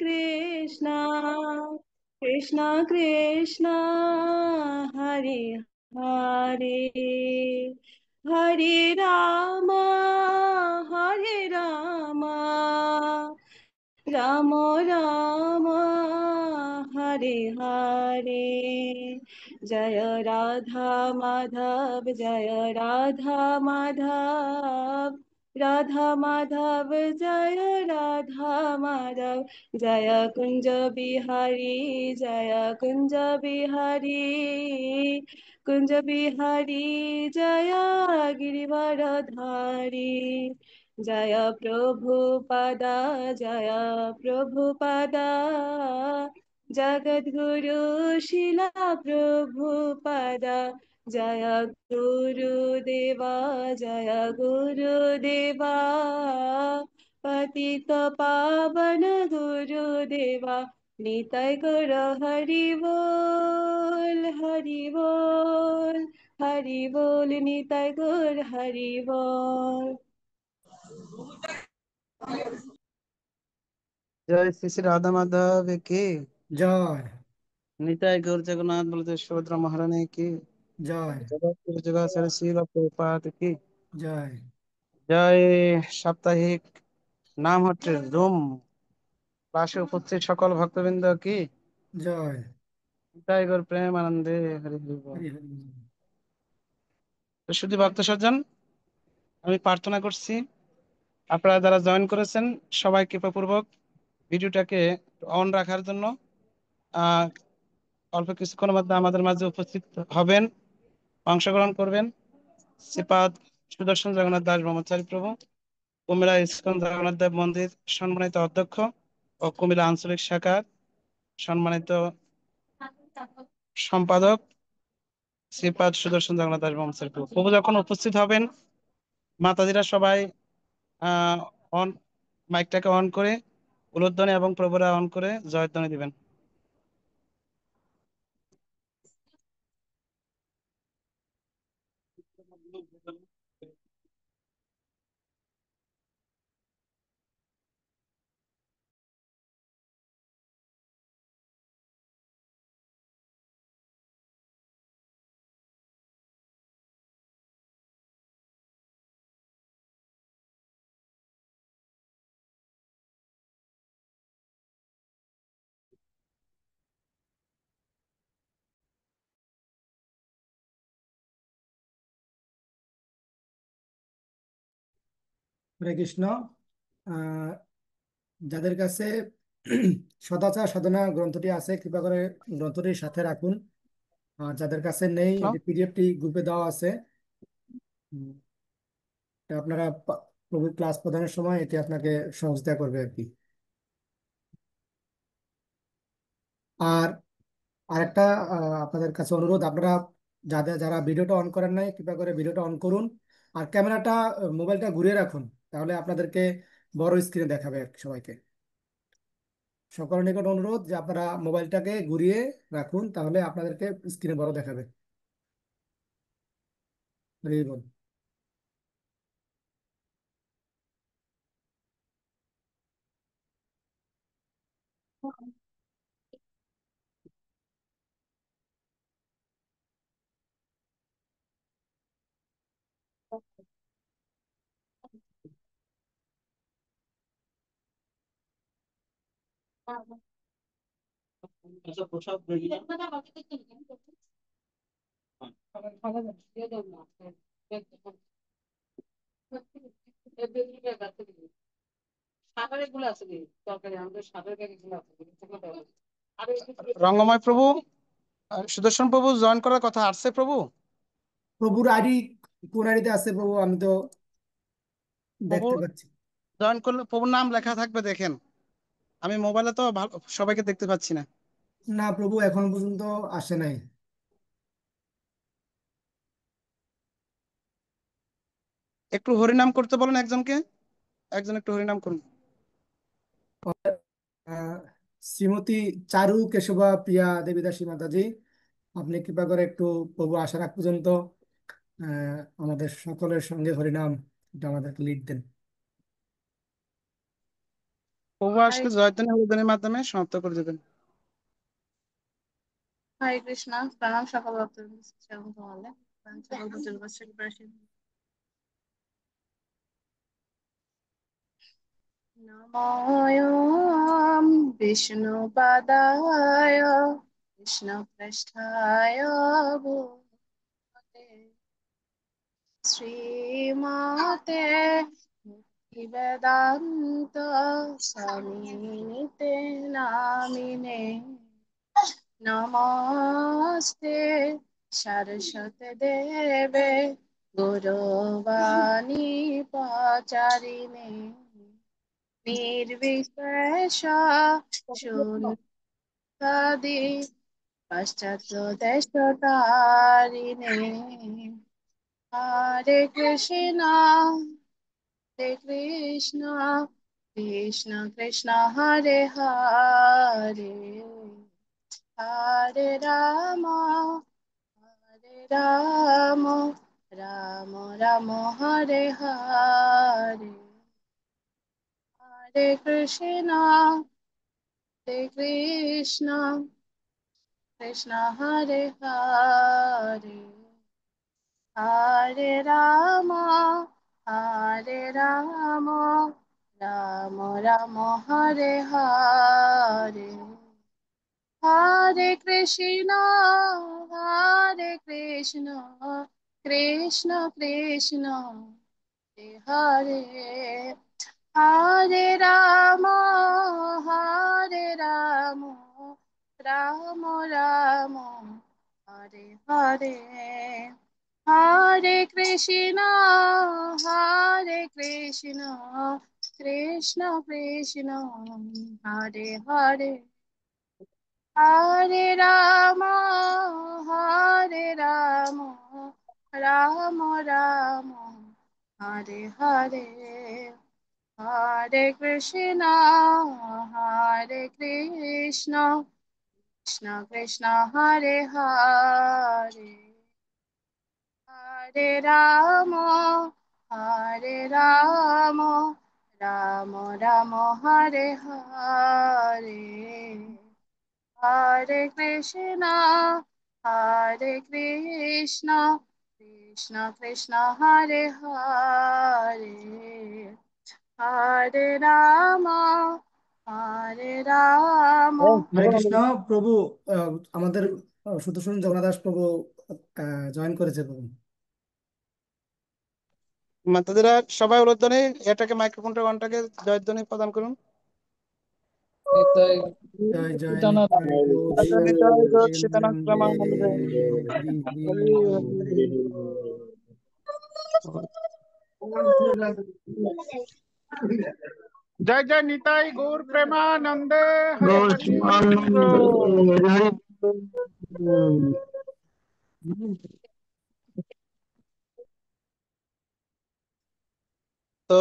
Krishna, Krishna Krishna, Hare Hare, Hare Rama, Hare Rama, Rama Rama, Hare Hare, Jaya Radha Madhav, Jaya Radha Madhav, Radha Madhav, Jaya Radha Madhav, Jaya Kunja Bihari, Jaya Kunja Bihari, Kunja Bihari, Jaya Girivaradhari, Jaya Prabhupada, Jaya Prabhupada, Jagadguru Shila Prabhupada, Jaya Guru Deva, Jaya Guru Deva, Patita Pavana Guru Deva, Nitai Guru Hari Bol, Hari Bol, Hari Bol, Nitai Guru Hari Bol. জয় শ্রী শ্রী রাধা মাধব কি জয় নিতাই গৌর জগন্নাথ বলতে সুভদ্রা মহারানী কি জয় জগৎগুরু জগাচার্য শ্রীল প্রভুপাদ কি জয় জয়। সাপ্তাহিক নাম হচ্ছে ধুম ক্লাসে উপস্থিত সকল ভক্তবৃন্দ কি জয় নিতাই গৌর প্রেম আনন্দে হরি হরি বল। হরি হরি বল। তো শুধু ভক্ত সজ্জন, আমি প্রার্থনা করছি আপনারা যারা জয়েন করেছেন সবাই কৃপাপূর্বক ভিডিওটাকে অন রাখার জন্য। আহ অল্প কিছুক্ষণের মধ্যে আমাদের মাঝে উপস্থিত হবেন, অংশগ্রহণ করবেন শ্রীপাদ সুদর্শন জগন্নাথ দাস ব্রহ্মচারী প্রভু, কুমিল্লা ইস্কন জগন্নাথ দেব মন্দির সম্মানিত অধ্যক্ষ ও কুমিল্লা আঞ্চলিক শাখার সম্মানিত সম্পাদক শ্রীপাদ সুদর্শন জগন্নাথ দাস ব্রহ্মচারী প্রভু। প্রভু যখন উপস্থিত হবেন মাতাজিরা সবাই আহ অন মাইকটাকে অন করে উলুধ্বনি এবং প্রভুরা অন করে জয়ধ্বনি দিবেন। হরে কৃষ্ণ। আহ যাদের কাছে সদাচার সাধনা গ্রন্থটি আছে কৃপা করে গ্রন্থটির সাথে রাখুন। আর যাদের কাছে নেই এটি পিডিএফটি গ্রুপে দেওয়া আছে। এটা আপনারা প্রভু ক্লাস প্রদানের সময় এটি আপনাকে সহযোগিতা করবে আর কি। আর আরেকটা আপনাদের কাছে অনুরোধ, আপনারা যারা ভিডিওটা অন করেন নাই কৃপা করে ভিডিওটা অন করুন। আর ক্যামেরাটা মোবাইলটা ঘুরিয়ে রাখুন, তাহলে আপনাদেরকে বড় স্ক্রিনে দেখাবে আর কি সবাইকে। সকলের নিকট অনুরোধ যে আপনারা মোবাইলটাকে ঘুরিয়ে রাখুন, তাহলে আপনাদেরকে স্ক্রিনে বড় দেখাবে। হরি বল। রঙ্গময় প্রভু, সুদর্শন প্রভু জয়েন করার কথা আসছে প্রভু। প্রভুর আইডি কোন আইডিতে আছে প্রভু, আমি তো প্রভু দেখতে পাচ্ছি জয়েন করলে প্রভুর নাম লেখা থাকবে দেখেন, আমি মোবাইলে তো সবাইকে দেখতে পাচ্ছি না। না। প্রভু এখন পর্যন্ত আসে নাই। একটু হরিনাম করতে বলেন একজনকে, একজন একটু হরিনাম করুন। আহ, শ্রীমতী চারু কেশবা প্রিয়া দেবীদাসী মাতাজি, আপনি কৃপা করে একটু প্রভু আসার আগ পর্যন্ত আমাদের সকলের সঙ্গে হরিনাম এটা আমাদেরকে লিড দেন। প্রভু আসলে জয়ধ্বনি উলুধ্বনির মাধ্যমে সমাপ্ত করে দেবেন। হরে কৃষ্ণ, প্রণাম সকল ভক্তবৃন্দ, সেবক মহলে, সকল ভক্তবৃন্দ, নমোऽয়ং বিষ্ণুপাদায় কৃষ্ণপৃষ্ঠায় ভূতলে শ্রীমতে ভক্তিবেদান্ত স্বামিনিতে নামিনে নমস্তে সরস্বতী দেবে গৌরবাণী প্রচারিণে নির্বিশেষ শূন্যবাদী পাশ্চাত্য দেশতারিণে হরে কৃষ্ণ কৃষ্ণ কৃষ্ণ হরে হরে হরে রাম রাম রাম হরে হরে হরে কৃষ্ণ কৃষ্ণ হরে হরে হরে রাম রাম রাম হরে হরে হরে কৃষ্ণ কৃষ্ণ কৃষ্ণ হরে হরে রাম রাম রাম হরে হরে হরে কৃষ্ণ কৃষ্ণ কৃষ্ণ হরে হরে হরে রাম রাম রাম হরে হরে হরে কৃষ্ণ কৃষ্ণ কৃষ্ণ হরে হরে হরে রাম রাম রাম হরে হরে হরে কৃষ্ণ কৃষ্ণ কৃষ্ণ হরে হরে হরে রাম রাম হরে কৃষ্ণ প্রভু। আমাদের সুদর্শন জগন্নাথ দাস প্রভু জয়েন করেছে প্রভু। মাতাদিরা সবাই উলুধ্বনি, এটাকে মাইক্রোফোনটা অনটাকে জয়ধ্বনি প্রদান করুন। নিতাই জয় জয় নিত্যানন্দ নিতাই গৌর নিতাই গৌর সীতানাথ প্রেমানন্দে। প্রেমানন্দে। হরি হরি হরি হরি। জয় জয় নিতাই গৌর প্রেমানন্দে হরে গৌর হরি প্রেমানন্দে, হরি বল। তো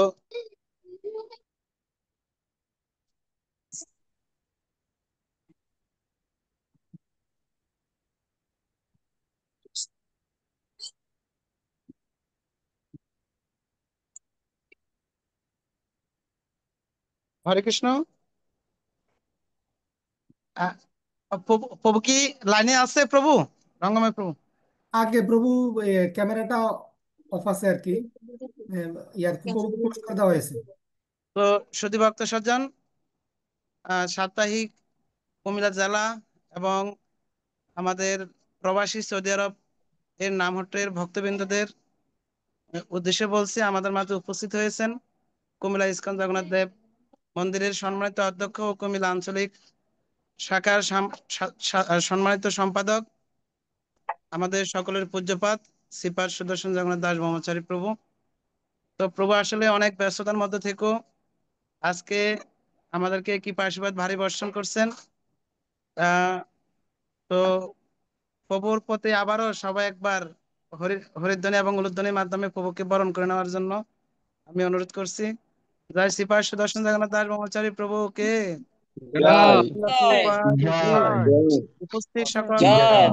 হরে কৃষ্ণ। আহ, প্রভু প্রভু কি লাইনে আছে? প্রভু রঙ্গময় প্রভু। আগে প্রভু ক্যামেরাটা অফ আছে আর কি, ইয়ার প্রভু পোস্ট করে দেওয়া হয়েছে। তো সুধী ভক্ত সজ্জন, সাপ্তাহিক কুমিল্লা জেলা এবং আমাদের প্রবাসী সৌদি আরব এর নামহট্টের ভক্তবৃন্দদের উদ্দেশ্যে বলছি, আমাদের মাঝে উপস্থিত হয়েছেন কুমিল্লা ইস্কন জগন্নাথ দেব মন্দিরের সম্মানিত অধ্যক্ষ ও কুমিল্লা আঞ্চলিক শাখার সম্মানিত সম্পাদক, আমাদের সকলের পূজ্যপাত শ্রীপাদ সুদর্শন জগন্নাথ দাস ব্রহ্মচারী প্রভু। তো প্রভু আসলে অনেক ব্যস্ততার মধ্যে থেকেও আজকে আমাদেরকে কৃপা আশীর্বাদ ভারী বর্ষণ করছেন। তো প্রভুর প্রতি আবারও সবাই একবার হরিধ্বনি এবং উলুধ্বনির মাধ্যমে প্রভুকে বরণ করে নেওয়ার জন্য আমি অনুরোধ করছি। জয় শ্রীপাদ সুদর্শন জগন্নাথ দাস ব্রহ্মচারী প্রভুকে জয় প্রভুপাদ জয় উপস্থিত সকল জয়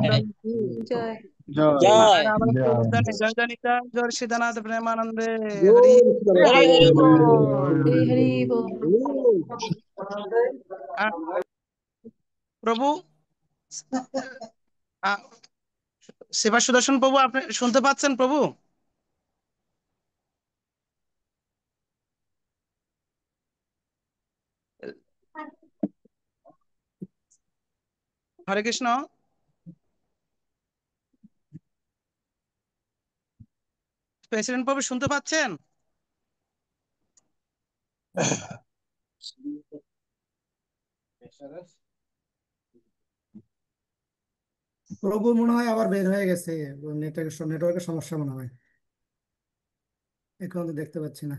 জয়। জয় আর আবার একটু উচ্চারণে জয় জনিতা জয় সিদ্ধানাথ প্রেমানন্দে হরি হরি হরি হরি বল। হরি হরি বল। আ- প্রভু আ- সেবা সুদর্শন প্রভু আপনি শুনতে পাচ্ছেন প্রভু? হরে কৃষ্ণ। প্রেসিডেন্ট প্রভু শুনতে পাচ্ছেন? প্রভু মনে হয় আবার বের হয়ে গেছে, নেটওয়ার্কের সমস্যা মনে হয়, এখন তো দেখতে পাচ্ছি না।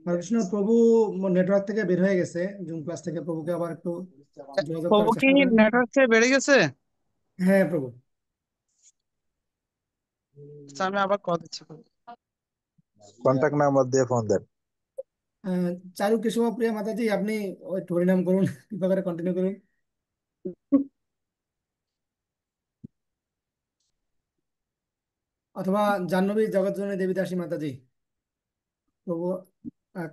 কৃষ্ণ প্রভু নেটওয়ার্ক থেকে বের হয়ে গেছে জুম ক্লাস থেকে, প্রভুকে আবার একটু যোগাযোগ প্রভু করার কি চেষ্টা করেন। নেটওয়ার্ক থেকে বেড়ে গেছে? হ্যাঁ প্রভু। আচ্ছা, আমি আবার কল দিচ্ছি। কন্ট্যাক্ট নাম্বার দিয়ে ফোন দেন। আহ, চারু কেশব প্রিয়া মাতাজি, আপনি ওই একটু হরিনাম করুন, কৃপা করে কন্টিনিউ করুন। অথবা জাহ্নবী জগৎজননী দেবীদাসী মাতাজি, প্রভু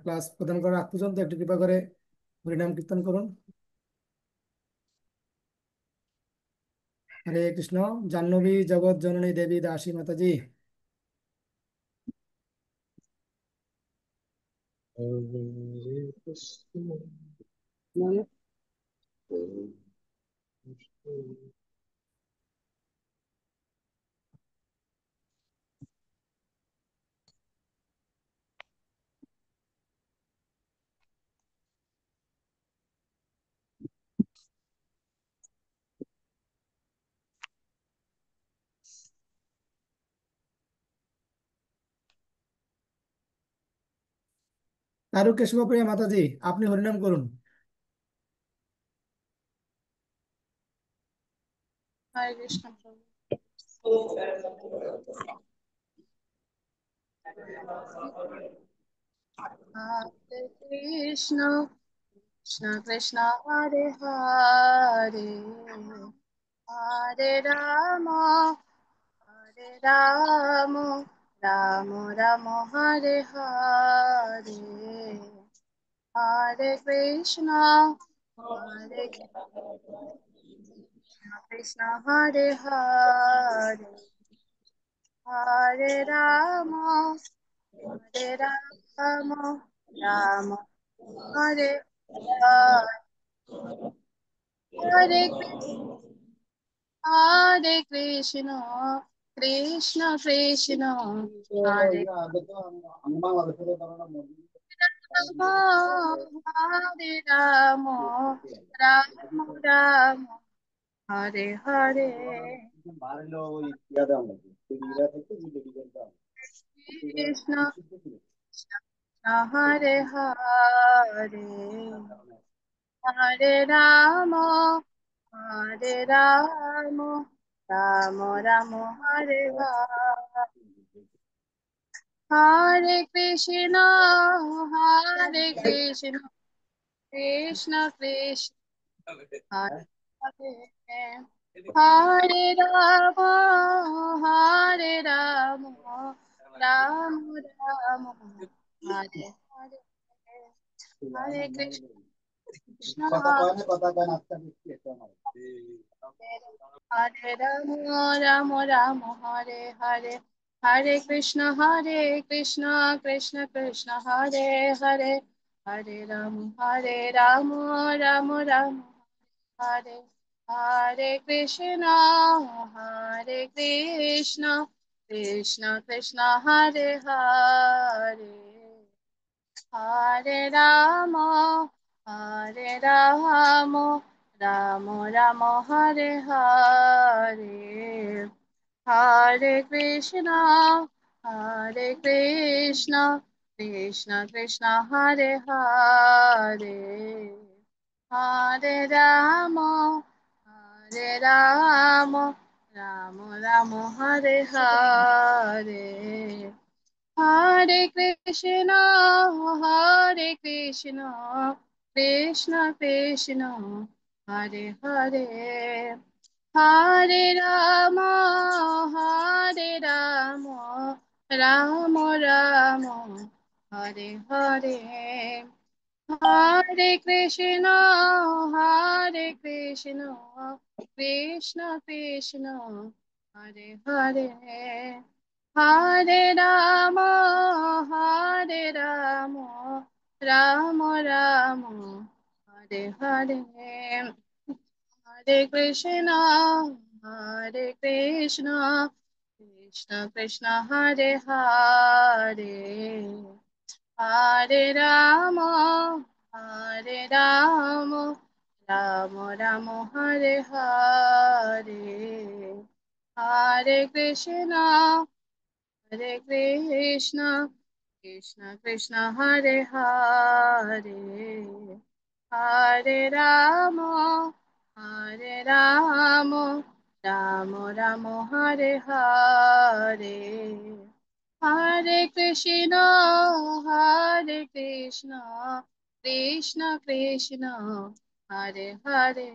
ক্লাস প্রদান করার আগ পর্যন্ত একটু কৃপা করে হরিনাম কীর্তন করুন। হরে কৃষ্ণ। জাহ্নবী জগৎ জননী দেবী দাসী মাতাজি। চারু কেশব প্রিয়া মাতাজি, আপনি হরিনাম করুন। হরে কৃষ্ণ প্রভু। হরে কৃষ্ণ কৃষ্ণ কৃষ্ণ হরে হরে হরে রাম রাম রাম হরে হরে হরে কৃষ্ণ কৃষ্ণ হরে হরে হরে রাম রাম রাম হরে হরে হরে হরে কৃষ্ণ কৃষ্ণ কৃষ্ণ হরে রাম হরে রাম রাম রাম হরে হরে কৃষ্ণ হরে হরে হরে রাম রাম রাম হরে হরে হরে কৃষ্ণ কৃষ্ণ কৃষ্ণ হরে হরে হরে রাম রাম রাম হরে হরে হরে কৃষ্ণ কৃষ্ণ হরে রাম রাম হরে হরে হরে কৃষ্ণ কৃষ্ণ কৃষ্ণ হরে হরে হরে রাম রাম রাম হরে হরে কৃষ্ণ কৃষ্ণ কৃষ্ণ হরে হরে হরে রাম হরে রাম রাম রাম হরে হরে হরে কৃষ্ণ কৃষ্ণ কৃষ্ণ হরে হরে হরে রাম রাম রাম হরে হরে হরে কৃষ্ণ কৃষ্ণ কৃষ্ণ হরে হরে হরে রাম রাম রাম হরে হরে হরে কৃষ্ণ কৃষ্ণ কৃষ্ণ হরে হরে হরে রাম রাম রাম হরে হরে হরে কৃষ্ণ কৃষ্ণ কৃষ্ণ হরে হরে হরে রাম রাম রাম হরে হরে হরে কৃষ্ণ কৃষ্ণ কৃষ্ণ হরে হরে হরে রাম রাম রাম হরে হরে হরে কৃষ্ণ কৃষ্ণ কৃষ্ণ হরে হরে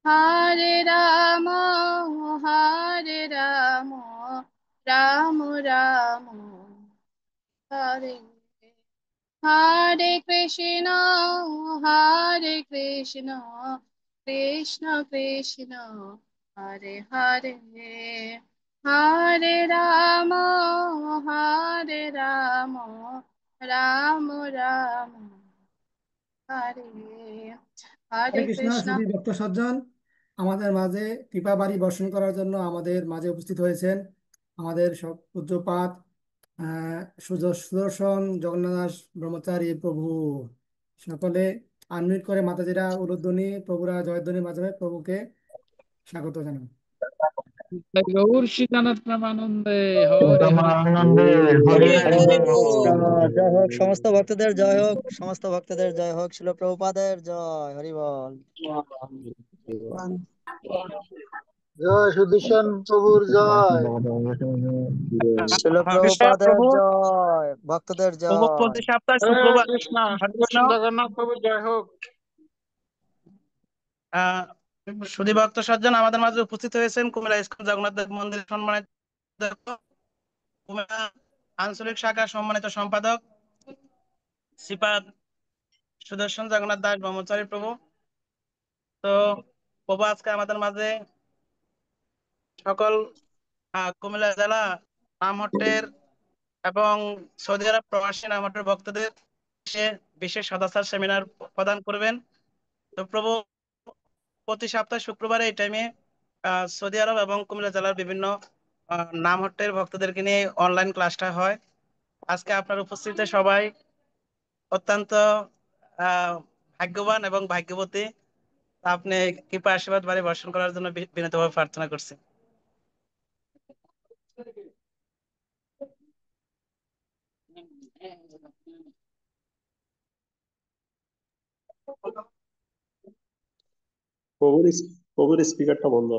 হরে রাম রাম রাম হরে হরে কৃষ্ণ কৃষ্ণ কৃষ্ণ হরে হরে হরে রাম রাম রাম হরে হরে হরে কৃষ্ণ। কৃষ্ণ শুধু ভক্ত সজ্জন আমাদের মাঝে কৃপা বাড়ি বর্ষণ করার জন্য আমাদের মাঝে উপস্থিত হয়েছেন আমাদের সব পূজ্যপাদ সুদর্শন জগন্নাথ দাস ব্রহ্মচারী প্রভু। সকলে আনমিউট করে মাতাজিরা উলুধ্বনি প্রভুরা জয়ধ্বনির মাধ্যমে প্রভুকে স্বাগত জানান। তাই গৌর শিকানাথ প্রেমানন্দে হরে হরে আনন্দে হরি হরে বল। কৃষ্ণ। জয় হোক সমস্ত ভক্তদের, জয় হোক সমস্ত ভক্তদের, জয় হোক শিল প্রভুপাদের জয়, হরি বল। জয় সুদর্শন প্রভুর জয়। শিল হরে কৃষ্ণ প্রভুপাদের প্রভু। জয়, ভক্তদের প্রভু জয়। প্রতি সপ্তাহে হরে শুক্রবার। কৃষ্ণ হরে কৃষ্ণ। সুদর্শন জগন্নাথ প্রভুর জয় হোক। আহ সুধী ভক্ত সজ্জন আমাদের মাঝে উপস্থিত হয়েছেন কুমিল্লা ইস্কন জগন্নাথ দেব মন্দির সম্মানিত কুমিল্লা আঞ্চলিক শাখার সম্মানিত সম্পাদক শ্রীপাদ সুদর্শন জগন্নাথ দাস ব্রহ্মচারী প্রভু। তো প্রভু আজকে আমাদের মাঝে সকল কুমিল্লা জেলা নামহট্টের এবং সৌদি আরব প্রবাসী নামহট্টের ভক্তদের বিশেষ সদাচার সেমিনার প্রদান করবেন। তো প্রভু প্রতি সপ্তাহে শুক্রবারে এই টাইমে সৌদি আরব এবং কুমিল্লা জেলার বিভিন্ন নামহট্টের ভক্তদেরকে নিয়ে অনলাইন ক্লাসটা হয়। আজকে আপনার উপস্থিতিতে সবাই অত্যন্ত ভাগ্যবান এবং ভাগ্যবতী। আপনি কৃপা আশীর্বাদ বাড়ি বর্ষণ করার জন্য বিনীতভাবে প্রার্থনা করছি। প্রভুর প্রভুর স্পিকারটা বন্ধ।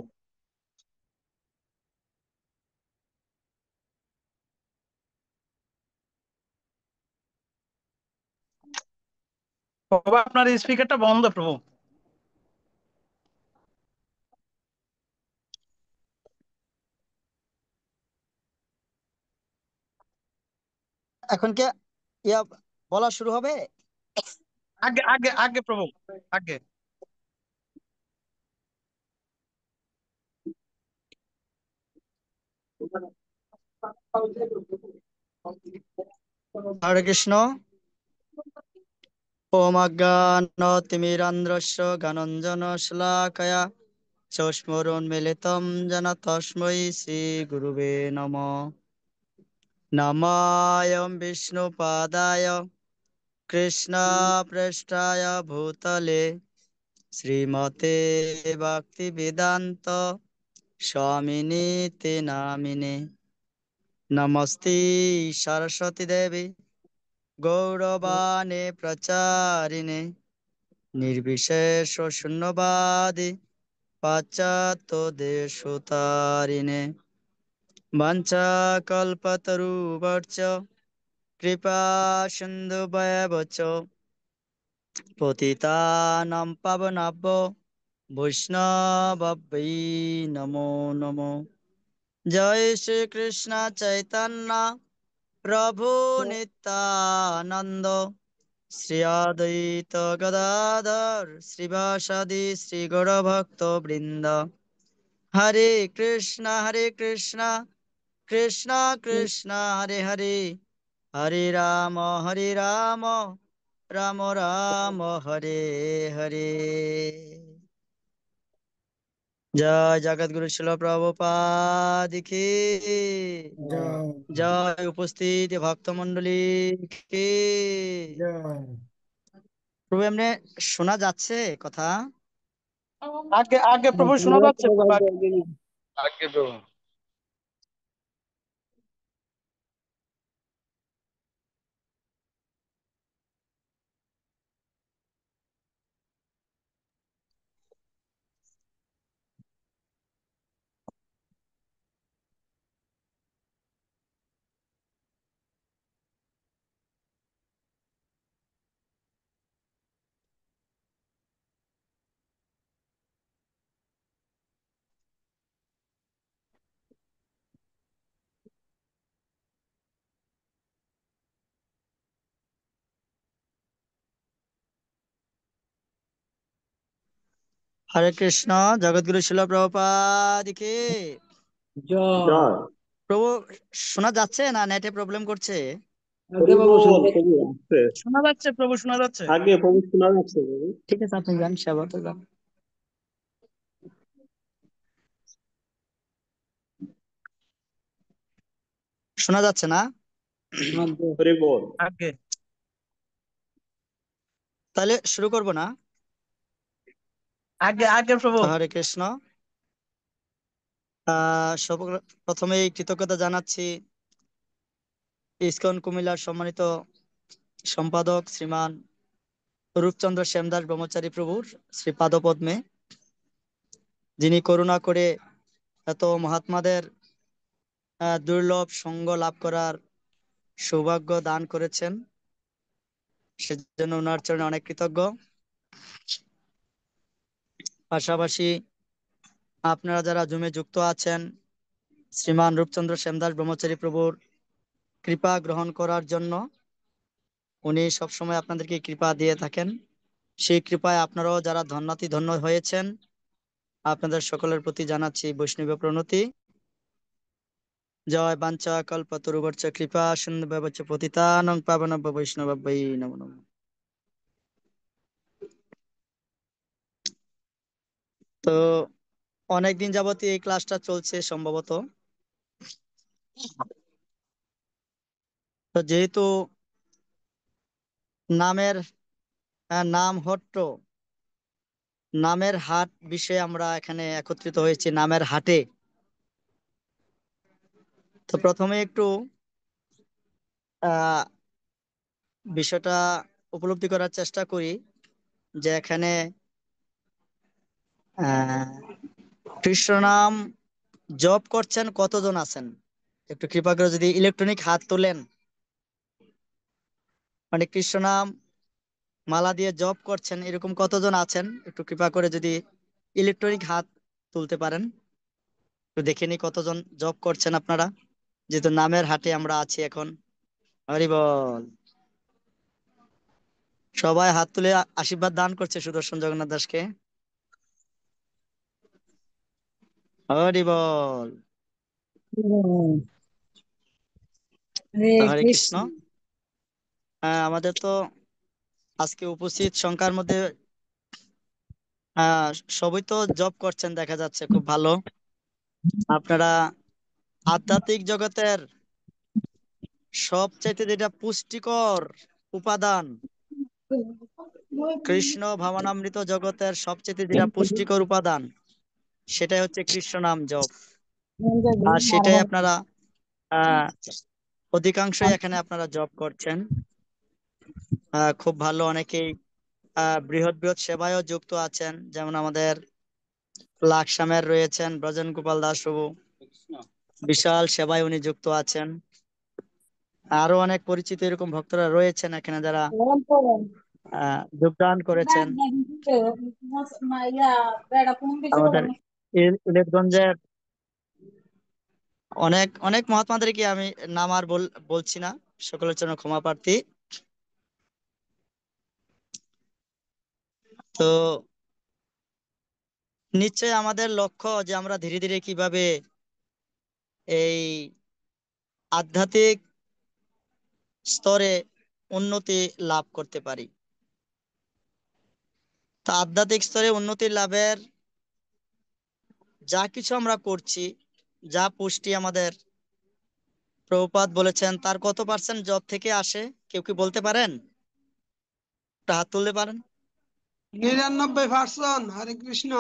প্রভু আপনার স্পিকারটা বন্ধ প্রভু। এখন কে ইয়া বলা শুরু হবে? আগে আগে আগে প্রভু আগে। হরে কৃষ্ণ। ওম অজ্ঞানতিমিরান্ধ্রস্য জ্ঞানাঞ্জন শলাকয়া চক্ষুरुन्मीलितं येन তস্मै শ্রী গুরুবে নমঃ। নমায়ং বিষ্ণুপাদায় কৃষ্ণ পৃষ্ঠায় ভূতলে শ্রীমতে ভক্তি বেদান্ত স্বামিনীতি নামিনে নমস্তে সরস্বতী দেবী গৌরবাণে প্রচারিণে নির্বিশেষ শূন্যবাদী পাশ্চাত্য দেশোতারিণে বাঞ্ছাকল্পতরুভ্যশ্চ কৃপা সিন্ধুভ্যেব চ পতিতানাং পাবনাভ্যো বৈষ্ণবেভ্যো নমো নমো। জয় শ্রী কৃষ্ণ চৈতন্য প্রভু নিত্যানন্দ শ্রী অদ্বৈত গদাধর শ্রীবাসাদি শ্রী গৌরভক্ত বৃন্দ। হরে কৃষ্ণ কৃষ্ণ কৃষ্ণ হরে হরে, হরে রাম রাম রাম হরে হরে। জয় জগৎগুরু শিল প্রভুপাদ কি জয় জয়, উপস্থিত ভক্তমণ্ডলী কি জয়। প্রভু। এমনি শোনা যাচ্ছে কথা? আগে আগে প্রভু শোনা যাচ্ছে প্রভু, আগে প্রভু। হরে কৃষ্ণ, জগৎগুরু শিল প্রভুপাদ কি জয়। জয়। প্রভু শোনা যাচ্ছে না নেটে প্রবলেম করছে? আগে বাবু হরিবোল শুনতে প্রভু আসছে। শোনা যাচ্ছে প্রভু, শোনা যাচ্ছে। আগে প্রভু শোনা যাচ্ছে প্রভু। ঠিক আছে, আপনি যান, সেবা তো যান। শোনা যাচ্ছে না? আগে হরিবোল। আগে তাহলে শুরু করব না? আগে আগে প্রভু। হরে কৃষ্ণ। প্রথমে কৃতজ্ঞতা জানাচ্ছি ইসকন কুমিল্লার সম্মানিত সম্পাদক শ্রীমান রূপচন্দ্র শ্যামদাস ব্রহ্মচারী প্রভুর শ্রীপাদ পদ্মে, যিনি করুণা করে এত মহাত্মাদের দুর্লভ সঙ্গ লাভ করার সৌভাগ্য দান করেছেন, সেজন্য ওনার চরণে অনেক কৃতজ্ঞ। পাশাপাশি আপনারা যারা জুমে যুক্ত আছেন, শ্রীমান রূপচন্দ্র শ্যামদাস ব্রহ্মচারী প্রভুর কৃপা গ্রহণ করার জন্য উনি সবসময় আপনাদেরকে কৃপা দিয়ে থাকেন। সেই কৃপায় আপনারাও যারা ধন্যাতি ধন্য হয়েছেন, আপনাদের সকলের প্রতি জানাচ্ছি বৈষ্ণব প্রণতি। জয় বাঞ্ছা কল্পতরুভ্যশ্চ কৃপা সিন্ধুভ্যেব পতিতানাং পাবনাভ্যো বৈষ্ণবেভ্যো নমো নমঃ। তো অনেকদিন যাবত এই ক্লাসটা চলছে সম্ভবত। তো যেহেতু নামের নাম হট্ট, নামের হাট বিষয়ে আমরা এখানে একত্রিত হয়েছি, নামের হাটে। তো প্রথমে একটু আহ বিষয়টা উপলব্ধি করার চেষ্টা করি যে এখানে কৃষ্ণ নাম জপ করছেন কতজন আছেন? একটু কৃপা করে যদি ইলেকট্রনিক হাত তোলেন, মানে কৃষ্ণ নাম মালা দিয়ে জপ করছেন এরকম কতজন আছেন? একটু কৃপা করে যদি ইলেকট্রনিক হাত তুলতে পারেন, একটু দেখে নি কতজন জপ করছেন আপনারা, যেহেতু নামের হাটে আমরা আছি এখন। হরি বল। সবাই হাত তুলে আশীর্বাদ দান করছে সুদর্শন জগন্নাথ দাসকে। হরি বল। তো হরে কৃষ্ণ। আমাদের তো আজকে উপস্থিত সংখ্যার মধ্যে সবই তো জব করছেন দেখা যাচ্ছে, খুব ভালো। আপনারা আধ্যাত্মিক জগতের সবচাইতে যেটা পুষ্টিকর উপাদান কৃষ্ণ ভাবনামৃত জগতের সবচেয়ে যেটা পুষ্টিকর উপাদান সেটাই হচ্ছে কৃষ্ণ নাম জপ। আর সেটাই আপনারা আহ অধিকাংশই এখানে আপনারা জব করছেন। খুব ভালো, অনেকেই বৃহৎ বৃহৎ সেবায়ও যুক্ত আছেন, যেমন আমাদের লাকসামের রয়েছেন ব্রজন গোপাল দাস প্রভু, বিশাল সেবায় উনি যুক্ত আছেন। আরো অনেক পরিচিত এরকম ভক্তরা রয়েছেন এখানে যারা যোগদান করেছেন। আমাদের ইলেটগঞ্জের অনেক অনেক মহাত্মাদেরকে আমি নাম আর বলছি না, সকলের জন্য ক্ষমা প্রার্থী। তো নিশ্চয় আমাদের লক্ষ্য যে আমরা ধীরে ধীরে কিভাবে এই আধ্যাত্মিক স্তরে উন্নতি লাভ করতে পারি। তা আধ্যাত্মিক স্তরে উন্নতি লাভের যা কিছু আমরা করছি, যা পুষ্টি আমাদের প্রভুপাদ বলেছেন, তার কত পার্সেন্ট জব থেকে আসে কেউ কি বলতে পারেন? একটা হাত তুলতে পারেন। 99%। হরে কৃষ্ণ।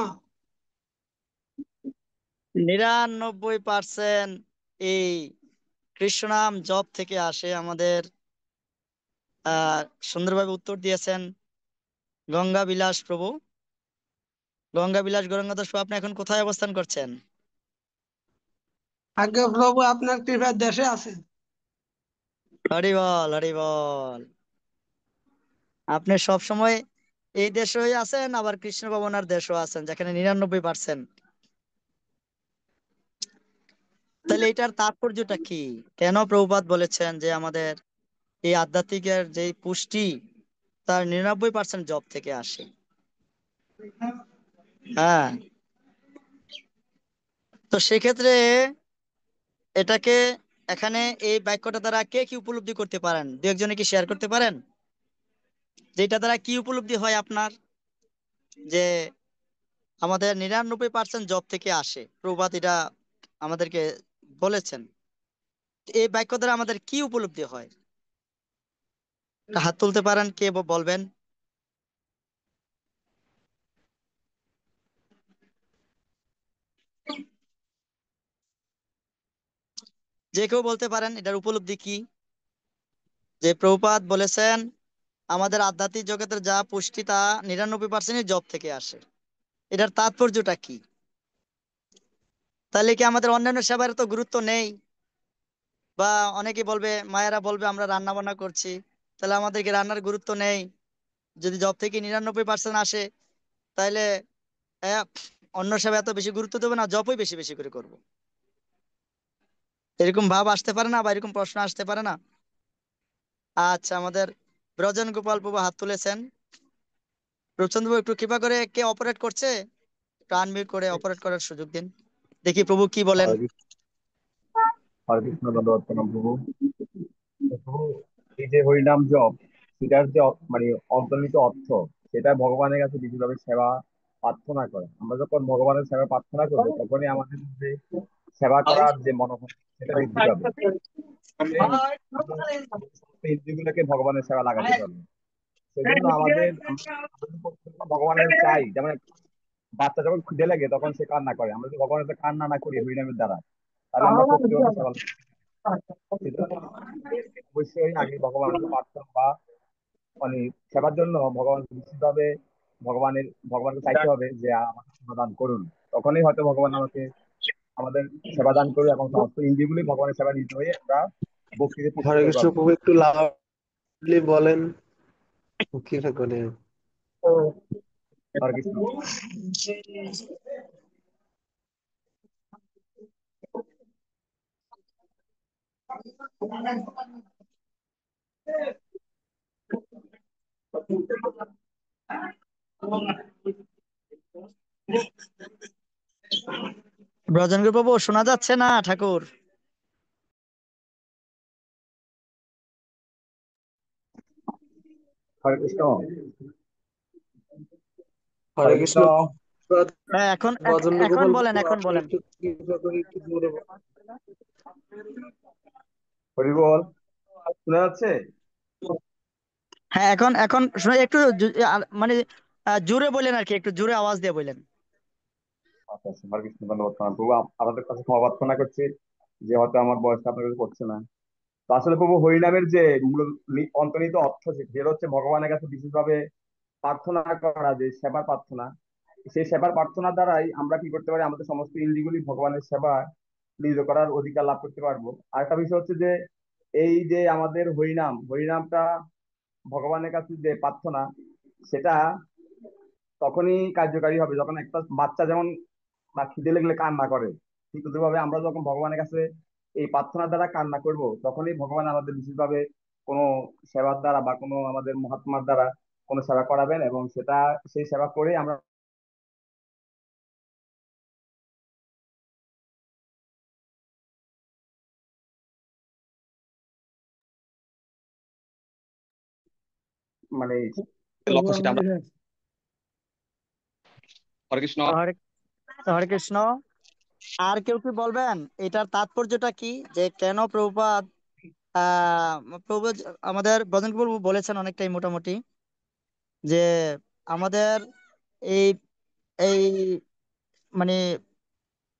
99% এই কৃষ্ণ নাম জপ থেকে আসে আমাদের। সুন্দরভাবে উত্তর দিয়েছেন গঙ্গা বিলাস প্রভু। গঙ্গা বিলাস গঙ্গাধর প্রভু, আপনি এখন কোথায় অবস্থান করছেন? আজ্ঞা প্রভু, আপনার কৃপায় দেশে আছেন। হরি বল, হরি বল। আপনি সব সময় এই দেশেই আছেন, আবার কৃষ্ণ ভবনার দেশও আছেন, যেখানে 99%। তাহলে এটার তাৎপর্যটা কি? কেন প্রভুপাদ বলেছেন যে আমাদের এই আধ্যাত্মিকের যে পুষ্টি তার 99% জব থেকে আসে? হ্যাঁ, তো সেক্ষেত্রে এটাকে এখানে এই বাক্যটা দ্বারা কে কি উপলব্ধি করতে পারেন? দু একজনে কি শেয়ার করতে পারেন যেটা দ্বারা কি উপলব্ধি হয় আপনার, যে আমাদের 99% জব থেকে আসে? প্রভুপাদ এটা আমাদেরকে বলেছেন। এই বাক্য দ্বারা আমাদের কি উপলব্ধি হয়? একটা হাত তুলতে পারেন, কে বলবেন? যে কেউ বলতে পারেন এটার উপলব্ধি কি? যে প্রভুপাদ বলেছেন আমাদের আধ্যাত্মিক জগতের যা পুষ্টি তা 99% জব থেকে আসে, এটার তাৎপর্যটা কি? তাহলে কি আমাদের অন্যান্য সেবার তো গুরুত্ব নেই? বা অনেকে বলবে, মায়েরা বলবে আমরা রান্না বান্না করছি, তাহলে আমাদেরকে রান্নার গুরুত্ব নেই? যদি জব থেকে 99% আসে, তাহলে আহ, অন্য সেবা এত বেশি গুরুত্ব দেবো না, জবই বেশি বেশি করে করব। এরকম ভাব আসতে পারে না, বা এরকম প্রশ্ন আসতে পারে না? আচ্ছা, আমাদের ব্রজন গোপাল প্রভু হাত তুলেছেন। রূপচন্দ্র বাবু, একটু কৃপা করে কে অপারেট করছে প্রাণ মিউট করে অপারেট করার সুযোগ দিন, দেখি প্রভু কি বলেন। হরে কৃষ্ণ দণ্ডবত প্রণাম প্রভু। প্রভু, এই যে হরিনাম জপ, সেটার যে মানে অন্তর্নিহিত অর্থ, সেটা ভগবানের কাছে বিশেষভাবে সেবা প্রার্থনা করে। আমরা যখন ভগবানের সেবা প্রার্থনা করবো, তখনই আমাদের যে সেবা করার যে মনোভাব, সেটা বৃদ্ধি পাবে। হ্যাঁ, আমরা সমস্ত ইন্দ্রিয়গুলোকে ভগবানের সেবা লাগাতে পারবো। সেই জন্য ভগবানের চাই, যেমন বাচ্চা যখন খিদে লাগে তখন সে কান্না করে, আমরা যদি ভগবানের সাথে কান্না না করি হরিনামের দ্বারা, তাহলে আমরা প্রকৃতভাবে সেবা লাগাতে পারবো না। সেজন্য আমাদের অবশ্যই আগে ভগবানের কাছে প্রার্থনা বা মানে সেবার জন্য বিশেষভাবে ভগবানকে চাইতে হবে যে আমাকে সমাধান করুন। তখনই হয়তো ভগবান আমাদের সেবা দান করবে, এবং সমস্ত ইন্দ্রিয়গুলি ভগবানের সেবা নিতে হয়ে আমরা ভক্তিতে পুষ্ট হরে হতে কৃষ্ণ পারবো। প্রভু, একটু লাউডলি বলেন কি করে। হরে কৃষ্ণ। ব্রজন প্রভু, শোনা যাচ্ছে না ঠাকুর? হরে কৃষ্ণ। হরে হরে কৃষ্ণ। কৃষ্ণ। হ্যাঁ, এখন ভজন এখন গোপাল বলেন, প্রভু, এখন আপনি বলেন। একটু কৃপা করে একটু জোরে বলেন। হরি বল। শোনা যাচ্ছে? হ্যাঁ, এখন এখন শুনে একটু মানে জোরে বলেন আর কি, একটু জোরে আওয়াজ দিয়ে বলেন। আচ্ছা আচ্ছা, হরে কৃষ্ণ, ধন্যবাদ প্রণাম প্রভু। আপনাদের কাছে ক্ষমা প্রার্থনা করছি যে হয়তো আমার বয়সটা আপনার কাছে পড়ছে না। তো আসলে প্রভু হরিনামের যে মূল অন্তর্নিহিত অর্থ, যেটা হচ্ছে ভগবানের কাছে বিশেষভাবে প্রার্থনা করা, যে সেবার প্রার্থনা, সেই সেবার প্রার্থনার দ্বারাই আমরা কি করতে পারি, আমাদের সমস্ত ইন্দ্রিয়গুলি ভগবানের সেবা নিয়োজিত করার অধিকার লাভ করতে পারবো। আর একটা বিষয় হচ্ছে যে এই যে আমাদের হরিনামটা ভগবানের কাছে যে প্রার্থনা, সেটা তখনই কার্যকারী হবে যখন একটা বাচ্চা যেমন বা খিদে লাগলে কান্না করে, ঠিক ভাবে আমরা যখন ভগবানের কাছে এই প্রার্থনার দ্বারা কান্না করব, তখনই ভগবান আমাদের বিশেষভাবে কোনো সেবার দ্বারা বা কোনো আমাদের মহাত্মার দ্বারা কোনো সেবা করাবেন, এবং সেটা সেই সেবা করে আমরা মানে প্রভু লক্ষ্য সেটা আমরা। আমাদের হরে কৃষ্ণ। হরে হরে কৃষ্ণ। আর কেউ কি বলবেন এটার তাৎপর্যটা কি, যে কেন প্রভুপাদ প্রভু আমাদের ভজন প্রভু বলেছেন অনেকটাই মোটামুটি, যে আমাদের এই এই মানে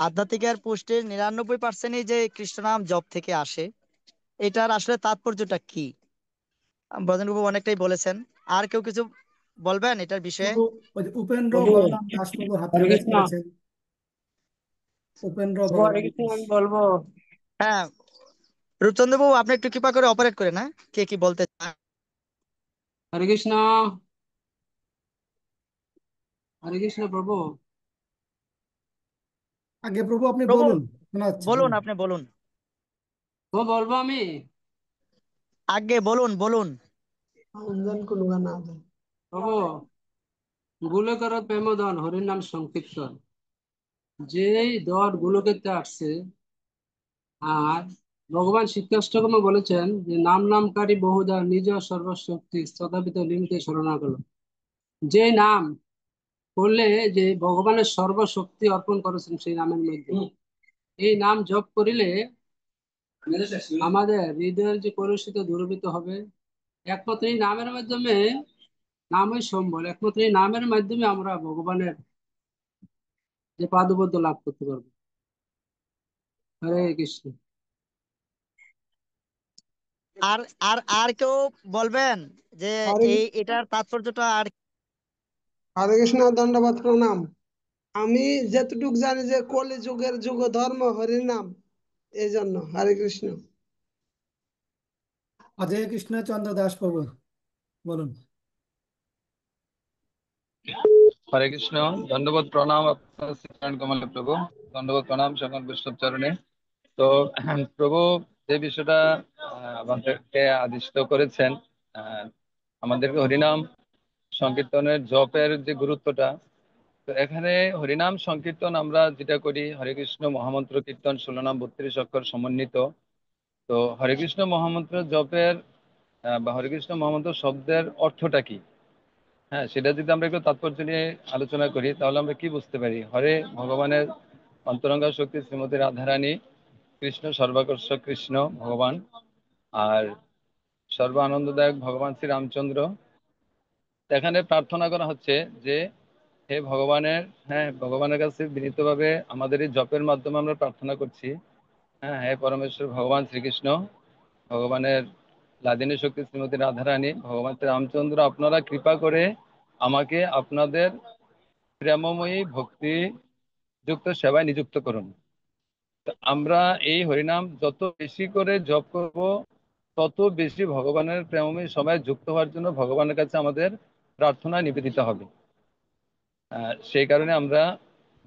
আধ্যাত্মিকের পুষ্টির 99%ই যে কৃষ্ণ নাম জপ থেকে আসে, এটার আসলে তাৎপর্যটা কি ভজন প্রভু অনেকটাই বলেছেন। আর কেউ কিছু বলবেন এটার বিষয়ে? প্রভু, ওই যে উপেন্দ্র প্রভু বলরাম দাস প্রভু হাত হরে রেজ কৃষ্ণ। করেছেন। উপেন্দ্র প্রভু হরে বলরাম কৃষ্ণ, দাস। আমি বলবো। হ্যাঁ, রূপচন্দ্র বাবু আপনি একটু কৃপা করে অপারেট করেন, হ্যাঁ, কে কি বলতে চান? হরে কৃষ্ণ। হরে কৃষ্ণ প্রভু। আগে প্রভু আপনি প্রভু বলুন, শোনা যাচ্ছে, বলুন, বলুন। আপনি বলুন, বলবো আমি। আগে বলুন বলুন। অঞ্জন কোনো গান আছে প্রভু। গুলো করো প্রেমদন হরির নাম সংকীর্তন, যেই দর গুলোকেতে আসছে। আর ভগবান শ্রীকৃষ্ণ বলেছেন যে নাম নামকারী বহুদা নিজ সর্বশক্তি তথাপিত নিমিতে শরণাগল। যে নাম করলে যে ভগবানের সর্বশক্তি অর্পণ করেছেন সেই নামের মধ্যে, এই নাম জপ করিলে আমাদের হৃদয়ের যে কলুষিত দূরীভূত হবে। একমাত্র এই নামের মাধ্যমে, নামই সম্বল, একমাত্র এই নামের মাধ্যমে আমরা ভগবানের যে পাদপদ্ম লাভ করতে পারবো। হরে কৃষ্ণ। আর আর আর কেউ বলবেন যে হরে এটার তাৎপর্যটা আর? হরে কৃষ্ণ, দণ্ডবত প্রণাম। আমি যতটুক জানি যে কলি যুগের যুগ ধর্ম হরির নাম, এই জন্য। হরে কৃষ্ণ। অজয় কৃষ্ণ চন্দ্র দাস প্রভু বলুন। হরে কৃষ্ণ, দণ্ডবোধ প্রণাম আপনার শ্রীচরণ কমলে প্রভু। দণ্ডবোধ প্রণাম সকল বৈষ্ণব চরণে। তো প্রভু যে বিষয়টা আমাদেরকে আদিষ্ট করেছেন, আহ, আমাদেরকে হরিনাম সংকীর্তনের জপের যে গুরুত্বটা, তো এখানে হরিনাম সংকীর্তন আমরা যেটা করি, হরে কৃষ্ণ মহামন্ত্র কীর্তন 16 নাম 32 অক্ষর সমন্বিত। তো হরে কৃষ্ণ মহামন্ত্র জপের বা হরে কৃষ্ণ মহামন্ত্র শব্দের অর্থটা কি, হ্যাঁ, সেটা যদি আমরা একটু তাৎপর্য নিয়ে আলোচনা করি, তাহলে আমরা কি বুঝতে পারি? হরে ভগবানের অন্তরঙ্গা শক্তি শ্রীমতী রাধারানী, কৃষ্ণ সর্বাকর্ষক কৃষ্ণ ভগবান, আর সর্ব আনন্দদায়ক ভগবান শ্রী রামচন্দ্র। এখানে প্রার্থনা করা হচ্ছে যে হে ভগবানের, হ্যাঁ, ভগবানের কাছে বিনীতভাবে আমাদের এই জপের মাধ্যমে আমরা প্রার্থনা করছি। হ্যাঁ, হে পরমেশ্বর ভগবান শ্রীকৃষ্ণ, ভগবানের লাদিনী শক্তি শ্রীমতী রাধারানী, ভগবান শ্রী রামচন্দ্র, আপনারা কৃপা করে আমাকে আপনাদের প্রেমময়ী ভক্তি যুক্ত সেবায় নিযুক্ত করুন। তো আমরা এই হরিনাম যত বেশি করে জপ করব, তত বেশি ভগবানের প্রেমময়ী সবাই যুক্ত হওয়ার জন্য ভগবানের কাছে আমাদের প্রার্থনা নিবেদিত হবে। সেই কারণে আমরা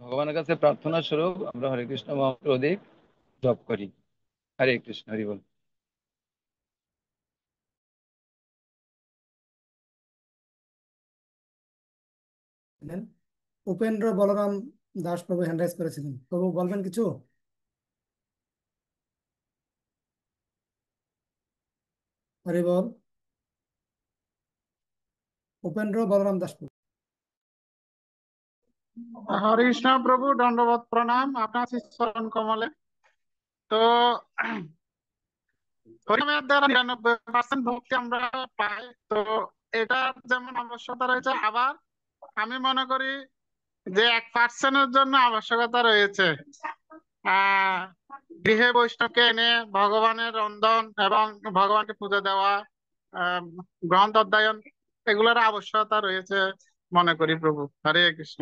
ভগবানের কাছে প্রার্থনা স্বরূপ আমরা হরে কৃষ্ণ মহামন্ত্র অধিক জপ করি। হরে কৃষ্ণ, হরি বল। উপেন্দ্র বলরাম দাস প্রভু হ্যান্ড রাইজ করেছিলেন, প্রভু বলবেন কিছু? হরি বল। উপেন্দ্র বলরাম দাস প্রভু। হরে কৃষ্ণ প্রভু, দণ্ডবত প্রণাম আপনার চরণ কমলে। তো হরিনামের দ্বারা 99% ভক্তি আমরা পাই। তো এটা যেমন আবশ্যকতা রয়েছে, আবার আমি মনে করি যে 1% জন্য আবশ্যকতা রয়েছে। আহ গৃহে বৈষ্ণবকে এনে ভগবানের রন্ধন এবং ভগবানকে পুজো দেওয়া, আহ গ্রন্থ অধ্যয়ন, এগুলোর আবশ্যকতা রয়েছে মনে করি। প্রভু হরে কৃষ্ণ।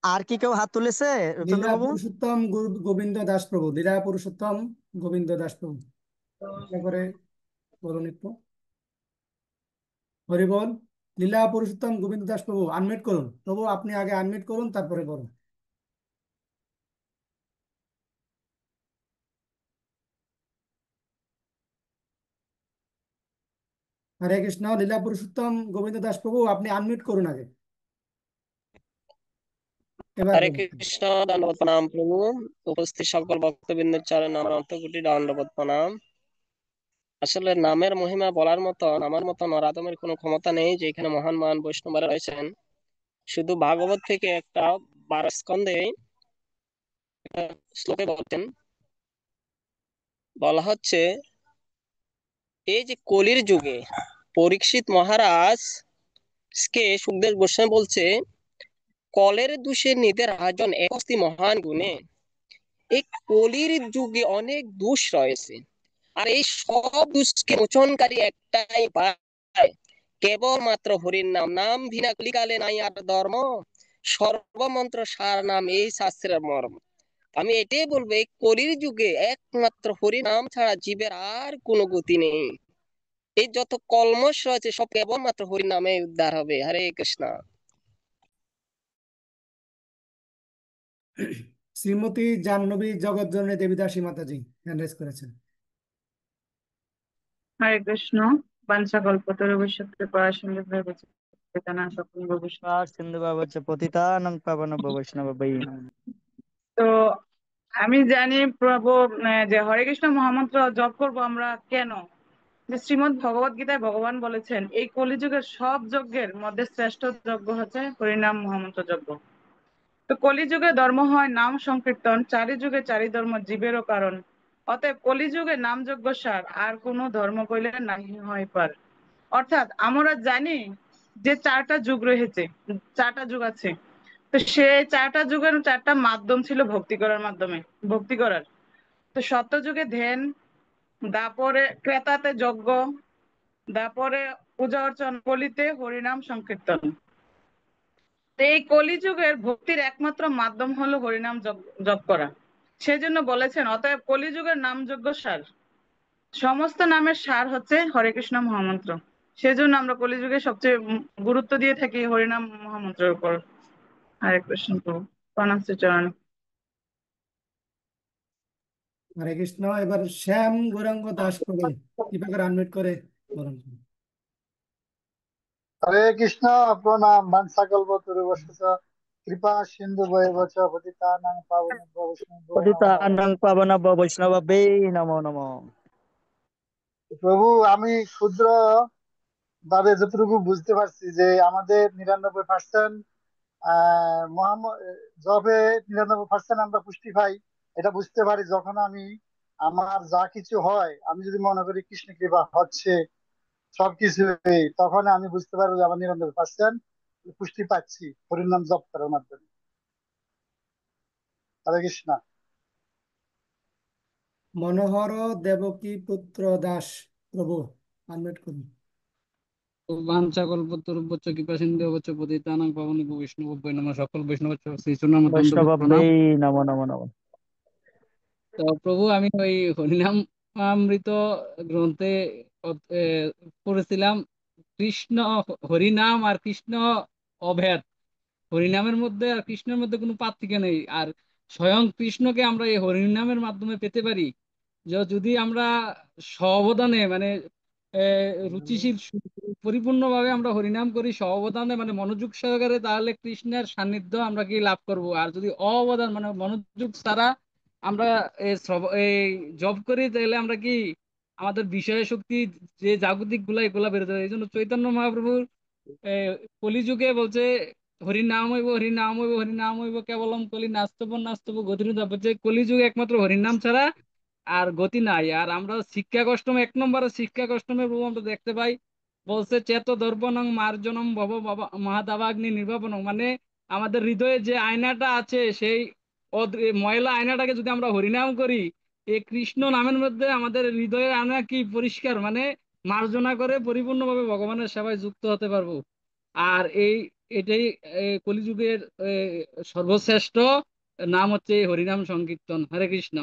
আর কি কেউ হাত তুলেছে লীলা রূপচন্দ্র বাবু? পুরুষোত্তম গোবিন্দ দাস প্রভু, লীলা পুরুষোত্তম গোবিন্দ দাস প্রভু, এটা করে বলুন একটু। হরি বল। লীলা পুরুষোত্তম গোবিন্দ দাস প্রভু, আনমিউট করুন প্রভু, আপনি আগে আনমিউট করুন, তারপরে বলুন। হরে কৃষ্ণ। লীলা পুরুষোত্তম গোবিন্দ দাস প্রভু, আপনি আনমিউট করুন আগে, এবার হরে বলুন। কৃষ্ণ, দণ্ডবত প্রণাম প্রভু। উপস্থিত সকল ভক্তবৃন্দের চরণে আমার অন্তঃকোটি দণ্ডবত প্রণাম। আসলে নামের মহিমা বলার মতন আমার মতন নরাধমের কোনো ক্ষমতা নেই, যে এখানে মহান মহান বৈষ্ণবরা রয়েছেন। শুধু ভাগবত থেকে একটা 12 স্কন্ধে একটা শ্লোকে বলছেন, বলা হচ্ছে এই যে কলির যুগে পরীক্ষিত মহারাজ কে সুখদেব গোস্বামী বলছে, কলের দোষে নিতে রাজন একস্তি মহান গুণে। এই কলির যুগে অনেক দোষ রয়েছে, আর এই সব দোষকে মোচনকারী একটাই উপায়, কেবলমাত্র হরির নাম। নাম ভিনা কলিকালে নাই আর ধর্ম, সর্বমন্ত্র সার নাম এই শাস্ত্রের মর্ম। আমি এটাই বলবো, এই কলির যুগে একমাত্র হরি নাম ছাড়া জীবের আর কোনো গতি নেই। এই যত কলমশ রয়েছে সব কেবলমাত্র হরি নামে উদ্ধার হবে। হরে কৃষ্ণ। শ্রীমতী জাহ্নবী জগৎজননী দেবীদাসী মাতাজি হ্যান্ড রেজ করেছেন। হরে কৃষ্ণ। বাঞ্ছাকল্পতরুভ্যশ্চ কৃপা সিন্ধুভ্যেব চ পতিতানাং পাবনেভ্যশ্চ। সিন্ধু বাবচ পতিতানাং পাবনেভ্যো বৈষ্ণবেভ্যো নমঃ। তো আমি জানি প্রভু, যে হরে কৃষ্ণ মহামন্ত্র জপ করব আমরা কেন, যে শ্রীমদ্ ভগবত গীতায় ভগবান বলেছেন এই কলিযুগের সব যজ্ঞের মধ্যে শ্রেষ্ঠ যজ্ঞ হচ্ছে হরিনাম মহামন্ত্র যজ্ঞ। তো কলিযুগে ধর্ম হয় নাম সংকীর্তন, চারি যুগে চারি ধর্ম জীবেরও কারণ। অতএব কলিযুগে নাম যজ্ঞ সার, আর কোনো ধর্ম কইলে নাহি হয় পার। অর্থাৎ আমরা জানি যে 4টা যুগ রয়েছে, 4টা যুগ আছে। তো সেই 4টা যুগের 4টা মাধ্যম ছিল ভক্তি করার মাধ্যমে, ভক্তি করার। তো সত্য যুগে ধ্যান, তারপরে ক্রেতাতে যজ্ঞ, তারপরে পূজা অর্চনা, কলিতে হরিনাম সংকীর্তন। তো এই কলিযুগের ভক্তির একমাত্র মাধ্যম হলো হরিনাম জপ করা। সেজন্য বলেছেন অতএব কলিযুগের নাম যজ্ঞ সার। সমস্ত নামের সার হচ্ছে হরে কৃষ্ণ মহামন্ত্র। সেজন্য আমরা কলিযুগে সবচেয়ে গুরুত্ব দিয়ে থাকি হরিনাম মহামন্ত্রের উপর। হরে কৃষ্ণ প্রভু, প্রণাম শ্রীচরণ। হরে কৃষ্ণ। এবার শ্যাম গৌরাঙ্গ দাস প্রভু, কৃপা করে আনমিউট করে বলুন। হরে কৃষ্ণ, প্রণাম। বাঞ্ছাকল্পতরুভ্যশ্চ কৃপা সিন্ধু ভৈবচ পতিতানাং পাবনেভ্যো বৈষ্ণবেভ্যো নমঃ। পতিতানাং পাবনেভ্যো বৈষ্ণবেভ্যো নমো নমঃ। প্রভু, আমি ক্ষুদ্র ভাবে যতটুকু বুঝতে পারছি যে আমাদের 99% মোহাম্মদ জবে 99% আমরা পুষ্টি পাই। এটা বুঝতে পারি যখন আমি আমার যা কিছু হয়, আমি যদি মনে করি কৃষ্ণ কৃপা হচ্ছে সবকিছু, তখন আমি বুঝতে পারবো যে আমার 99% পুষ্টি পাচ্ছি হরির নাম জপ করার মাধ্যমে। হরে কৃষ্ণ। মনোহর দেবকী পুত্র দাস প্রভু, আনমিউট করুন। বাঞ্ছাকল্পতরুভ্যশ্চ কৃপা সিন্ধুভ্যশ্চ পতিতানাং পাবনেভ্যো বৈষ্ণবেভ্যো নমঃ। সকল বৈষ্ণব শ্রীচরণে আমার দণ্ডবত বৈষ্ণবেভ্যো প্রণাম। নমো নমো নমঃ। তো প্রভু, আমি ওই হরিনাম অমৃত গ্রন্থে এ, পড়েছিলাম কৃষ্ণ হরিনাম আর কৃষ্ণ অভেদ। হরিনামের মধ্যে আর কৃষ্ণের মধ্যে কোনো পার্থক্য নেই, আর স্বয়ং কৃষ্ণকে আমরা এই হরিনামের মাধ্যমে পেতে পারি। যদি আমরা সাবধানে মানে রুচিশীল পরিপূর্ণভাবে আমরা হরিনাম করি সাবধানে, মানে মনোযোগ সহকারে, তাহলে কৃষ্ণের সান্নিধ্য আমরা কি লাভ করব। আর যদি অবদান মানে মনোযোগ ছাড়া আমরা এই জব করি, তাহলে আমরা কি আমাদের বিষয় শক্তি যে জাগতিক গুলা এগুলা বেড়ে যাবে। এই জন্য চৈতন্য মহাপ্রভুর কলিযুগে বলছে হরি নাম হইব, হরি নাম হইব, হরি নাম হইব, কেবলম কলি নাস্তব নাস্তব গতির যে কলিযুগে একমাত্র হরিনাম ছাড়া আর গতি নাই। আর আমরা শিক্ষা কষ্টম 1 নম্বরে শিক্ষা কষ্টমের প্রভাব আমরা দেখতে পাই। বলছে চেত দর্পণং মার্জনম ভব মহাদাবাগ্নি নির্বাপনং, মানে আমাদের হৃদয়ে যে আয়নাটা আছে সেই ময়লা আয়নাটাকে যদি আমরা হরিনাম করি, এই কৃষ্ণ নামের মধ্যে আমাদের হৃদয়ের আয়না কি পরিষ্কার, মানে মার্জনা করে পরিপূর্ণভাবে ভগবানের সেবায় যুক্ত হতে পারবো। আর এটাই কলিযুগের সর্বশ্রেষ্ঠ নাম হচ্ছে হরিনাম সংকীর্তন। হরে কৃষ্ণ।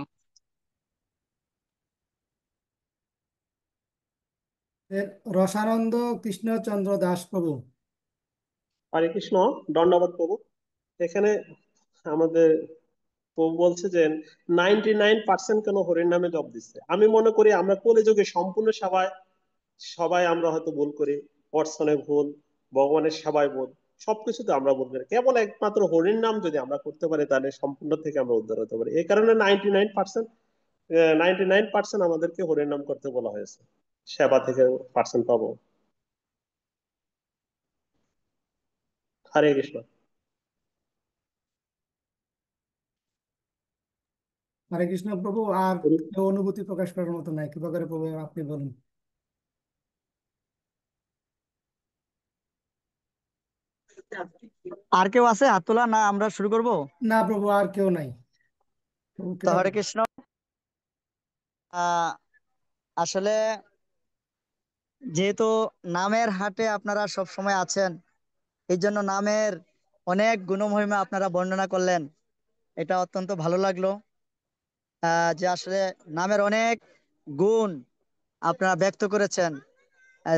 রসানন্দ কৃষ্ণচন্দ্র দাস প্রভু। হরে কৃষ্ণ। দণ্ডবাদ প্রভু। এখানে আমাদের প্রভু বলছে যে 99% কেন হরির নামে জপ দিচ্ছে। আমি মনে করি আমরা কলিযুগে সম্পূর্ণ সবাই সবাই আমরা হয়তো ভুল করি, অর্চনে ভুল, ভগবানের সেবায় ভুল, সবকিছুতে আমরা ভুল করি। কেবল একমাত্র হরির নাম যদি আমরা করতে পারি তাহলে সম্পূর্ণ থেকে আমরা উদ্ধার হতে পারি। এই কারণে 99% আমাদেরকে হরির নাম করতে বলা হয়েছে, সেবা থেকে পার্সেন্ট পাবো। হরে কৃষ্ণ। হরে কৃষ্ণ প্রভু। আর কেউ অনুভূতি প্রকাশ করার মতো নাই, কৃপা করে প্রভু আপনি বলুন। আর কেউ আছে হাত তোলা? না আমরা শুরু করব? না প্রভু, আর কেউ নাই। প্রভু তো কৃপা হরে করুন। কৃষ্ণ। আসলে যেহেতু নামের হাটে আপনারা সব সময় আছেন, এই জন্য নামের অনেক গুণমহিমা আপনারা বর্ণনা করলেন। এটা অত্যন্ত ভালো লাগলো যে আসলে নামের অনেক গুণ আপনারা ব্যক্ত করেছেন।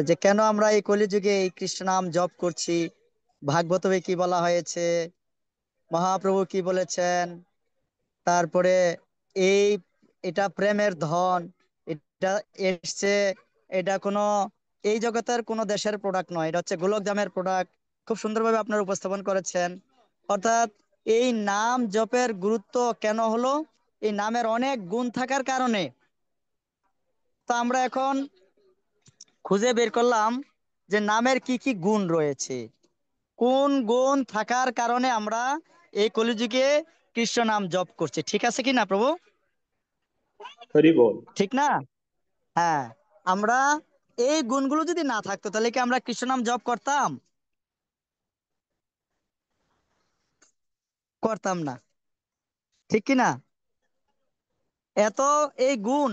যে কেন আমরা এই কলিযুগে এই কৃষ্ণ নাম জপ করছি, ভাগবতবে কি বলা হয়েছে, মহাপ্রভু কি বলেছেন, তারপরে এই এটা প্রেমের ধন, এটা এসছে, এটা কোনো এই জগতের কোনো দেশের প্রোডাক্ট নয়, এটা হচ্ছে গোলকধামের প্রোডাক্ট। খুব সুন্দরভাবে আপনারা উপস্থাপন করেছেন। অর্থাৎ এই নাম জপের গুরুত্ব কেন হলো, এই নামের অনেক গুণ থাকার কারণে। তো আমরা এখন খুঁজে বের করলাম যে নামের কি কি গুণ রয়েছে, কোন গুণ থাকার কারণে আমরা এই কলিযুগে কৃষ্ণ নাম জপ করছি। ঠিক আছে কি না প্রভু? হরি বল। ঠিক না? হ্যাঁ। আমরা এই গুণগুলো যদি না থাকতো তাহলে কি আমরা কৃষ্ণ নাম জপ করতাম? করতাম না। ঠিক কি না? এত এই গুণ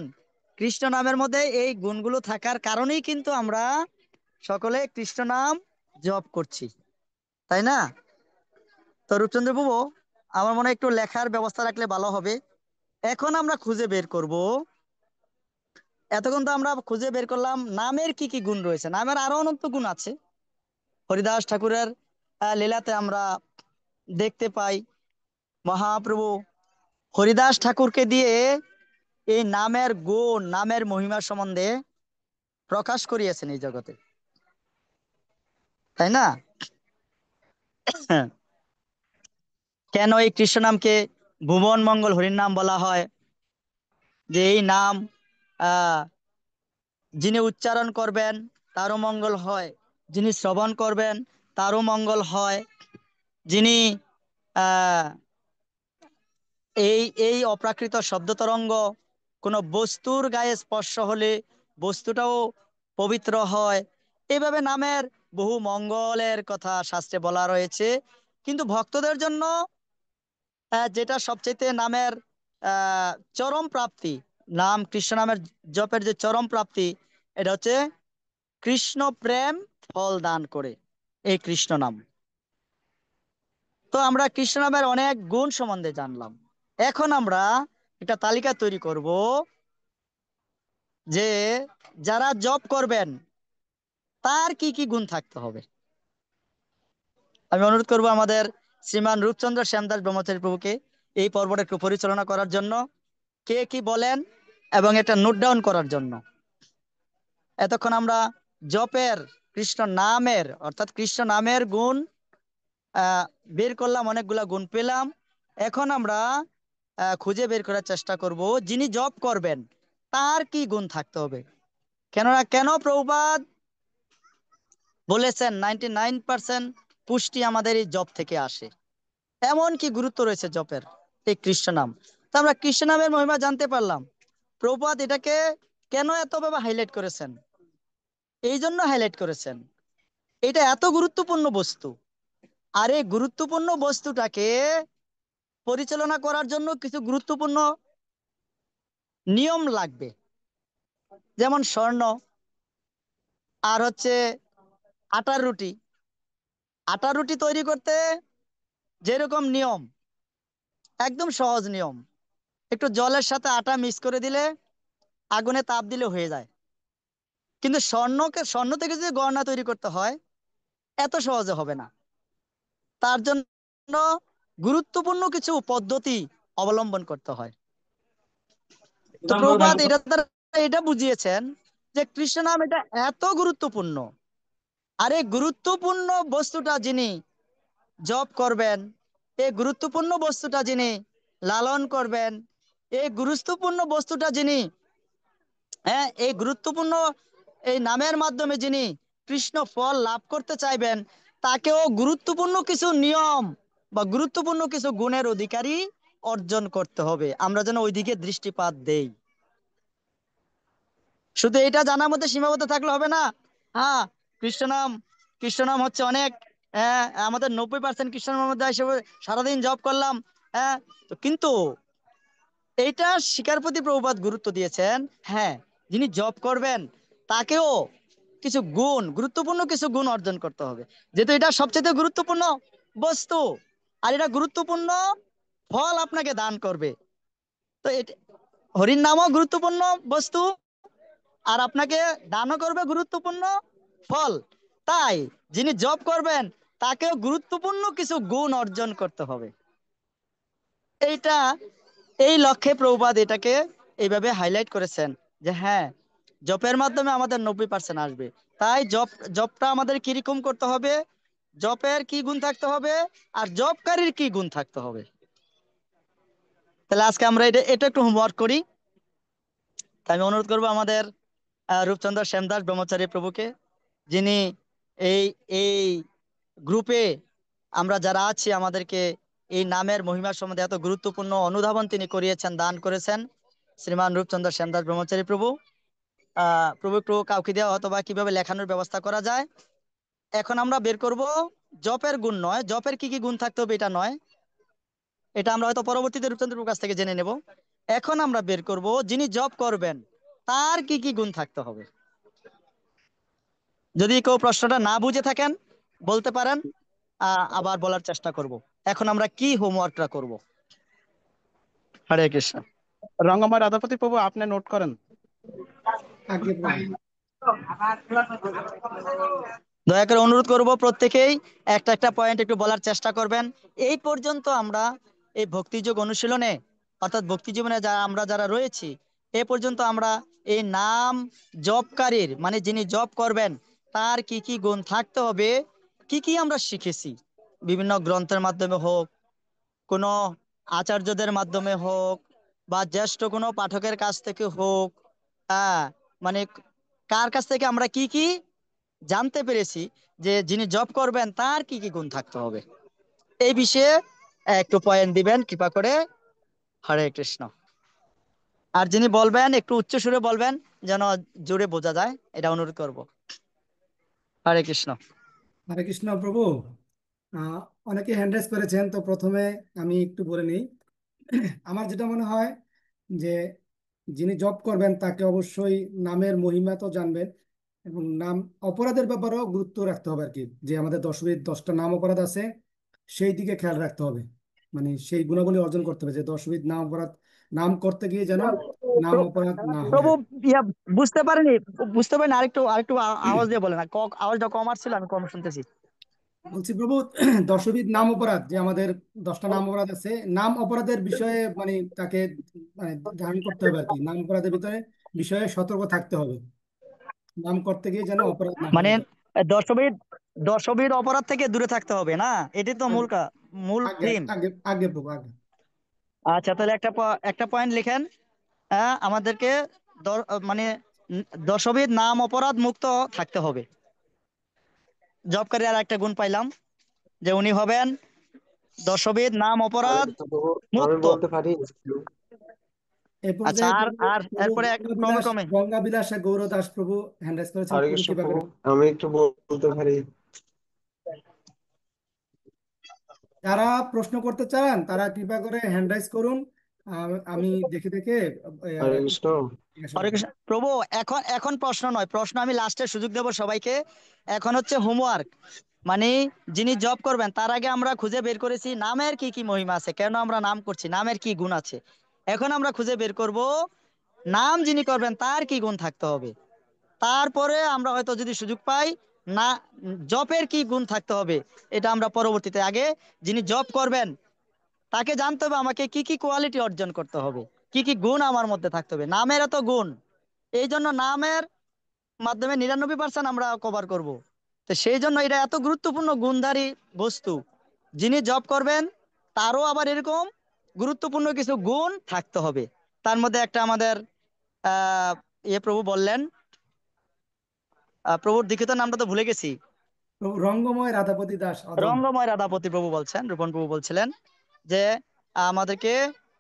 কৃষ্ণ নামের মধ্যে, এই গুণগুলো থাকার কারণেই কিন্তু আমরা সকলে কৃষ্ণ নাম জপ করছি, তাই না? তো রূপচন্দ্র বাবু, আমার মনে হয় একটু লেখার ব্যবস্থা রাখলে ভালো হবে। এখন আমরা খুঁজে বের করব, এতক্ষণ তো আমরা খুঁজে বের করলাম নামের কি কি গুণ রয়েছে। নামের আরো অনন্ত গুণ আছে। হরিদাস ঠাকুরের লীলাতে আমরা দেখতে পাই মহাপ্রভু হরিদাস ঠাকুরকে দিয়ে এই নামের গুণ, নামের মহিমা সম্বন্ধে প্রকাশ করিয়েছেন এই জগতে, তাই না? কেন এই কৃষ্ণ নামকে ভুবন মঙ্গল হরির নাম বলা হয়? যে এই নাম যিনি উচ্চারণ করবেন তারও মঙ্গল হয়, যিনি শ্রবণ করবেন তারও মঙ্গল হয়, যিনি আহ এই এই অপ্রাকৃত শব্দ তরঙ্গ কোনো বস্তুর গায়ে স্পর্শ হলে বস্তুটাও পবিত্র হয়। এইভাবে নামের বহু মঙ্গলের কথা শাস্ত্রে বলা রয়েছে। কিন্তু ভক্তদের জন্য যেটা সবচেয়ে নামের চরম প্রাপ্তি, নাম কৃষ্ণ নামের জপের যে চরম প্রাপ্তি, এটা হচ্ছে কৃষ্ণ প্রেম ফল দান করে এই কৃষ্ণ নাম। তো আমরা কৃষ্ণ নামের অনেক গুণ সম্বন্ধে জানলাম। এখন আমরা একটা তালিকা তৈরি করব যে যারা জপ করবেন তার কি কি গুণ থাকতে হবে। আমি অনুরোধ করব আমাদের শ্রীমান রূপচন্দ্র শ্যামদাস ব্রহ্মচারী প্রভুকে এই পর্বটা একটু পরিচালনা করার জন্য, কে কি বলেন এবং এটা নোট ডাউন করার জন্য। এতক্ষণ আমরা জপের, কৃষ্ণ নামের অর্থাৎ কৃষ্ণ নামের গুণ বের করলাম, অনেকগুলা গুণ পেলাম। এখন আমরা খুঁজে বের করার চেষ্টা করব যিনি জপ করবেন তার কি গুণ থাকতে হবে। কেন প্রভুপাদ বলেছেন 99% পুষ্টি আমাদের এই জপ থেকে আসে। এমন কি গুরুত্ব রয়েছে জপের, এই কৃষ্ণ নাম। তো আমরা কৃষ্ণ নামের মহিমা জানতে পারলাম। প্রভুপাদ এটাকে কেন এতভাবে হাইলাইট করেছেন? এই জন্য হাইলাইট করেছেন, এটা এত গুরুত্বপূর্ণ বস্তু। আর এই গুরুত্বপূর্ণ বস্তুটাকে পরিচালনা করার জন্য কিছু গুরুত্বপূর্ণ নিয়ম লাগবে, যেমন স্বর্ণ, আর হচ্ছে আটার রুটি। আটার রুটি তৈরি করতে যেরকম নিয়ম, একদম সহজ নিয়ম, একটু জলের সাথে আটা মিক্স করে দিলে, আগুনে তাপ দিলে হয়ে যায়। কিন্তু স্বর্ণ থেকে যদি গয়না তৈরি করতে হয়, এত সহজে হবে না। তার জন্য গুরুত্বপূর্ণ কিছু পদ্ধতি অবলম্বন করতে হয়। তো প্রভুপাদ এটা দ্বারা এটা বুঝিয়েছেন যে কৃষ্ণ নাম এটা এত গুরুত্বপূর্ণ। আর এই গুরুত্বপূর্ণ বস্তুটা যিনি জপ করবেন, এই গুরুত্বপূর্ণ বস্তুটা যিনি লালন করবেন, এই গুরুত্বপূর্ণ বস্তুটা যিনি এই গুরুত্বপূর্ণ এই নামের মাধ্যমে যিনি কৃষ্ণ ফল লাভ করতে চাইবেন, তাকেও গুরুত্বপূর্ণ কিছু নিয়ম বা গুরুত্বপূর্ণ কিছু গুণের অধিকারী অর্জন করতে হবে। আমরা যেন ওইদিকে দৃষ্টিপাত দেই। শুধু এটা জানার মধ্যে সীমাবদ্ধ থাকলে হবে না। হ্যাঁ, কৃষ্ণ নাম হচ্ছে অনেক, আমাদের 90% কৃষ্ণ নামের মধ্যে হিসেবে সারাদিন জপ করলাম। তো কিন্তু এইটা শিকার প্রতি প্রভুপাদ গুরুত্ব দিয়েছেন। হ্যাঁ, যিনি জব করবেন তাকেও কিছু গুরুত্বপূর্ণ কিছু গুণ অর্জন করতে হবে, যেহেতু এটা সবচেয়ে গুরুত্বপূর্ণ বস্তু, আর এটা গুরুত্বপূর্ণ ফল আপনাকে দান করবে। তো হরির নামও গুরুত্বপূর্ণ বস্তু, আর আপনাকে দানও করবে গুরুত্বপূর্ণ ফল। তাই যিনি জব করবেন তাকেও গুরুত্বপূর্ণ কিছু গুণ অর্জন করতে হবে। এইটা এই লক্ষ্যে প্রভুপাদ এটাকে এইভাবে হাইলাইট করেছেন যে হ্যাঁ, জপের মাধ্যমে আমাদের 90% আসবে। তাই জপটা আমাদের কিরকম করতে হবে, জপের কি গুণ থাকতে হবে, আর জপকারীর কি গুণ থাকতে হবে। তাহলে আজকে আমরা এটা একটু হোমওয়ার্ক করি। তাই আমি অনুরোধ করবো আমাদের রূপচন্দ্র শ্যামদাস ব্রহ্মচারী প্রভুকে, যিনি এই এই গ্রুপে আমরা যারা আছি আমাদেরকে এই নামের মহিমা সম্বন্ধে এত গুরুত্বপূর্ণ অনুধাবন তিনি করিয়েছেন, দান করেছেন। শ্রীমান রূপচন্দ্র শ্যামদাস ব্রহ্মচারী প্রভু, প্রভু একটু কাউকে দেওয়া অথবা কিভাবে লেখানোর ব্যবস্থা করা যায়। এখন আমরা বের করব জপের গুণ নয়, জপের কি কি গুণ থাকতে হবে এটা নয়, এটা আমরা হয়তো পরবর্তীতে রূপচন্দ্র প্রভুর কাছ থেকে জেনে নেব। এখন আমরা বের করব যিনি জপ করবেন তার কি কি গুণ থাকতে হবে। যদি কেউ প্রশ্নটা না বুঝে থাকেন বলতে পারেন, আবার বলার চেষ্টা করব। এখন আমরা কি হোমওয়ার্কটা করব। হরে কৃষ্ণ। রঙ্গময় রাধাপতি প্রভু, আপনি নোট করেন। আগে প্রভু। দয়া করে অনুরোধ করব প্রত্যেকেই একটা একটা পয়েন্ট একটু বলার চেষ্টা করবেন। এই পর্যন্ত আমরা এই ভক্তিযোগ অনুশীলনে, অর্থাৎ ভক্তি জীবনে আমরা যারা রয়েছি, এ পর্যন্ত আমরা এই নাম জপকারীর মানে যিনি জপ করবেন তার কি কি গুণ থাকতে হবে, কি কি আমরা শিখেছি। বিভিন্ন গ্রন্থের মাধ্যমে হোক, কোনো আচার্যদের মাধ্যমে হোক, বা জ্যেষ্ঠ কোনো পাঠকের কাছ থেকে হোক, মানে কার কাছ থেকে আমরা কি কি জানতে পেরেছি যে যিনি জব করবেন তার কি কি গুণ থাকতে হবে, এই বিষয়ে একটু পয়েন্ট দিবেন কৃপা করে। হরে কৃষ্ণ। আর যিনি বলবেন একটু উচ্চ সুরে বলবেন, যেন জোরে বোঝা যায়, এটা অনুরোধ করব। হরে কৃষ্ণ। হরে কৃষ্ণ প্রভু। আহ অনেকে হ্যান্ড রেজ করেছেন, তো প্রথমে আমি একটু বলে নিই। আমার যেটা মনে হয় যে যিনি জব করবেন তাকে অবশ্যই নামের মহিমা তো জানবেন, এবং নাম অপরাধের ব্যাপারেও গুরুত্ব রাখতে হবে আর কি। যে আমাদের 10টা নাম অপরাধ আছে, সেই দিকে খেয়াল রাখতে হবে। মানে সেই গুণাবলী অর্জন করতে হবে যে 10 নাম অপরাধ নাম করতে গিয়ে যেন নাম অপরাধ না হয় প্রভু, আর কি। ইয়া বুঝতে পারেনি, বুঝতে পারেন, আরেকটু আরেকটু আওয়াজ দিয়ে বলেন। আওয়াজটা কম আসছিল, আমি কম শুনতেছি। বলছি প্রভু, 10 নাম অপরাধ, যে আমাদের 10টা নাম অপরাধ আছে, নাম অপরাধের বিষয়ে মানে তাকে মানে ধারণ করতে হবে আর কি। নাম অপরাধের ভিতরে বিষয়ে সতর্ক থাকতে হবে, নাম করতে গিয়ে যেন অপরাধ না মানে হয়ে যায়। দশবিধ দশবিধ অপরাধ থেকে দূরে থাকতে হবে না, এটি তো আগে মূল আগে থিম। আগে আগে প্রভু আগে। আচ্ছা, তাহলে একটা পয়েন্ট লিখেন। আমাদেরকে মানে দশবিধ নাম অপরাধ মুক্ত থাকতে হবে। জবকারী আর একটা গুণ পাইলাম। যে উনি হবেন দশবিধ নাম অপরাধ আমি মুক্ত। বলতে পারি এই আচ্ছা, পর্যায়ে আর প্রভু আর প্রভু এরপরে ক্রমে গঙ্গাবিলাস ক্রমে গঙ্গাবিলাস গৌর দাস প্রভু হ্যান্ড রাইজ করেছেন, হরে প্রভু কৃষ্ণ কৃপা প্রভু, করে। আমি একটু বলতে পারি। যারা প্রশ্ন করতে চান তারা কৃপা করে হ্যান্ড রাইজ করুন, আমি দেখে দেখে হরে কৃষ্ণ। জিজ্ঞাসা হরে করবো। কৃষ্ণ প্রভু। এখন এখন প্রশ্ন নয়, প্রশ্ন আমি লাস্টে সুযোগ দেব সবাইকে। এখন হচ্ছে হোমওয়ার্ক, মানে যিনি জব করবেন তার আগে আমরা খুঁজে বের করেছি নামের কি কি মহিমা আছে, কেন আমরা নাম করছি, নামের কি গুণ আছে। এখন আমরা খুঁজে বের করব নাম যিনি করবেন তার কি গুণ থাকতে হবে। তারপরে আমরা হয়তো যদি সুযোগ পাই না জবের কি গুণ থাকতে হবে, এটা আমরা পরবর্তীতে, আগে যিনি জব করবেন তাকে জানতে হবে আমাকে কি কি কোয়ালিটি অর্জন করতে হবে, কি কি গুণ আমার মধ্যে থাকতে হবে। নামের এত গুণ, এই জন্য নামের মাধ্যমে 99% আমরা কভার করব। তো সেই জন্য এটা এত গুরুত্বপূর্ণ গুণধারী বস্তু, যিনি জব করবেন তারও আবার এরকম গুরুত্বপূর্ণ কিছু গুণ থাকতে হবে। তার মধ্যে একটা আমাদের প্রভু বললেন, প্রভুর দীক্ষিত নামটা তো ভুলে গেছি। প্রভু রঙ্গময় রাধাপতি দাস অদম। রঙ্গময় রাধাপতি প্রভু বলছেন, রূপন প্রভু বলছিলেন যে আমাদেরকে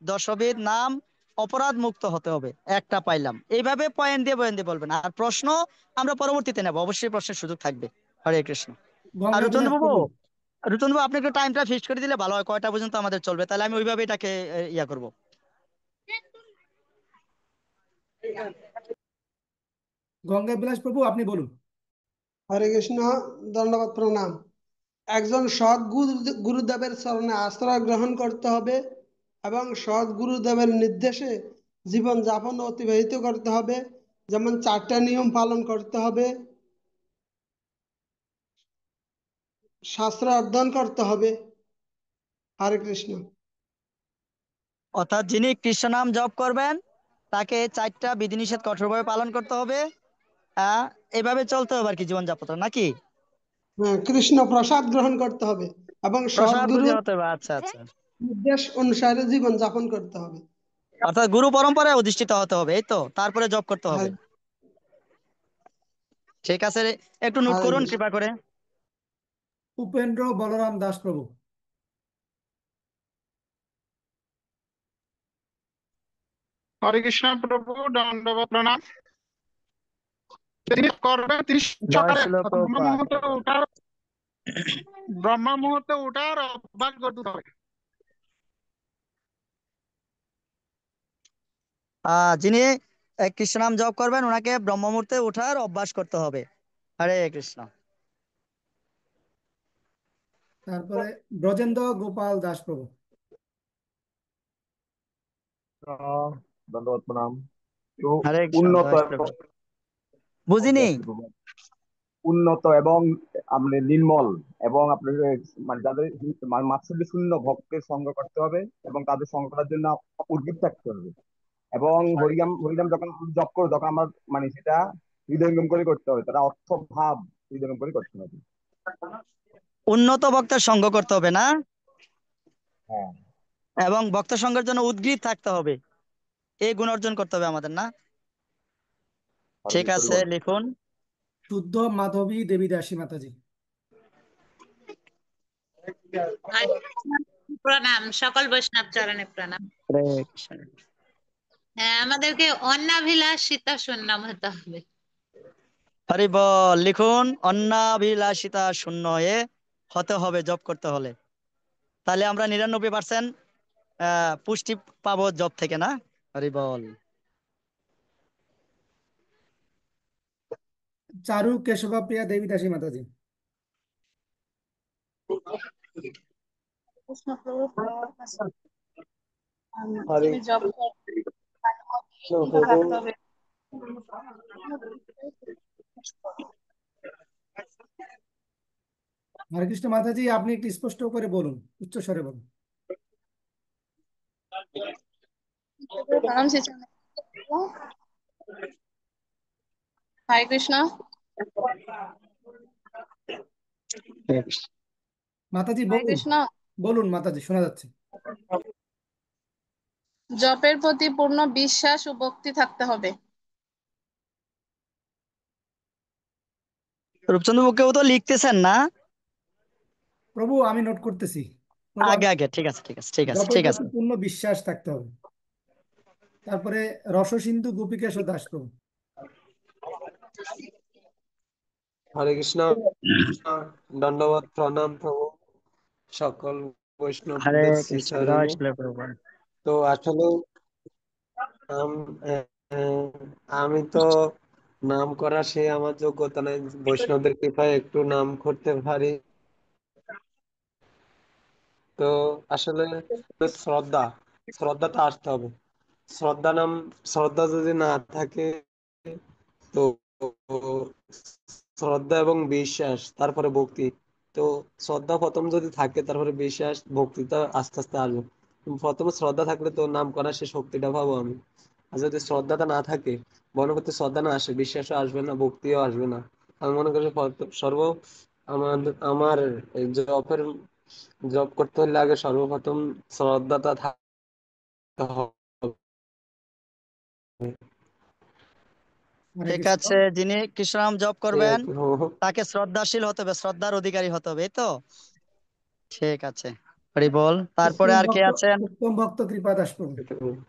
দশবিধ নাম অপরাধ মুক্ত হতে হবে। একটা পাইলাম, এইভাবে পয়েন্ট দিয়ে বলবেন। আর প্রশ্ন আমরা পরবর্তীতে নেব, অবশ্যই প্রশ্নের সুযোগ থাকবে। হরে কৃষ্ণ। আর রুচন্দ্র গঙ্গাবিলাস বাবু, প্রভু। রুচন্দ্র বাবু আপনি একটু টাইমটা ফিক্সড করে দিলে ভালো হয়, কয়টা পর্যন্ত আমাদের চলবে, তাহলে আমি ওইভাবে এটাকে ইয়া করব। গঙ্গাবিলাস প্রভু আপনি বলুন। হরে কৃষ্ণ, দণ্ডবত প্রণাম। একজন সৎ গুরুদেবের চরণে আশ্রয় গ্রহণ করতে হবে এবং সৎ গুরুদেবের নির্দেশে জীবন যাপন অতিবাহিত করতে হবে। যেমন 4টা নিয়ম পালন করতে হবে, শাস্ত্র অধ্যয়ন করতে হবে। হরে কৃষ্ণ। অর্থাৎ যিনি কৃষ্ণ নাম জপ করবেন তাকে 4টা বিধিনিষেধ কঠোরভাবে পালন করতে হবে। এভাবে চলতে হবে আর কি জীবনযাত্রা, নাকি? হ্যাঁ, কৃষ্ণ প্রসাদ গ্রহণ করতে হবে এবং প্রসাদ সদ্গুরু বুঝে হতে হবে, আচ্ছা আচ্ছা। নির্দেশ অনুসারে জীবন যাপন করতে হবে। অর্থাৎ গুরু পরম্পরায় অধিষ্ঠিত হতে হবে, এই তো, তারপরে জব করতে হবে। হরে ঠিক আছে, একটু নোট হরে করুন কৃষ্ণ। কৃপা করে। উপেন্দ্র বলরাম দাস প্রভু। হরে কৃষ্ণ প্রভু, দণ্ডবত প্রণাম। তিনি করবেন তিনি জয় সকালে শিল ব্রহ্ম প্রভুপাদ। মুহূর্তে উঠার অভ্যাস গড়তে হবে। যিনি কৃষ্ণ নাম জপ করবেন ওনাকে ব্রহ্ম মুহূর্তে ওঠার অভ্যাস করতে হবে। হরে কৃষ্ণ। তারপরে ব্রজেন্দ্র গোপাল দাস প্রভু। দণ্ডবত প্রণাম। তো হরে কৃষ্ণ, উন্নত জয় শিল প্রভু। বুঝিনি। উন্নত এবং আপনি নির্মল এবং আপনার মানে যাদের মাৎসর্য শূন্য ভক্তের সঙ্গ করতে হবে এবং তাদের সঙ্গ করার জন্য উদ্গ্রীব থাকতে হবে। এবং হরিনাম হরিনাম যখন জপ করো তখন আমার মানে সেটা হৃদয়ঙ্গম করে করতে হবে, তারা অর্থ ভাব হৃদয়ঙ্গম করে করতে হবে। উন্নত ভক্তের সঙ্গ করতে হবে না, হ্যাঁ। এবং ভক্ত সঙ্গের জন্য উদ্গ্রীব থাকতে হবে, এই গুণ অর্জন করতে হবে আমাদের, না? ঠিক আছে, লিখুন। শুদ্ধ মাধবী দেবী দাসী মাতাজি। প্রণাম, সকল বৈষ্ণব চরণে প্রণাম। হরে কৃষ্ণ। হ্যাঁ, আমাদেরকে অন্নাভিলাষিতা শূন্যম হতে হবে। হরি বল, লিখুন অন্নাভিলাষিতা শূন্য হতে হবে জব করতে হলে। তাহলে আমরা 99% পুষ্টি পাবো জব থেকে, না? হরি বল। চারু কেশবা প্রিয়া দেবী দাসী মাতাজি। হরে কৃষ্ণ প্রভু। হরে কৃষ্ণ মাতাজি, আপনি একটু স্পষ্ট করে বলুন, উচ্চ স্বরে বলুন। প্রণাম শিষ্য। হরে কৃষ্ণ। মাতাজি হরে বলুন। কৃষ্ণ। বলুন মাতাজি, শোনা যাচ্ছে। জপের প্রতি পূর্ণ বিশ্বাস ও ভক্তি থাকতে হবে। রূপচন্দ্র কেউ তো লিখতেছেন না? প্রভু আমি নোট করতেছি। প্রভু, আগে আগে, ঠিক আছে ঠিক আছে ঠিক আছে জপের ঠিক প্রতি আছে। পূর্ণ বিশ্বাস থাকতে হবে। তারপরে রসসিন্ধু গোপীকেশ দাস প্রভু। হরে কৃষ্ণ, দণ্ডবত প্রণাম প্রভু, সকল হরে বৈষ্ণবদের কৃষ্ণ, জয় শ্রীচরণে। শিল প্রভু। তো আসলে আম- আহ, আমি তো নাম করা সে আমার যোগ্যতা নাই, বৈষ্ণবদের কৃপায় একটু নাম করতে পারি। তো আসলে শ্রদ্ধা, শ্রদ্ধাটা আসতে হবে। শ্রদ্ধা নাম, শ্রদ্ধা যদি না থাকে, তো শ্রদ্ধা এবং বিশ্বাস, তারপরে ভক্তি। তো শ্রদ্ধা প্রথম যদি থাকে, তারপরে বিশ্বাস, ভক্তিটা আস্তে আস্তে আসবে। প্রথমে শ্রদ্ধা থাকলে তো নাম করা সে শক্তিটা পাবো আমি। আর যদি শ্রদ্ধাটা না থাকে, মনের প্রতি শ্রদ্ধা না আসে, বিশ্বাসও আসবে না, ভক্তিও আসবে না। আমি মনে করি আমার আমার এই জব করতে হলে আগে সর্বপ্রথম শ্রদ্ধাটা থাকতে হবে। হরে ঠিক কৃষ্ণ। আছে, যিনি কৃষ্ণনাম জপ এই আর করবেন কি প্রভু। তাকে শ্রদ্ধাশীল হতে হবে, শ্রদ্ধার অধিকারী হতে হবে, এই তো? ঠিক আছে, হরি বল। তারপরে আর কে আছেন? উত্তম ভক্ত কৃপা দাস প্রভু।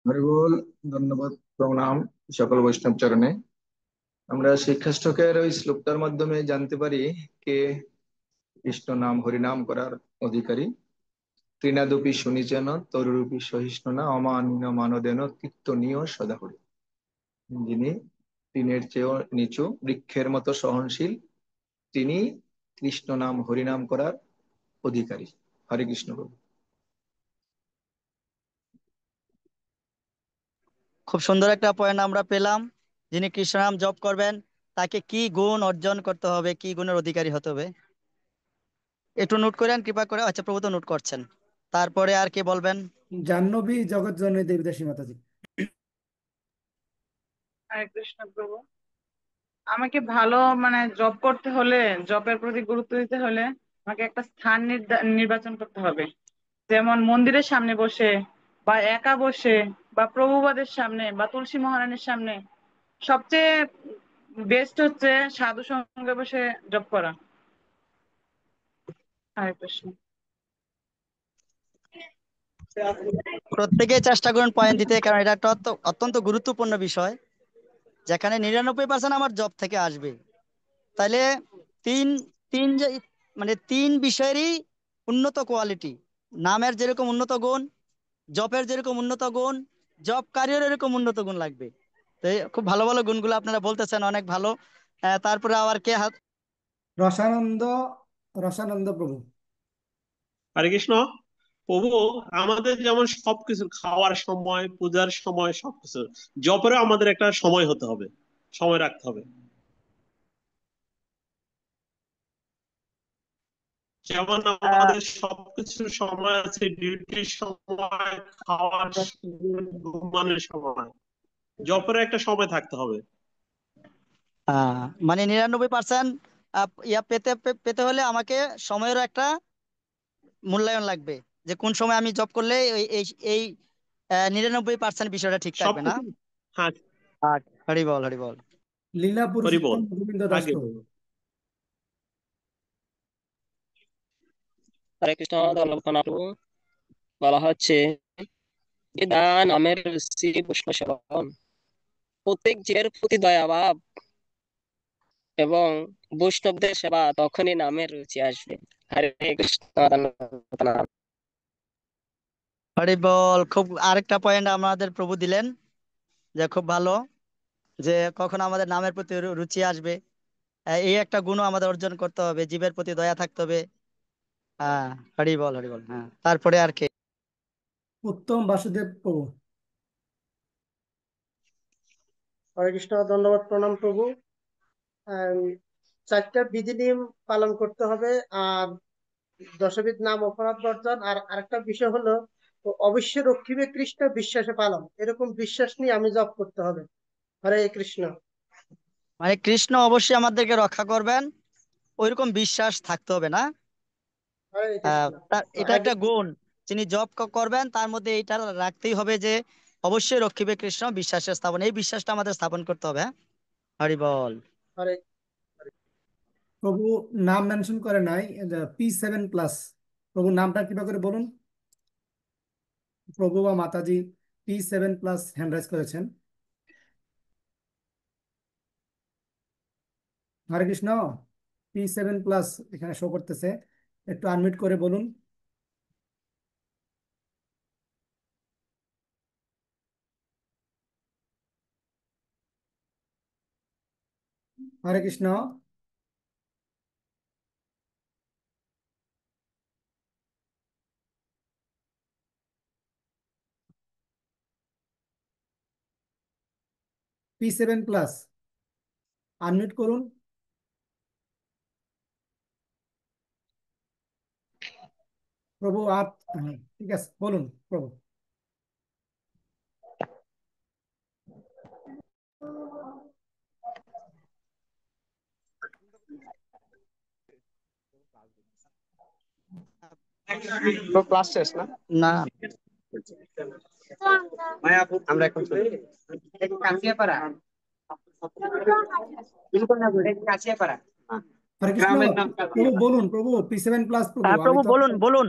হরি বল। ধন্যবাদ, প্রণাম সকল বৈষ্ণব চরণে। আমরা শিক্ষাষ্টকের ওই শ্লোকটার মাধ্যমে জানতে পারি কে কৃষ্ণ নাম হরিনাম করার অধিকারী। তৃণাদপি শুনিচেন তরুরূপী সহিষ্ণুনা অমান্য মানদেন কীর্তনীয় সদা হরি। যিনি তৃণের চেয়েও নিচু, বৃক্ষের মতো সহনশীল, তিনি কৃষ্ণ নাম হরিনাম করার অধিকারী। হরে কৃষ্ণ প্রভু। খুব সুন্দর একটা পয়েন্ট আমরা পেলাম। যিনি কৃষ্ণনাম জপ করবেন তাকে কি গুণ অর্জন করতে হবে, কি গুণের অধিকারী হতে হবে, একটু নোট করেন কৃপা করে। আচ্ছা, প্রভু তো নোট করছেন। তারপরে আর কে বলবেন? জাহ্নবী জগৎ জননী দেবদাসী মাতাজি। হরে কৃষ্ণ প্রভু। আমাকে ভালো জব করতে হলে, জবের প্রতি গুরুত্ব দিতে হলে আমাকে একটা স্থান নির্বাচন করতে হবে। যেমন মন্দিরের সামনে বসে, বা একা বসে, বা প্রভুপাদের সামনে, বা তুলসী মহারানীর সামনে। সবচেয়ে বেস্ট হচ্ছে সাধু সঙ্গে বসে জব করা। হরে কৃষ্ণ। প্রত্যেকেই চেষ্টা করুন পয়েন্ট দিতে, কারণ এটা একটা অত্যন্ত গুরুত্বপূর্ণ বিষয়, যেখানে 99% আমার জব থেকে আসবে। তাহলে তিন তিন তিন বিষয়েরই উন্নত কোয়ালিটি, নামের যেরকম উন্নত গুণ, জবের যেরকম উন্নত গুণ, জবকারীর এরকম উন্নত গুণ লাগবে। তো খুব ভালো ভালো গুণগুলো আপনারা বলতেছেন, অনেক ভালো। তারপরে আবার কে হাত? রসানন্দ, রসানন্দ প্রভু। হরে কৃষ্ণ প্রভু। আমাদের যেমন সবকিছু, খাওয়ার সময়, পূজার সময়, সবকিছু জপেরও আমাদের একটা সময় হতে হবে, সময় রাখতে হবে। যেমন আমাদের সবকিছুর সময় আছে, ডিউটির সময়, খাওয়ার সময়, ঘুমানোর সময়, জপের একটা সময় থাকতে হবে। 99% ইয়া পেতে পেতে হলে আমাকে সময়েরও একটা মূল্যায়ন লাগবে, যে কোন সময় আমি জব করলে এই এই এই 99% বিষয়টা ঠিক থাকবে না। সবকিছু। হ্যাঁ। হরি বল হরি বল। লীলা হরি বল। পুরুষোত্তম গোবিন্দ দাস আগে প্রভু। হরে কৃষ্ণ, ধন্যবাদ প্রভু। বলা হচ্ছে যে দান আমের শ্রী বৈষ্ণব সেবন, প্রত্যেক জীবের প্রতি দয়াভাব এবং বৈষ্ণবদের সেবা, তখনই নামের রুচি আসবে। হরে কৃষ্ণ, ধন্যবাদ। হরি বল। খুব আরেকটা পয়েন্ট আমাদের প্রভু দিলেন, যে খুব ভালো, যে কখন আমাদের নামের প্রতি রুচি আসবে। এই একটা গুণও আমাদের অর্জন করতে হবে, জীবের প্রতি দয়া থাকতে হবে। হ্যাঁ, হরি বল হরি বল। হ্যাঁ, তারপরে আর কে? উত্তম বাসুদেব প্রভু। হরে কৃষ্ণ, ধন্যবাদ প্রণাম প্রভু। চারটা বিধি নিয়ম পালন করতে হবে, আর দশবিধ নাম অপরাধ বর্জন, আর আরেকটা বিষয় হলো অবশ্যই রক্ষিবে কৃষ্ণ বিশ্বাসে পালন, এরকম বিশ্বাস নিয়ে আমি জপ করতে হবে। হরে কৃষ্ণ। কৃষ্ণ অবশ্যই আমাদেরকে রক্ষা করবেন, ওইরকম বিশ্বাস থাকতে হবে না? হরে কৃষ্ণ। এটা একটা গুণ, যিনি জব করবেন তার মধ্যে এইটা রাখতেই হবে, যে অবশ্যই রক্ষিবে কৃষ্ণ বিশ্বাসের স্থাপন, এই বিশ্বাসটা আমাদের স্থাপন করতে হবে। হ্যাঁ, হরি বল। হরে প্রভু নাম মেনশন করে নাই, P7+। প্রভু নামটা কিভাবে করে বলুন? প্রভু বা মাতাজি P7+ হ্যান্ড রাইজ করেছেন। হরে কৃষ্ণ, P7+ এখানে শো করতেছে, একটু আনমিউট করে বলুন। হরে কৃষ্ণ। P7+, আনমিউট করুন। প্রভু হ্যাঁ, ঠিক আছে, বলুন প্রভু। ক্লাস শেষ না? না, আমরা এখন চলি। হরে কৃষ্ণ। প্রভু বলুন, প্রভু P7+, প্রভু হ্যাঁ আমি প্রভু তো বলুন বলুন।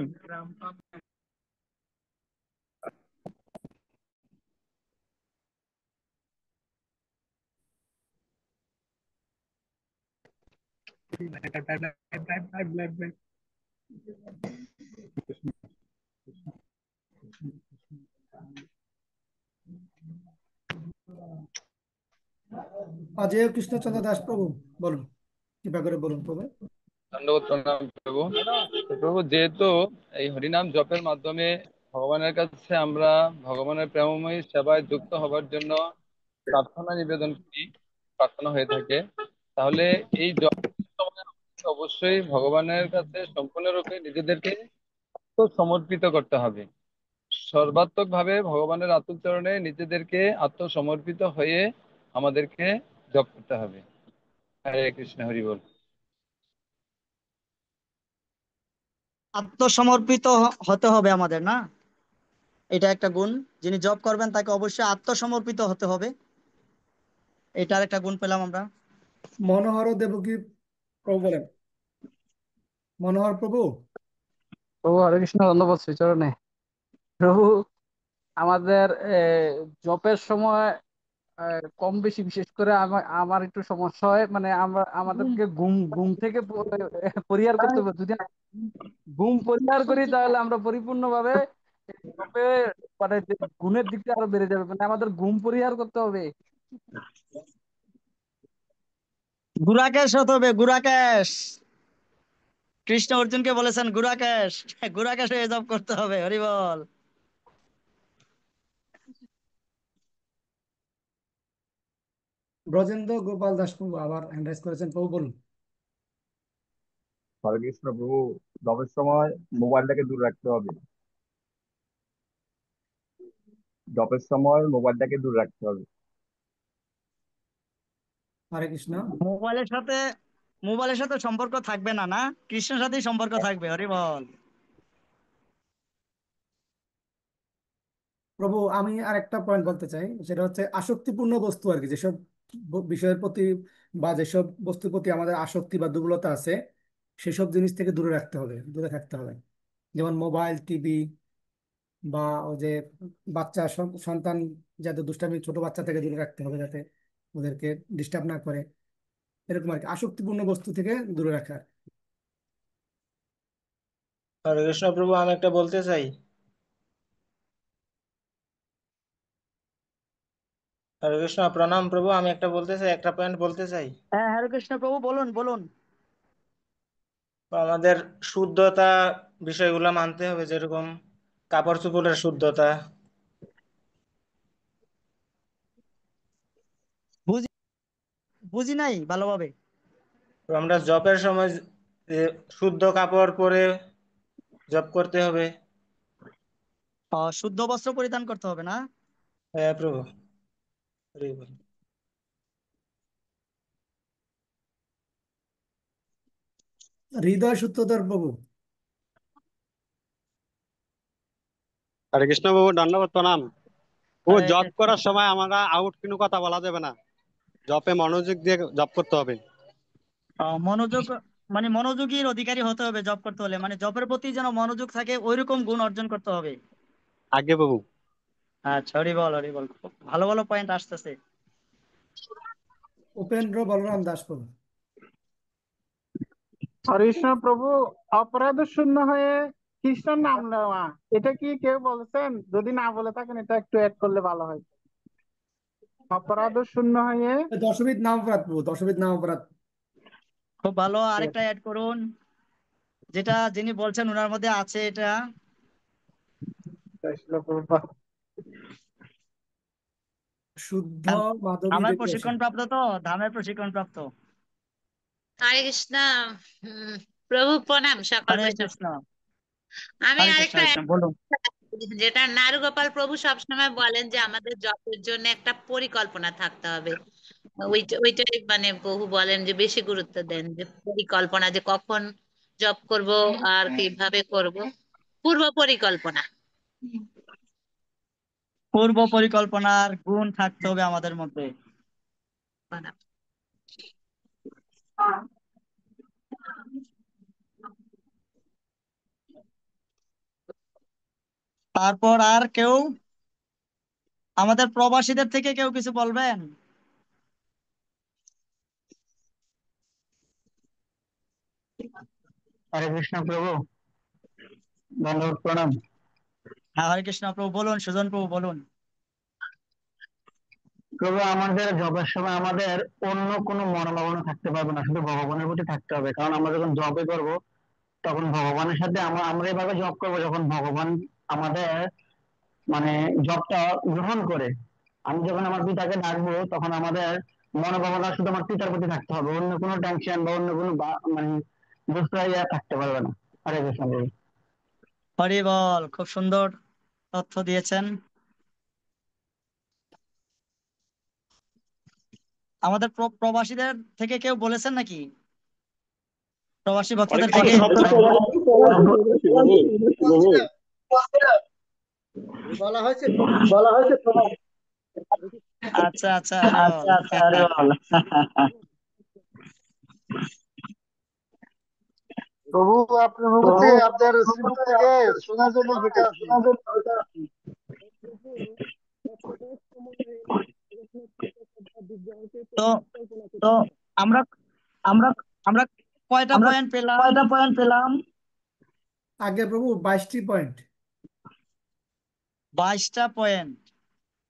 অজয় কৃষ্ণচন্দ্র দাস প্রভু বলুন, কৃপা করে বলুন প্রভু। ধন্যবাদ প্রণাম প্রভু। তো প্রভু, যেহেতু এই হরিনাম জপের মাধ্যমে ভগবানের কাছে আমরা ভগবানের প্রেমময়ী সেবায় যুক্ত হবার জন্য প্রার্থনা নিবেদন করি, প্রার্থনা হয়ে থাকে, তাহলে এই জপের সময় আমাদেরকে অবশ্যই ভগবানের কাছে সম্পূর্ণরূপে নিজেদেরকে সমর্পিত করতে হবে। সর্বাত্মক ভাবে ভগবানের আতুল চরণে নিজেদেরকে আত্মসমর্পিত হয়ে আমাদেরকে জপ করতে হবে। হরে কৃষ্ণ, হরি বল। আত্মসমর্পিত হতে হবে আমাদের, না? এটা একটা গুণ। যিনি জব করবেন তাকে অবশ্যই আত্মসমর্পিত হতে হবে, এটার একটা গুণ পেলাম আমরা। মনোহর দেবকী প্রভু বলেন। মনোহর প্রভু। প্রভু হরে কৃষ্ণ, ধন্যবাদ শ্রীচরণে। প্রভু, আমাদের জপের সময় কম বেশি, বিশেষ করে আমার একটু সমস্যা হয়, মানে আমাদেরকে ঘুম ঘুম থেকে পরিহার করতে হবে। যদি ঘুম পরিহার করি তাহলে আমরা পরিপূর্ণভাবে জপে মানে যে গুণের দিকটা আরো বেড়ে যাবে, মানে আমাদের ঘুম পরিহার করতে হবে। গুরাকেশ হতে হবে, গুরাকেশ। কৃষ্ণ অর্জুনকে বলেছেন গুরাকেশ, গুরাকেশ হয়ে জব করতে হবে। হরি বল। ব্রজেন্দ্র গোপাল দাস প্রভু আবার হ্যান্ড রাইজ করেছেন, প্রভু বলুন। হরে কৃষ্ণ প্রভু, জবের সময় মোবাইলটাকে দূরে রাখতে হবে। জবের সময় মোবাইলটাকে দূরে রাখতে হবে। হরে কৃষ্ণ। মোবাইলের সাথে সম্পর্ক থাকবে না, না? কৃষ্ণের সাথেই সম্পর্ক থাকবে। হরি বল। প্রভু আমি আর একটা পয়েন্ট বলতে চাই, সেটা হচ্ছে আসক্তিপূর্ণ বস্তু আর কি, যেসব বিষয়ের প্রতি বা যেসব বস্তুর প্রতি আমাদের আসক্তি বা দুর্বলতা আছে, সেসব জিনিস থেকে দূরে রাখতে হবে, দূরে থাকতে হবে। যেমন মোবাইল, টিভি, বা ওই যে বাচ্চা সন্তান, যাতে দুষ্টামি, ছোট বাচ্চা থেকে দূরে রাখতে হবে, যাতে ওদেরকে ডিস্টার্ব না করে, এরকম আর কি, আসক্তিপূর্ণ বস্তু থেকে দূরে রাখা। হরে কৃষ্ণ প্রভু, আমি একটা বলতে চাই। হরে কৃষ্ণ, প্রণাম প্রভু, আমি একটা বলতে চাই, একটা পয়েন্ট বলতে চাই। হ্যাঁ হরে কৃষ্ণ প্রভু, বলুন বলুন। তো আমাদের শুদ্ধতা বিষয়গুলো মানতে হবে, যেরকম কাপড় চোপড়ের শুদ্ধতা। বুঝি বুঝি নাই ভালোভাবে। তো আমরা জবের সময় যে শুদ্ধ কাপড় পরে জব করতে হবে। শুদ্ধ বস্ত্র পরিধান করতে হবে, না? হ্যাঁ প্রভু, হরি বল। হৃদয় সূত্রধর প্রভু। হরে কৃষ্ণ বাবু, ধন্যবাদ প্রণাম। ও হরে জব কৃষ্ণ। করার সময় আমরা আউট কোনো কথা বলা যাবে না, জবে মনোযোগ দিয়ে জব করতে হবে। মনোযোগ মানে মনোযোগীর অধিকারী হতে হবে জব করতে হলে, মানে জবের প্রতি যেন মনোযোগ থাকে ওইরকম গুণ অর্জন করতে হবে। আগে প্রভু। আচ্ছা, হরিবল হরিবল, খুব ভালো ভালো পয়েন্ট আসতেছে। উপেন্দ্র বলরাম দাস প্রভু। হরিকৃষ্ণ প্রভু, অপরাধ শূন্য হয়ে কৃষ্ণর নাম নেওয়া, এটা কি কেউ বলেছেন? যদি না বলে থাকেন এটা একটু অ্যাড করলে ভালো হয়। অপরাধ শূন্য হয়ে দশবিধ নাম অপরাধ প্রভু, দশবিধ নাম অপরাধ। খুব ভালো, আরেকটা অ্যাড করুন, যেটা যিনি বলছেন ওনার মধ্যে আছে এটা। শুদ্ধ মাধবী ধামের দেখে প্রশিক্ষণ প্রাপ্ত, তো ধামের প্রশিক্ষণ প্রাপ্ত। হরে কৃষ্ণ। প্রভু প্রণাম সকল হরে বৈষ্ণব। কৃষ্ণ। আমি হরে কৃষ্ণ, আরেকটা কৃষ্ণ বলুন। যেটা নারুগোপাল প্রভু সবসময় বলেন যে আমাদের জপের জন্য একটা পরিকল্পনা থাকতে হবে। ওইটাই মানে প্রভু বলেন যে বেশি গুরুত্ব দেন যে পরিকল্পনা, যে কখন জপ করব আর কিভাবে করব, পূর্ব পরিকল্পনা। পূর্ব পরিকল্পনার গুণ থাকতে হবে আমাদের মধ্যে। তারপর আর কেউ আমাদের প্রবাসীদের থেকে কেউ কিছু বলবেন? হরে কৃষ্ণ প্রভু, ধন্যবাদ প্রণাম। হ্যাঁ, হরে কৃষ্ণ প্রভু বলুন, সুজন প্রভু বলুন। প্রভু, আমাদের জবের সময় আমাদের অন্য কোনো মনোভাবনা থাকতে পারবে না, শুধু ভগবানের প্রতি থাকতে হবে। কারণ আমরা যখন জবে করব তখন ভগবানের সাথে আমরা এভাবে জব করবো যখন ভগবান আমাদের মানে জবটা গ্রহণ করে। আমি যখন আমার পিতাকে ডাকবো তখন আমাদের মনোভাবনা শুধু আমার পিতার প্রতি থাকতে হবে, অন্য কোনো টেনশন বা অন্য কোনো মানে বুঝতে থাকতে পারবে না। হরে কৃষ্ণ প্রভু। হরি বল, খুব সুন্দর তথ্য দিয়েছেন। আমাদের প্রবাসীদের থেকে কেউ বলেছেন নাকি? প্রবাসী ভক্তদের থেকে? বলা হয়েছে আচ্ছা আচ্ছা, হরি বল। আচ্ছা, হরি বল। প্রভু, আপনার মুখ থেকে আপনার শ্রীমুখ থেকে শোনার জন্য বেটে আছি। তো তো আমরা আমরা আমরা কয়টা পয়েন্ট পেলাম? আগে প্রভু 22টি পয়েন্ট। 22টা পয়েন্ট।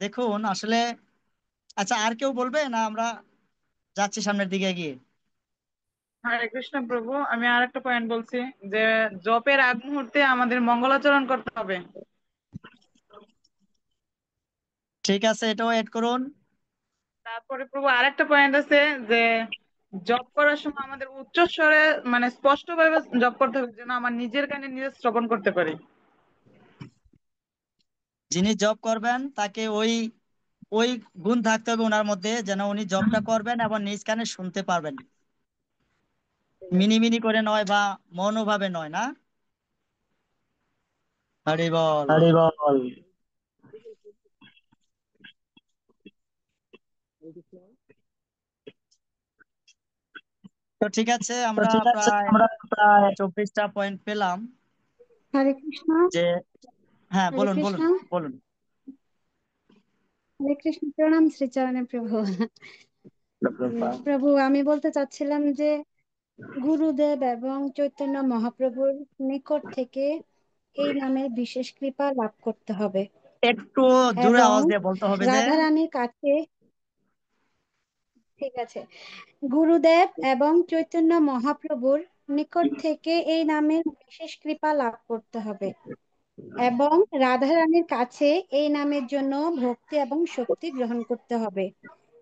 দেখুন আসলে, আচ্ছা আর কেউ বলবে না আমরা যাচ্ছি সামনের দিকে এগিয়ে? হরে কৃষ্ণ প্রভু, আমি আর একটা পয়েন্ট বলছি যে জপের আগ মুহূর্তে আমাদের মঙ্গলাচরণ করতে হবে। ঠিক আছে, এটাও এড করুন। তারপরে প্রভু আরেকটা পয়েন্ট আছে যে জব করার সময় আমাদের উচ্চ স্বরে মানে স্পষ্ট ভাবে জব করতে হবে, যেন আমার নিজের কানে নিজে শ্রবণ করতে পারি। যিনি জব করবেন তাকে ওই ওই গুণ থাকতে হবে ওনার মধ্যে, যেন উনি জবটা করবেন এবং নিজ কানে শুনতে পারবেন, মিনি মিনি করে নয় বা মনোভাবে নয়, না? হরি বল। হরি বল। তো ঠিক আছে, আমরা প্রায় 24টা পয়েন্ট পেলাম। হরে কৃষ্ণ। যে হ্যাঁ, হরে বলুন কৃষ্ণ। বলুন বলুন। হরে কৃষ্ণ, প্রণাম শ্রীচরণে প্রভু। প্রভু, আমি বলতে চাচ্ছিলাম যে গুরুদেব এবং চৈতন্য মহাপ্রভুর নিকট থেকে এই নামের বিশেষ কৃপা লাভ করতে হবে, একটু জোরে এবং আওয়াজ দিয়ে বলতে হবে যে রাধা রানীর কাছে, ঠিক আছে, গুরুদেব এবং চৈতন্য মহাপ্রভুর নিকট থেকে এই নামের বিশেষ কৃপা লাভ করতে হবে, এবং রাধা রানীর কাছে এই নামের জন্য ভক্তি এবং শক্তি গ্রহণ করতে হবে,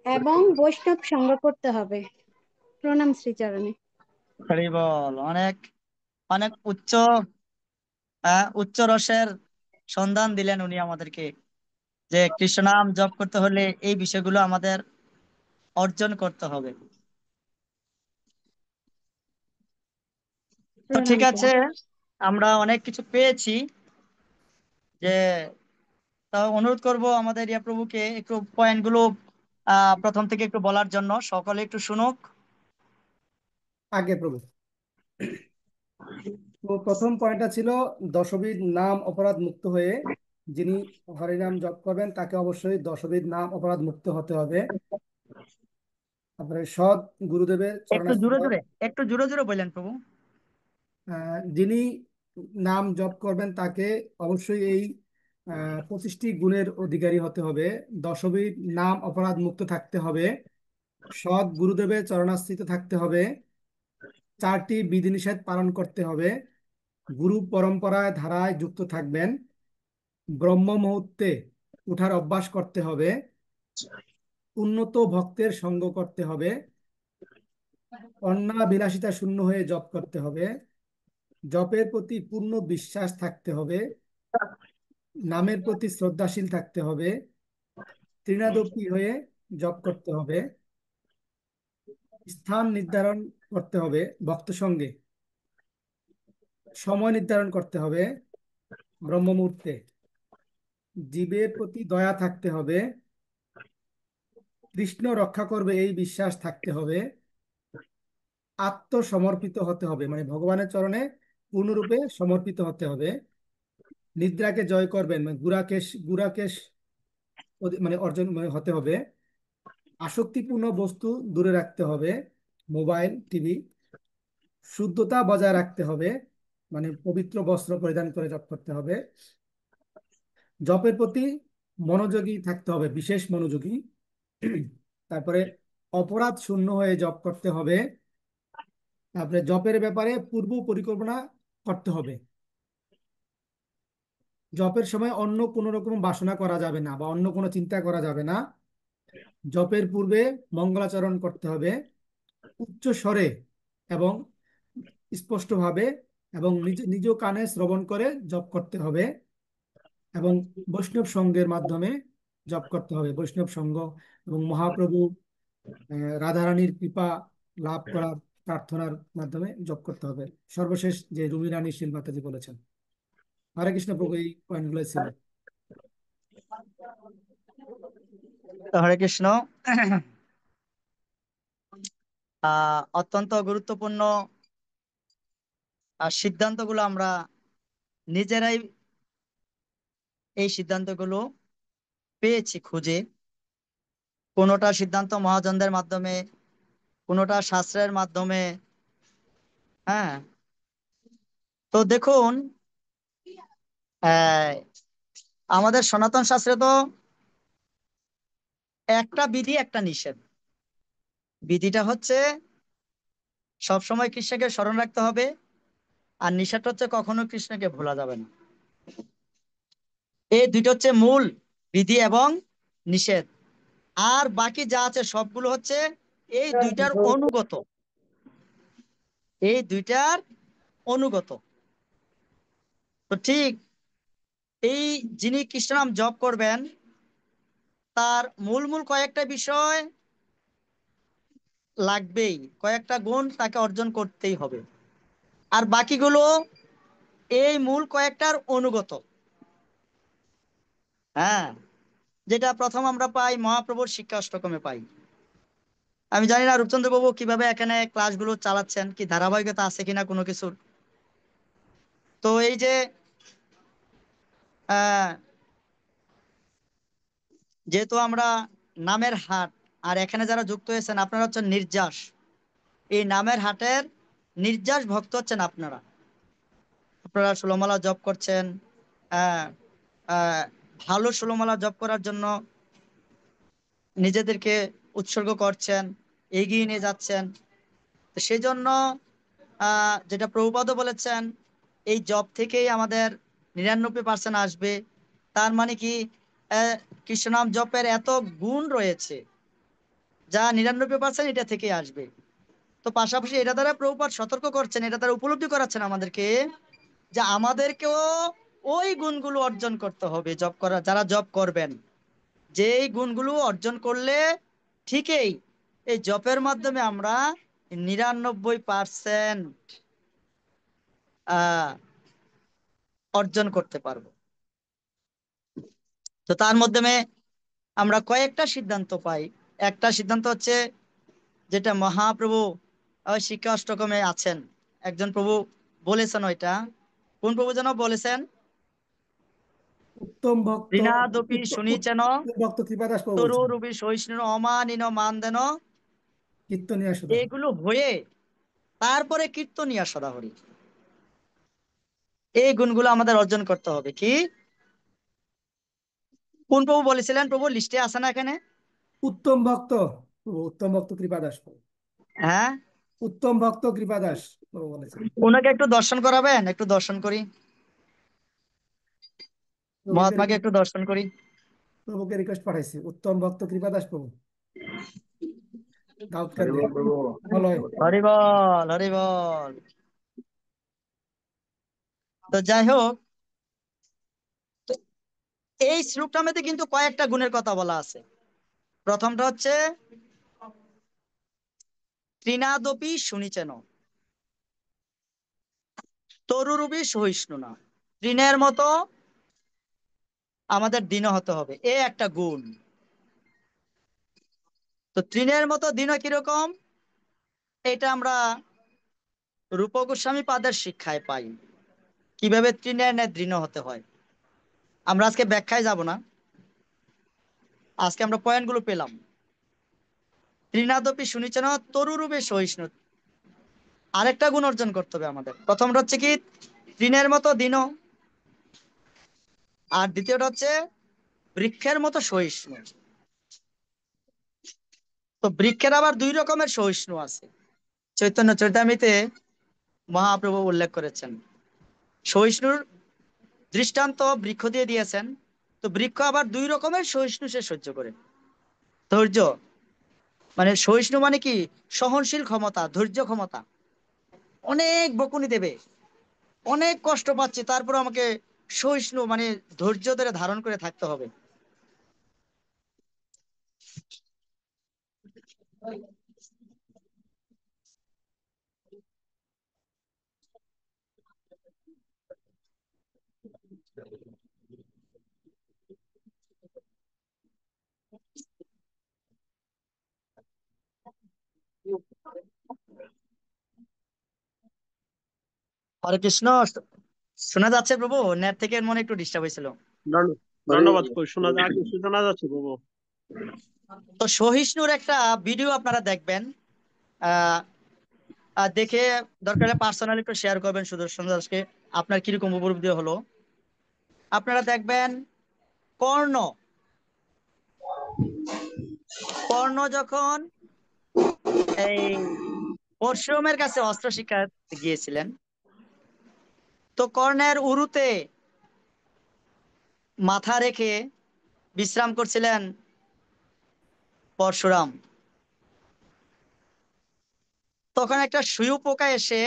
এবং বৈষ্ণব সঙ্গ করতে হবে। প্রণাম শ্রীচরণে। হরি বল। অনেক অনেক উচ্চ উচ্চ রসের সন্ধান দিলেন উনি আমাদেরকে, যে কৃষ্ণ নাম জপ করতে হলে এই বিষয়গুলো আমাদের অর্জন করতে হবে। তো ঠিক আছে, আমরা অনেক কিছু পেয়েছি। যে অনুরোধ করব আমাদের ইয়া প্রভুকে একটু পয়েন্টগুলো প্রথম থেকে একটু বলার জন্য, সকলে একটু শুনুক। আগে প্রভু। তো প্রথম পয়েন্টটা ছিল দশবিধ নাম অপরাধ মুক্ত হয়ে যিনি হরিনাম জপ করবেন তাকে অবশ্যই দশবিধ নাম অপরাধ মুক্ত হতে হবে। তারপরে সৎ গুরুদেবের চরণাশ্রিত একটু জোরে জোরে বললেন প্রভু। যিনি নাম জপ করবেন তাকে অবশ্যই এই 25টি গুণের অধিকারী হতে হবে। দশবিধ নাম অপরাধ মুক্ত থাকতে হবে, সৎ গুরুদেবের চরণাশ্রিত থাকতে হবে, 4টি বিধিনিষেধ পালন করতে হবে, গুরু পরম্পরায় ধারায় যুক্ত থাকবেন, ব্রহ্ম মুহূর্তে উঠার অভ্যাস করতে হবে, উন্নত ভক্তের সঙ্গ করতে হবে, অন্না বিলাসিতা শূন্য হয়ে জপ করতে হবে, জপের প্রতি পূর্ণ বিশ্বাস থাকতে হবে, নামের প্রতি শ্রদ্ধাশীল থাকতে হবে, ত্রিনাদপী হয়ে জপ করতে হবে, স্থান নির্ধারণ করতে হবে ভক্ত সঙ্গে, সময় নির্ধারণ করতে হবে ব্রহ্ম মুহূর্তে, জীবের প্রতি দয়া থাকতে হবে, কৃষ্ণ রক্ষা করবে এই বিশ্বাস থাকতে হবে, আত্মসমর্পিত হতে হবে মানে ভগবানের চরণে পূর্ণরূপে সমর্পিত হতে হবে, নিদ্রাকে জয় করবেন মানে গুরাকেশ মানে অর্জন মানে হতে হবে, আসক্তিপূর্ণ বস্তু দূরে রাখতে হবে, মোবাইল টিভি, শুদ্ধতা বজায় রাখতে হবে মানে পবিত্র বস্ত্র পরিধান করে জপ করতে হবে, জপের প্রতি মনোযোগী থাকতে হবে বিশেষ মনোযোগী, তারপরে অপরাধ শূন্য হয়ে জপ করতে হবে, তারপরে জপের ব্যাপারে পূর্ব পরিকল্পনা করতে হবে, জপের সময় অন্য কোনো রকম বাসনা করা যাবে না বা অন্য কোনো চিন্তা করা যাবে না, জপের পূর্বে মঙ্গলাচরণ করতে হবে উচ্চ স্বরে এবং স্পষ্টভাবে এবং নিজ নিজ কানে শ্রবণ করে জপ করতে হবে এবং বৈষ্ণব সঙ্গের মাধ্যমে জপ করতে হবে। বৈষ্ণব সঙ্গ এবং মহাপ্রভু রাধারানীর কৃপা লাভ করার প্রার্থনার মাধ্যমে জপ করতে হবে। সর্বশেষ যে রুমি রানী শীল মাতাজি বলেছেন। হরে কৃষ্ণ প্রভু, এই পয়েন্টগুলো ছিল। হরে কৃষ্ণ। অত্যন্ত গুরুত্বপূর্ণ সিদ্ধান্তগুলো আমরা নিজেরাই এই সিদ্ধান্তগুলো পেয়েছি খুঁজে, কোনোটা সিদ্ধান্ত মহাজনদের মাধ্যমে, কোনোটা শাস্ত্রের মাধ্যমে। হ্যাঁ, তো দেখুন আমাদের সনাতন শাস্ত্রে তো একটা বিধি একটা নিষেধ। বিধিটা হচ্ছে সবসময় কৃষ্ণকে স্মরণ রাখতে হবে, আর নিষেধ হচ্ছে কখনো কৃষ্ণকে ভোলা যাবে না। এই দুইটা হচ্ছে মূল বিধি এবং নিষেধ, আর বাকি যা আছে সবগুলো হচ্ছে এই দুইটার অনুগত, এই দুইটার অনুগত। তো ঠিক এই যিনি কৃষ্ণ নাম জপ করবেন তার মূল মূল কয়েকটা বিষয় লাগবেই, কয়েকটা গুণ তাকে অর্জন করতেই হবে, আর বাকিগুলো এই মূল কয়েকটার অনুগত। হ্যাঁ, যেটা প্রথম আমরা পাই মহাপ্রভুর শিক্ষা অষ্টকমে পাই। আমি জানি না রূপচন্দ্র বাবু কিভাবে এখানে ক্লাসগুলো চালাচ্ছেন, কি ধারাবাহিকতা আছে কিনা কোনো কিছুর। তো এই যে যেহেতু আমরা নামের হাট, আর এখানে যারা যুক্ত হয়েছেন আপনারা হচ্ছেন নির্যাস, এই নামের হাটের নির্যাস ভক্ত হচ্ছেন আপনারা। আপনারা ষোলমালা জপ করছেন, ভালো ষোলমালা জপ করার জন্য নিজেদেরকে উৎসর্গ করছেন, এগিয়ে নিয়ে যাচ্ছেন। তো সেই জন্য যেটা প্রভুপাদও বলেছেন, এই জব থেকেই আমাদের 99% আসবে। তার মানে কি কৃষ্ণনাম জপের এত গুণ রয়েছে যা 99% এটা থেকে আসবে। তো পাশাপাশি এটা দ্বারা প্রভুপাদ সতর্ক করছেন, এটা দ্বারা উপলব্ধি করাচ্ছেন আমাদেরকে যে আমাদেরকেও ওই গুণগুলো অর্জন করতে হবে জব করা, যারা জব করবেন। যেই গুণগুলো অর্জন করলে ঠিকই এই জপের মাধ্যমে আমরা 99% অর্জন করতে পারবো। তো তার মাধ্যমে আমরা কয়েকটা সিদ্ধান্ত পাই। একটা সিদ্ধান্ত হচ্ছে যেটা মহাপ্রভু শিক্ষা অষ্টকমে আছেন, একজন প্রভু বলেছেন, ওইটা কোন প্রভু যেন বলেছেন? উত্তম ভক্ত ঋণাদপি শুনিছেন উত্তম ভক্ত কৃপাদাস প্রভু তরু বলছেন, রূপী সহিষ্ণু অমানিন মানদেন। কীর্তনিয়া সুধা। এগুলো হয়ে তারপরে কীর্তনিয়া সদাহরি, এই গুণগুলো আমাদের অর্জন করতে হবে। কি কোন প্রভু বলেছিলেন? প্রভু লিস্টে আছে না এখানে? উত্তম ভক্ত প্রভু, উত্তম ভক্ত কৃপাদাস প্রভু, হ্যাঁ, উত্তম ভক্ত কৃপাদাস প্রভু বলেছেন। ওনাকে একটু দর্শন করাবেন? একটু দর্শন করি, মহাত্মাকে একটু দর্শন করি। প্রভুকে রিকোয়েস্ট পাঠাইছি, উত্তম ভক্ত কৃপাদাস প্রভু, দাউদ হরি কান্দি বল প্রভু। মলয়। হরি বল, হরি বল। তো যাই হোক, তো এই শ্লোকটার মধ্যে কিন্তু কয়েকটা গুণের কথা বলা আছে। প্রথমটা হচ্ছে তৃণাদপি শুনিছেন তরুরূপী সহিষ্ণু না, তৃণের মতো আমাদের দিন হতে হবে, এ একটা গুণ। তো তৃণের মতো দিন কিরকম, এটা আমরা রূপ গোস্বামী পাদের শিক্ষায় পাই, কিভাবে তৃণের ন্যায় দৃঢ় হতে হয়। আমরা আজকে ব্যাখ্যায় যাব না, আজকে আমরা পয়েন্টগুলো পেলাম। তৃণাদপি শুনিছেন তরুরূপে সহিষ্ণু, আরেকটা গুণ অর্জন করতে হবে আমাদের। প্রথমটা হচ্ছে কি তৃণের মতো দিন, আর দ্বিতীয়টা হচ্ছে বৃক্ষের মতো সহিষ্ণু। তো বৃক্ষের আবার দুই রকমের সহিষ্ণু আছে, চৈতন্য চরিতামৃতে মহাপ্রভু উল্লেখ করেছেন। সহিষ্ণুর দৃষ্টান্ত বৃক্ষ দিয়ে দিয়েছেন। তো বৃক্ষ আবার দুই রকমের সহিষ্ণু সে সহ্য করে। ধৈর্য মানে সহিষ্ণু মানে কি, সহনশীল ক্ষমতা, ধৈর্য ক্ষমতা। অনেক বকুনি দেবে, অনেক কষ্ট পাচ্ছে, তারপর আমাকে সহিষ্ণু মানে ধৈর্য ধরে ধারণ করে থাকতে হবে। হরে কৃষ্ণ, শোনা যাচ্ছে প্রভু? নেট থেকে মনে একটু ডিস্টার্ব হয়েছিল। ধন্যবাদ, শোনা যাচ্ছে প্রভু। তো সহিষ্ণুর একটা ভিডিও আপনারা দেখবেন, আহ দেখে দরকার পার্সোনালি একটু শেয়ার করবেন সুদর্শন দাসকে, আপনার কিরকম উপলব্ধি হলো। আপনারা দেখবেন কর্ণ, কর্ণ যখন এই পরশুরামের কাছে অস্ত্র শিক্ষা গিয়েছিলেন, তো কর্ণের উরুতে মাথা রেখে বিশ্রাম করছিলেন পরশুরাম। তখন একটা সুয়ু পোকা এসে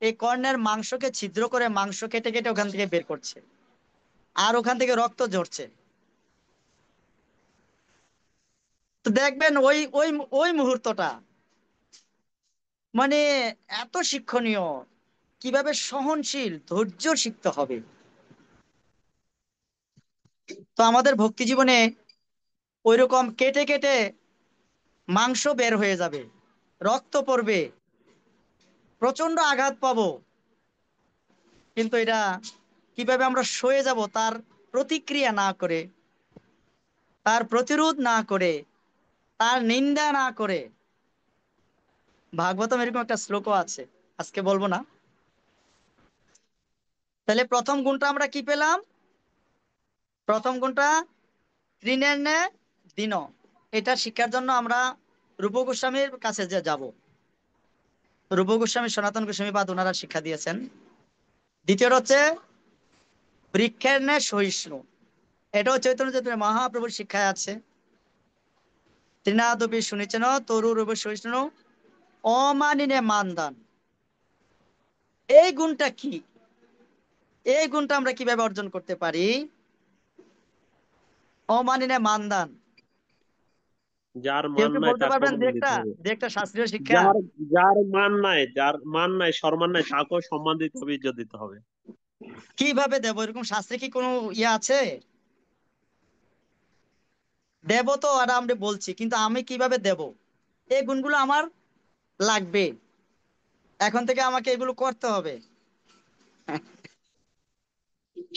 এই কর্ণের মাংসকে ছিদ্র করে মাংস কেটে কেটে ওখান থেকে বের করছে, আর ওখান থেকে রক্ত ঝরছে। তো দেখবেন ওই ওই ওই মুহূর্তটা মানে এত শিক্ষণীয়, কিভাবে সহনশীল ধৈর্য শিখতে হবে। তো আমাদের ভক্তি জীবনে ওইরকম কেটে কেটে মাংস বের হয়ে যাবে, রক্ত পড়বে, প্রচন্ড আঘাত পাবো, কিন্তু এটা কিভাবে আমরা সয়ে যাব তার প্রতিক্রিয়া না করে, তার প্রতিরোধ না করে, তার নিন্দা না করে। ভাগবতম এরকম একটা শ্লোকও আছে, আজকে বলবো না। তাহলে প্রথম গুণটা আমরা কি পেলাম? প্রথম গুণটা তৃণের ন্যায় দীন, এটা শিক্ষার জন্য আমরা রূপ গোস্বামীর কাছে যে যাব, রূপ গোস্বামী, সনাতন গোস্বামী বা ওনারা শিক্ষা দিয়েছেন। দ্বিতীয়টা হচ্ছে বৃক্ষের ন্যায় সহিষ্ণু, এটাও চৈতন্য চৈতন্য মহাপ্রভুর শিক্ষায় আছে। তৃণাদপি শুনেছেন তরু রূপ সহিষ্ণু অমানিনে মানদান, এই গুণটা কি? এই গুণটা আমরা কিভাবে অর্জন করতে পারি? অমানিনে মানদান, যার কেউ মান কি নাই বলতে তাকে পারবেন মান যে দিতে একটা হবে। শাস্ত্রীয় শিক্ষা? যার যার মান নাই, যার মান নাই, সম্মান নাই, তাকেও সম্মান দিতে হবে, ইজ্জত দিতে হবে। কিভাবে দেব? এরকম শাস্ত্রে কি কোনো ইয়ে আছে? দেব তো, আর আমরা বলছি, কিন্তু আমি কিভাবে দেব? এই গুণগুলো আমার লাগবে। এখন থেকে আমাকে এগুলো করতে হবে।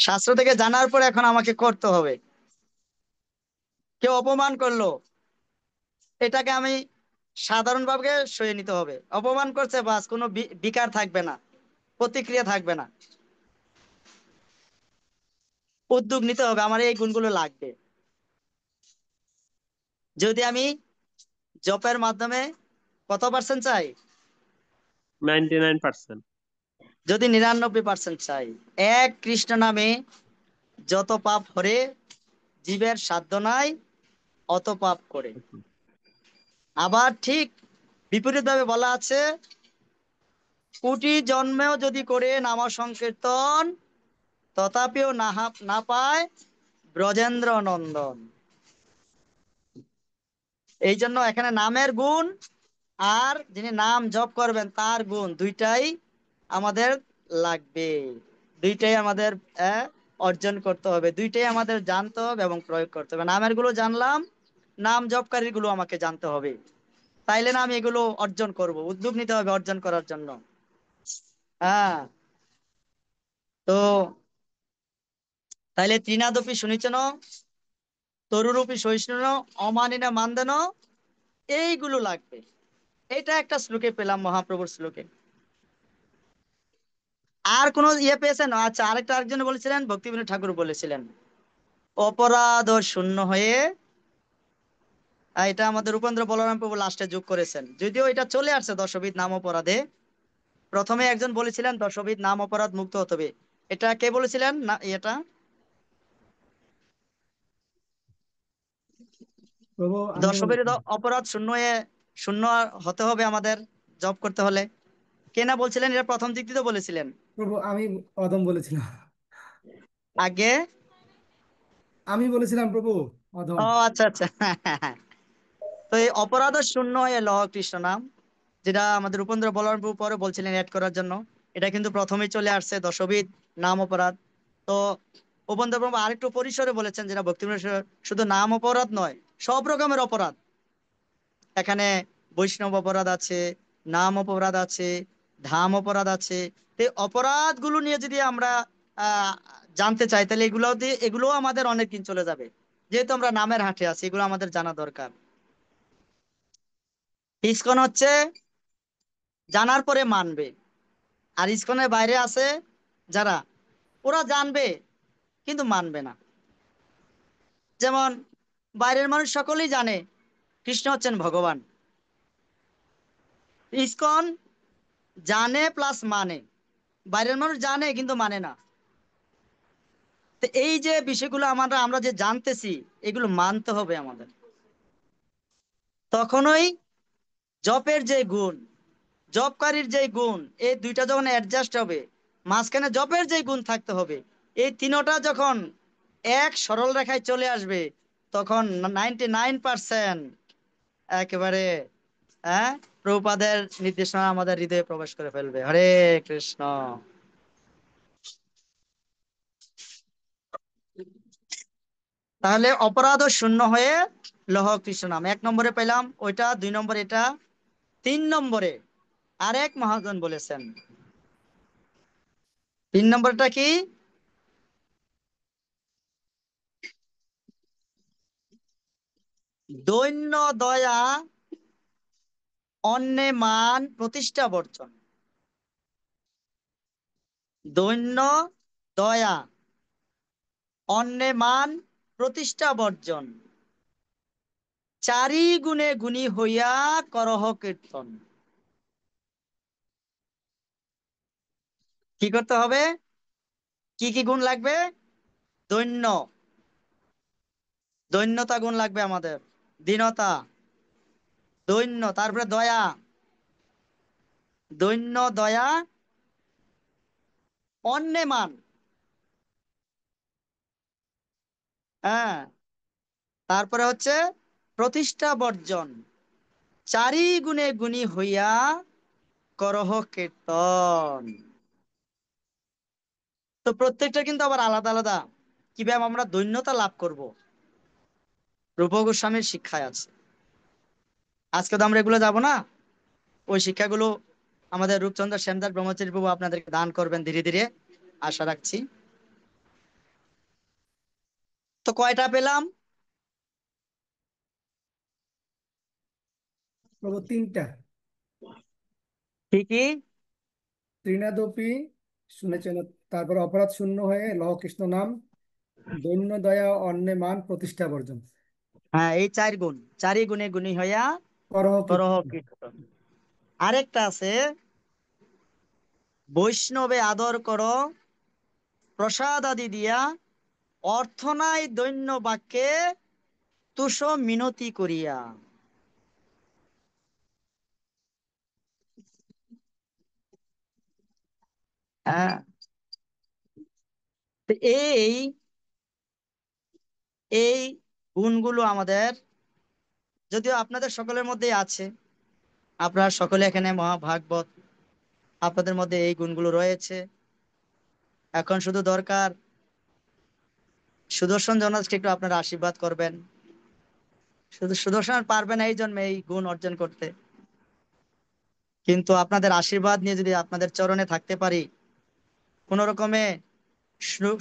শাস্ত্র থেকে জানার পর এখন আমাকে করতে হবে। কেউ অপমান করলো, এটাকে আমি সাধারণভাবে সয়ে নিতে হবে। অপমান করছে, বাস, কোনো বিকার থাকবে না, প্রতিক্রিয়া থাকবে না, উদ্যোগ নিতে হবে। আমার এই গুণগুলো লাগবে। যদি আমি জপের মাধ্যমে কত পার্সেন্ট চাই? 99%। যদি 99% চাই, এক কৃষ্ণ নামে যত পাপ হরে, জীবের সাধ্য নাই অত পাপ করে। আবার ঠিক বিপরীত ভাবে বলা আছে, কোটি জন্মেও যদি করে নাম সংকীর্তন, তথাপিও না পায় ব্রজেন্দ্র নন্দন। এই জন্য এখানে নামের গুণ আর যিনি নাম জপ করবেন তার গুণ, দুইটাই আমাদের লাগবে। দুইটাই আমাদের অর্জন করতে হবে, দুইটাই আমাদের জানতে হবে এবং প্রয়োগ করতে হবে। নামের গুলো জানলাম, নাম জপকারীর গুলো আমাকে জানতে হবে, তাইলে না আমি এগুলো অর্জন করব। উদ্যোগ নিতে হবে অর্জন করার জন্য। হ্যাঁ, তো তাইলে ত্রিনাদপি শুনিছেন, তরুরূপী সহিষ্ণু, অমানিনা মানদেন, এইগুলো লাগবে। এটা একটা শ্লোকে পেলাম, মহাপ্রভুর শ্লোকে। আর কোন ইয়ে পেয়েছেন? আচ্ছা, আরেকজন বলেছিলেন, ভক্তিবিনোদ ঠাকুর বলেছিলেন, অপরাধ শূন্য হয়ে। এটা আমাদের উপেন্দ্র বলরাম প্রভু লাস্টে যোগ করেছেন, যদিও এটা চলে আসছে দশবিধ নাম অপরাধে। প্রথমে একজন বলেছিলেন দশবিধ নাম অপরাধ মুক্ত হতে হবে। এটা কে বলেছিলেন না? এটা প্রভু আমি দশবিধ অপরাধ শূন্য হতে হবে আমাদের জব করতে হলে। কে না বলছিলেন? এটা প্রথম দিক দিয়ে বলেছিলেন। প্রভু আমি অদম বলেছিলাম। আগে আমি বলেছিলাম প্রভু, অদম। ও আচ্ছা আচ্ছা। তো এই অপরাধ শূন্য হয়ে লহ কৃষ্ণ নাম, যেটা আমাদের উপেন্দ্র বলরাম প্রভু পরে বলছিলেন অ্যাড করার জন্য, এটা কিন্তু প্রথমেই চলে আসছে দশবিধ নাম অপরাধ। তো উপেন্দ্র প্রভু আরেকটু পরিসরে বলেছেন, যেটা ভক্তি শুধু নাম অপরাধ নয়, সব রকমের অপরাধ। এখানে বৈষ্ণব অপরাধ আছে, নাম অপরাধ আছে, ধাম অপরাধ আছে। এই অপরাধ গুলো নিয়ে যদি আমরা জানতে চাই, তাহলে এগুলো আমাদের অনেক দিন চলে যাবে। যেহেতু আমরা নামের হাটে আছি, এগুলো আমাদের জানা দরকার। ইসকন হচ্ছে জানার পরে মানবে, আর ইসকনের বাইরে আছে যারা, ওরা জানবে কিন্তু মানবে না। যেমন বাইরের মানুষ সকলেই জানে কৃষ্ণ হচ্ছেন ভগবান, ইসকন জানে প্লাস মানে। বাইরের মানুষ জানে কিন্তু মানে না। তো এই যে বিষয়গুলো আমরা যে জানতেছি, এগুলো মানতে হবে আমাদের। তখনই জপের যে গুণ, জপকারীর যে গুণ, এই দুইটা যখন অ্যাডজাস্ট হবে, মাঝখানে জপের যে গুণ থাকতে হবে, এই তিনটা যখন এক সরল রেখায় চলে আসবে, তখন 99% একেবারে প্রভুপাদের নির্দেশনা আমাদের হৃদয়ে প্রবেশ করে ফেলবে। হরে কৃষ্ণ। তাহলে অপরাধ শূন্য হয়ে লহ কৃষ্ণ নাম, 1 নম্বরে পেলাম ওইটা, 2 নম্বরে এটা, 3 নম্বরে আরেক মহাজন বলেছেন। 3 নম্বরটা কি? দৈন্য দয়া অন্যে মান প্রতিষ্ঠা বর্জন। দৈন্য দয়া অন্যে মান প্রতিষ্ঠা বর্জন, চারি গুণে গুণী হইয়া করহ কীর্তন। কি করতে হবে? কি কি গুণ লাগবে? দৈন্যতা গুণ লাগবে আমাদের, দীনতা, দৈন্য, তারপরে দয়া, দৈন্য দয়া অন্যে মান। হ্যাঁ, তারপরে হচ্ছে প্রতিষ্ঠা বর্জন, চারি গুণে গুণী হইয়া করহ কীর্তন। তো প্রত্যেকটা কিন্তু আবার আলাদা আলাদা। কিভাবে আমরা দৈন্যতা লাভ করব, রূপ গোস্বামীর শিক্ষায় আছে। আজকে তো আমরা এগুলো যাব না, ওই শিক্ষাগুলো আমাদের রূপচন্দ্র শ্যামদাস ব্রহ্মচারী প্রভু আপনাদেরকে দান করবেন ধীরে ধীরে, আশা রাখছি। তো কয়টা পেলাম? প্রভু 3টা। কি কি? ত্রিনাদপি শুনেছেন, তারপর অপরাধ শূন্য হয়ে লহ কৃষ্ণ নাম, দৈন্য দয়া অন্যে মান প্রতিষ্ঠা বর্জন। হ্যাঁ, এই 4 গুণ, 4 গুণে গুণী হইয়া করহ করহ কীর্তন। কীর্তন। আরেকটা আছে, বৈষ্ণবে আদর করো প্রসাদ আদি দিয়া, অর্থ নাই দৈন্য বাক্যে তুষ মিনতি করিয়া। হ্যাঁ, তো এই এই গুণগুলো আমাদের, যদিও আপনাদের সকলের মধ্যেই আছে, আপনারা সকলে এখানে মহাভাগবত, আপনাদের মধ্যে এই গুণগুলো রয়েছে। এখন শুধু দরকার সুদর্শন জনজকে একটু আপনারা আশীর্বাদ করবেন। শুধু সুদর্শন পারবেন এই জন্মে এই গুণ অর্জন করতে, কিন্তু আপনাদের আশীর্বাদ নিয়ে যদি আপনাদের চরণে থাকতে পারি, কোন রকমে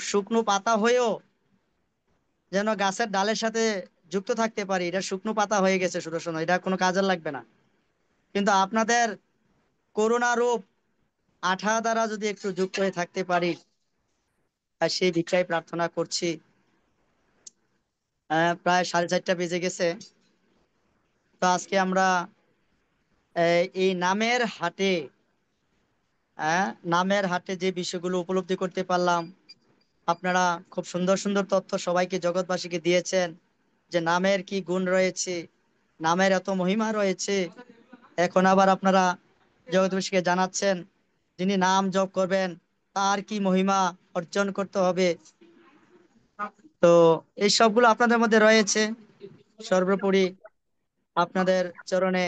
শুকনো পাতা হয়েও যেন গাছের ডালের সাথে যুক্ত থাকতে পারি। এটা শুকনো পাতা হয়ে গেছে সুদর্শন, এটা কোনো কাজের লাগবে না, কিন্তু আপনাদের করুণারূপ আঠা দ্বারা যদি একটু যুক্ত হয়ে থাকতে পারি, আর সেই ভিক্ষায় প্রার্থনা করছি। প্রায় 4:30 বেজে গেছে। তো আজকে আমরা এই নামের হাটে, নামের হাটে যে বিষয়গুলো উপলব্ধি করতে পারলাম, আপনারা খুব সুন্দর সুন্দর তথ্য সবাইকে, জগৎবাসীকে দিয়েছেন যে নামের কি গুণ রয়েছে, নামের এত মহিমা রয়েছে। এখন আবার আপনারা জগৎবাসীকে জানাচ্ছেন যিনি নাম জপ করবেন তার কি মহিমা অর্জন করতে হবে। তো এই সবগুলো আপনাদের মধ্যে রয়েছে। সর্বোপরি আপনাদের চরণে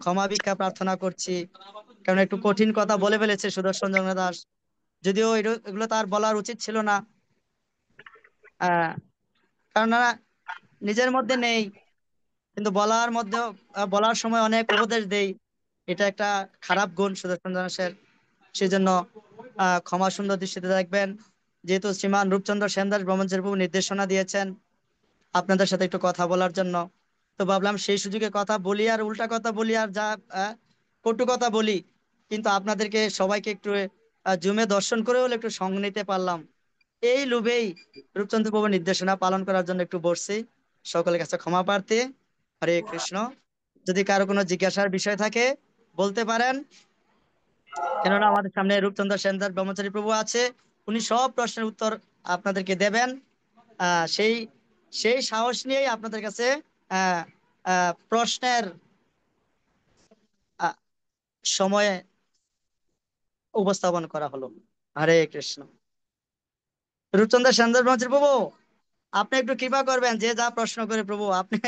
ক্ষমা ভিক্ষা প্রার্থনা করছি, কারণ একটু কঠিন কথা বলে ফেলেছে সুদর্শন চন্দ্র দাস, যদিও এগুলো তার বলার উচিত ছিল না। কারণ নিজের মধ্যে নেই, কিন্তু বলার মধ্যে, বলার সময় অনেক উপদেশ দেই, এটা একটা খারাপ গুণ সুদর্শন দাসের। সেই জন্য ক্ষমা সুন্দর দৃষ্টিতে দেখবেন। যেহেতু শ্রীমান রূপচন্দ্র শ্যামদাস ব্রহ্মচারী প্রভু নির্দেশনা দিয়েছেন আপনাদের সাথে একটু কথা বলার জন্য, তো ভাবলাম সেই সুযোগে কথা বলি, আর উল্টা কথা বলি, আর যা কটু কথা বলি, কিন্তু আপনাদেরকে সবাইকে একটু জুমে দর্শন করে হলে একটু সঙ্গ নিতে পারলাম। এই লোভেই রূপচন্দ্র প্রভু নির্দেশনা পালন করার জন্য একটু বসছি। সকলের কাছে ক্ষমা প্রার্থী। হরে কৃষ্ণ। যদি কারো কোনো জিজ্ঞাসার বিষয় থাকে বলতে পারেন, কেননা আমাদের সামনে রূপচন্দ্র সেনদাস ব্রহ্মচারী প্রভু আছে, উনি সব প্রশ্নের উত্তর আপনাদেরকে দেবেন। সেই সেই সাহস নিয়েই আপনাদের কাছে প্রশ্নের সময়ে উপস্থাপন করা হলো। হরে কৃষ্ণ। রূপচন্দ্র সেনদাস ব্রহ্মচারী প্রভু, আপনি একটু কৃপা করবেন, যে যা প্রশ্ন করে প্রভু আপনি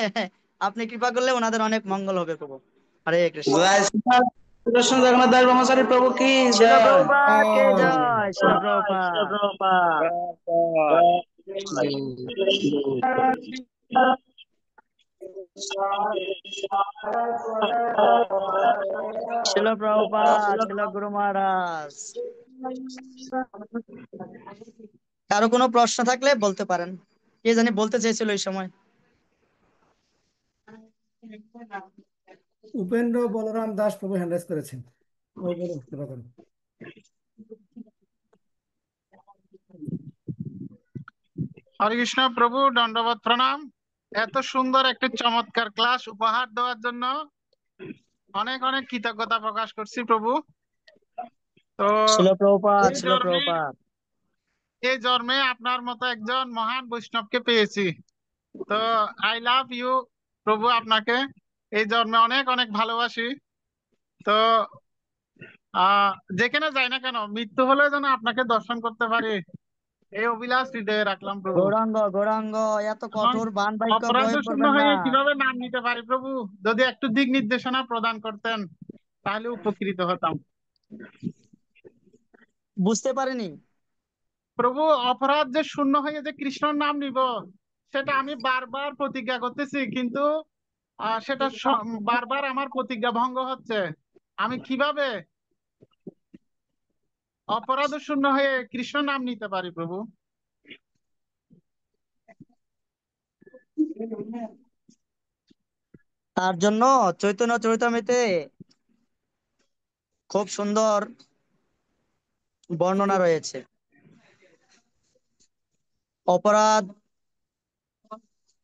আপনি কৃপা করলে ওনাদের অনেক মঙ্গল হবে প্রভু। হরে কৃষ্ণ। সুদর্শন জগন্নাথ দাস ব্রহ্মচারী প্রভু কি শিল জয়। প্রভুপাদ কে জয়, শিল প্রভুপাদ। শিল প্রভুপাদ, শিল গুরু মহারাজ। কারো কোনো প্রশ্ন থাকলে বলতে পারেন। কে জানি বলতে চেয়েছিল এই সময়? উপেন্দ্র বলরাম দাস প্রভু হ্যান্ড রাইজ করেছেন। ও বলুন, কৃপা করুন। হরে কৃষ্ণ প্রভু, দণ্ডবত প্রণাম। এত সুন্দর একটি চমৎকার ক্লাস উপহার দেওয়ার জন্য অনেক অনেক কৃতজ্ঞতা প্রকাশ করছি প্রভু। তো শিল প্রভুপাদ, এই শিল জন্মে প্রভুপাদ। এই জন্মে আপনার মতো একজন মহান বৈষ্ণবকে পেয়েছি। তো আই লাভ ইউ প্রভু, আপনাকে এই জন্মে অনেক অনেক ভালোবাসি। তো যেখানে যাই না কেন মৃত্যু হলে যেন আপনাকে দর্শন করতে পারি, এই অভিলাষ হৃদয়ে রাখলাম প্রভু। গৌরাঙ্গ, গৌরাঙ্গ, এত এবং কঠোর বান বাক্য অপরাধ প্রয়োগ শূন্য করবেন না। হয়ে কিভাবে নাম নিতে পারি প্রভু, যদি একটু দিক নির্দেশনা প্রদান করতেন তাহলে উপকৃত হতাম। বুঝতে পারিনি প্রভু, অপরাধ যে শূন্য হয়ে যে কৃষ্ণর নাম নিব, সেটা আমি বারবার প্রতিজ্ঞা করতেছি, কিন্তু সেটা বারবার আমার প্রতিজ্ঞা ভঙ্গ হচ্ছে। আমি কিভাবে অপরাধ শূন্য হয়ে কৃষ্ণ নাম নিতে পারি প্রভু? তার জন্য চৈতন্য চরিতামৃতে খুব সুন্দর বর্ণনা রয়েছে। অপরাধ